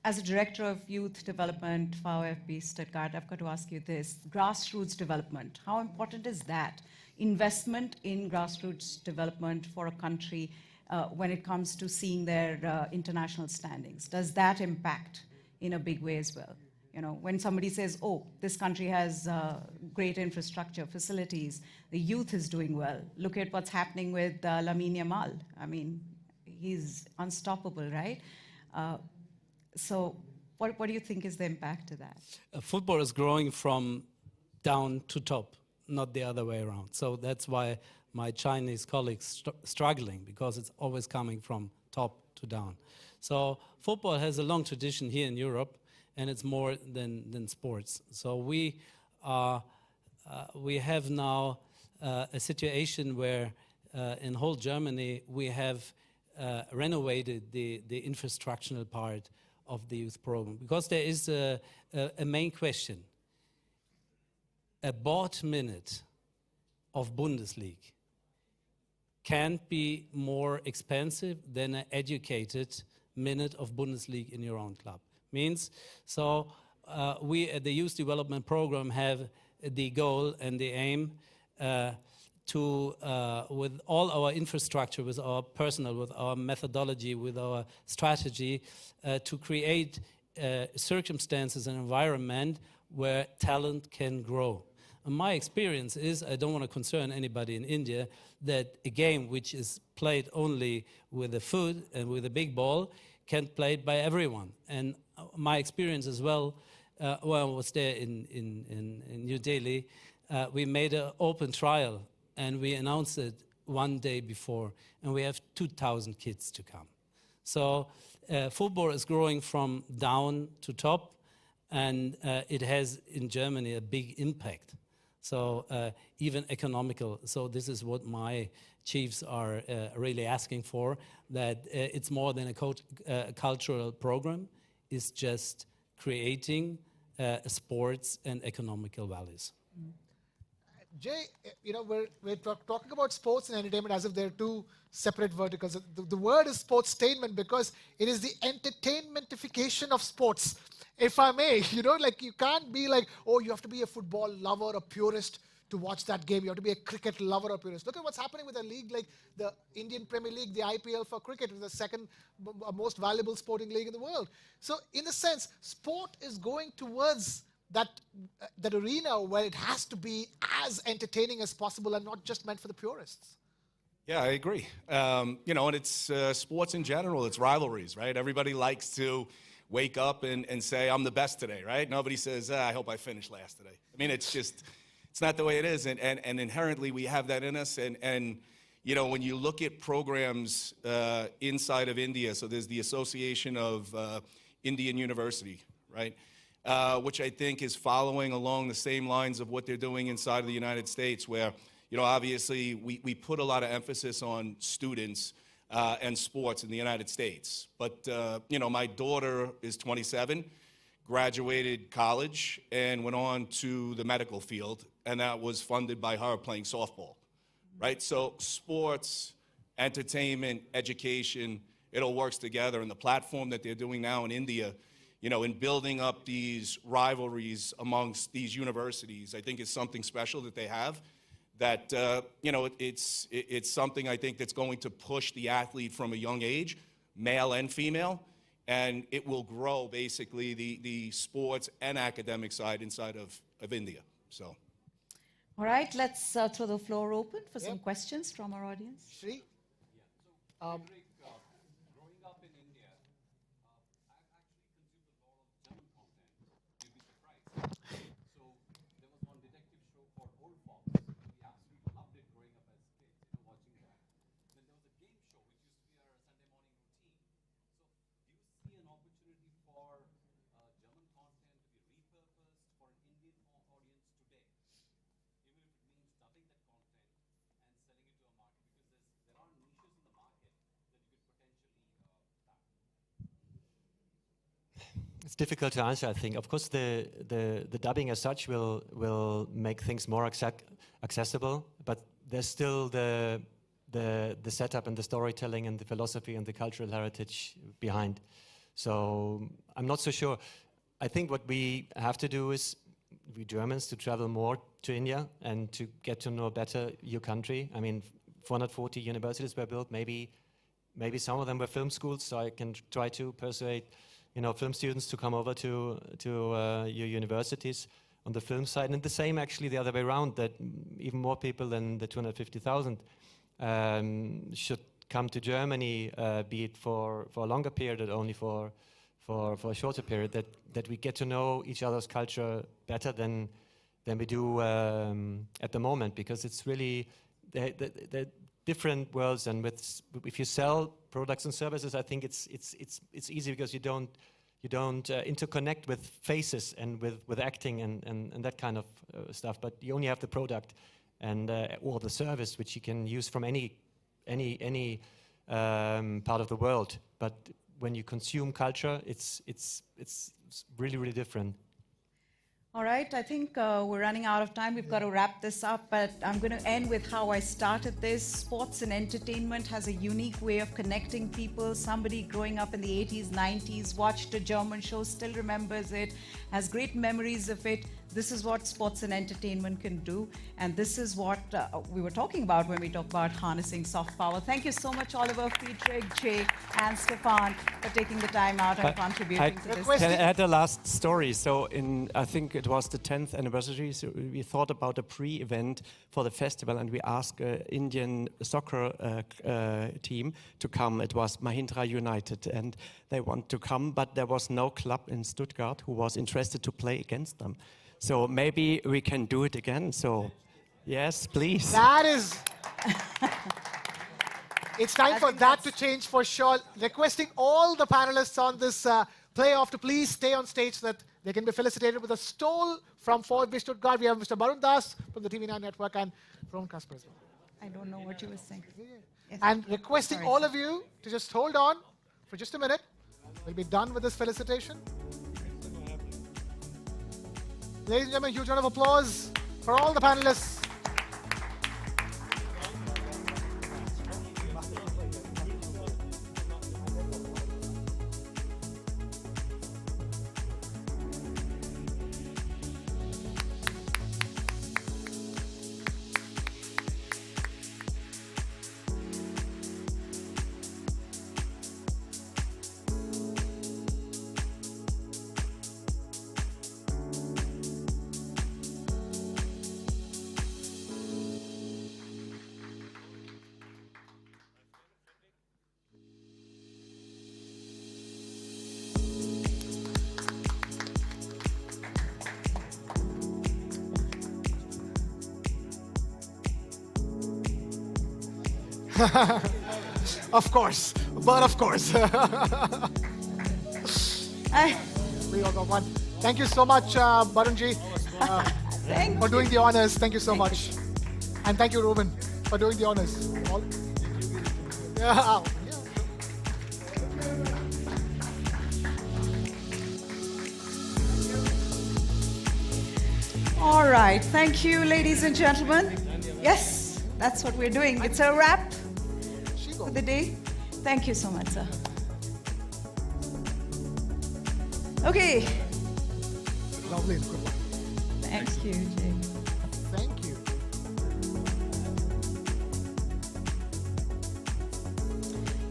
as a director of youth development for VfB Stuttgart, I've got to ask you this: grassroots development. How important is that? Investment in grassroots development for a country when it comes to seeing their international standings. Does that impact in a big way as well? You know, when somebody says, oh, this country has great infrastructure, facilities, the youth is doing well. Look at what's happening with Lamine Yamal. I mean, he's unstoppable, right? So what do you think is the impact of that? Football is growing from down to top, not the other way around. So that's why my Chinese colleagues struggling, because it's always coming from top to down. So football has a long tradition here in Europe, and it's more than sports. So we have now a situation where in whole Germany we have renovated the infrastructural part of the youth program, because there is a main question. A bought minute of Bundesliga can't be more expensive than an educated minute of Bundesliga in your own club. Means, so we at the Youth Development Program have the goal and the aim to, with all our infrastructure, with our personnel, with our methodology, with our strategy, to create circumstances and environment where talent can grow. And my experience is, I don't want to concern anybody in India, that a game which is played only with a foot and with a big ball can play it by everyone. And my experience as well, when I was there in New Delhi, we made an open trial and we announced it one day before, and we have 2,000 kids to come. So football is growing from down to top, and it has in Germany a big impact. So even economical. So this is what my chiefs are really asking for, that it's more than a cultural program. It's just creating sports and economical values. Jay, you know, we're talking about sports and entertainment as if they're two separate verticals. The word is sportstainment because it is the entertainmentification of sports, if I may. You know, like you can't be like, oh, you have to be a football lover, a purist to watch that game. You have to be a cricket lover or purist. Look at what's happening with a league like the Indian Premier League, the IPL for cricket, which is the second most valuable sporting league in the world. So in a sense, sport is going towards that arena where it has to be as entertaining as possible and not just meant for the purists. Yeah, I agree. You know, and it's sports in general, it's rivalries, right? Everybody likes to wake up and say, I'm the best today, right? Nobody says, I hope I finished last today. I mean, it's just, it's not the way it is. And inherently, we have that in us. And you know, when you look at programs inside of India, so there's the Association of Indian University, right? Which I think is following along the same lines of what they're doing inside of the United States, where, you know, obviously we put a lot of emphasis on students and sports in the United States. But, you know, my daughter is 27, graduated college, and went on to the medical field, and that was funded by her playing softball, right? So sports, entertainment, education, it all works together. And the platform that they're doing now in India, you know, in building up these rivalries amongst these universities, I think is something special that they have. That, you know, it's something I think that's going to push the athlete from a young age, male and female, and it will grow basically the sports and academic side inside of India. So. All right, let's throw the floor open for some questions from our audience. Shri? Growing up in India, I've actually consumed a lot of German content. You'd be surprised. So there was one detective show called Old Fox. We absolutely loved it growing up as kids, you know, watching that. Then there was a game show which used to be our Sunday morning routine. So do you see an opportunity for German content to be repurposed for an Indian audience today? Even if it means dubbing that content and selling it to a market, because there are niches in the market that you could potentially tap. It's difficult to answer, I think. Of course, the dubbing as such will make things more accessible, but there's still the setup and the storytelling and the philosophy and the cultural heritage behind. So I'm not so sure. I think what we have to do is, we Germans, to travel more to India and to get to know better your country. I mean, 440 universities were built. Maybe some of them were film schools, so I can try to persuade, film students to come over to your universities on the film side. And the same, actually, the other way around, that even more people than the 250,000 should come to Germany, be it for a longer period or only for a shorter period, that we get to know each other's culture better than we do at the moment, because it's really they're different worlds. And if you sell products and services, I think it's easy, because you don't interconnect with faces and with acting and that kind of stuff, but you only have the product and or the service, which you can use from any part of the world. But when you consume culture, it's really, really different. All right, I think we're running out of time. We've got to wrap this up, but I'm going to end with how I started this. Sports and entertainment has a unique way of connecting people. Somebody growing up in the 80s, 90s, watched a German show, still remembers it, has great memories of it. This is what sports and entertainment can do, and this is what we were talking about when we talk about harnessing soft power. Thank you so much, Oliver, Friedrich, Jay, and Stefan, for taking the time out and contributing to this. Can I add a last story? So I think it was the 10th anniversary, so we thought about a pre-event for the festival, and we asked an Indian soccer team to come. It was Mahindra United, and they want to come, but there was no club in Stuttgart who was interested to play against them. So maybe we can do it again. So, yes, please. That is... It's time for that to change for sure. Requesting all the panelists on this playoff to please stay on stage so that they can be felicitated with a stole from Ford Stuttgart. We have Mr. Barun Das from the TV9 network and Ron Kasper as well. I don't know what you were saying. Yes. And requesting all of you to just hold on for just a minute. We'll be done with this felicitation. Ladies and gentlemen, huge round of applause for all the panelists. Of course, but of course. We all got one. Thank you so much, Barunji, for doing the honors. Thank you so much. And thank you, Ruben, for doing the honors. Yeah. All right, thank you, ladies and gentlemen. Yes, that's what we're doing. It's a wrap for the day. Thank you so much, sir. Okay. Lovely. Thank you, Jay. Thank you.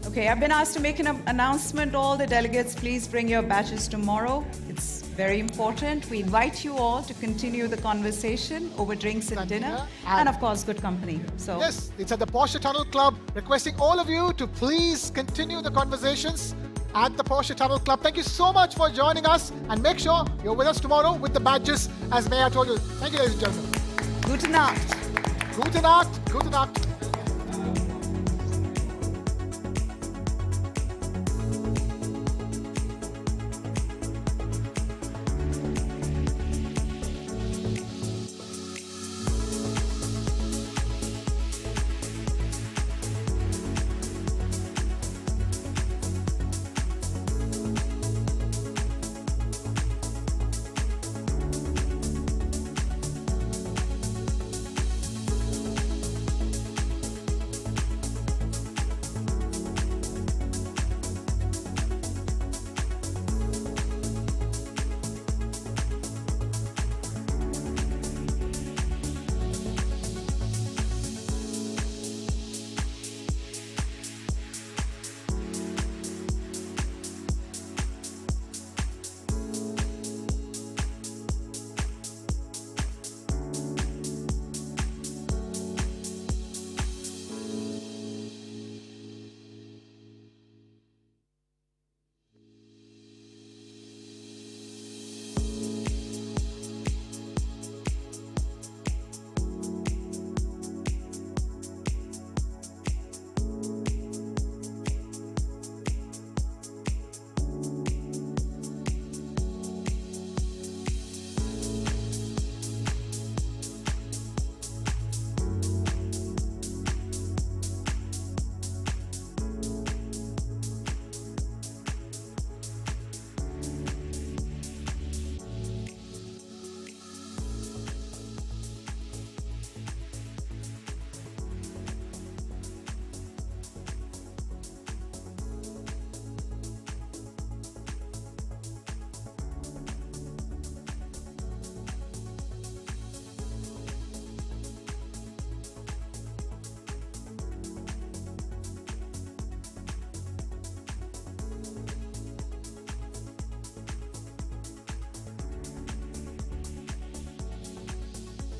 Okay, I've been asked to make an announcement. All the delegates, please bring your badges tomorrow. It's very important. We invite you all to continue the conversation over drinks and dinner, and of course, good company. So yes, it's at the Porsche Tunnel Club. Requesting all of you to please continue the conversations at the Porsche Tunnel Club. Thank you so much for joining us, and make sure you're with us tomorrow with the badges, as Mayor told you. Thank you, ladies and gentlemen. Gute Nacht. Gute Nacht. Gute Nacht.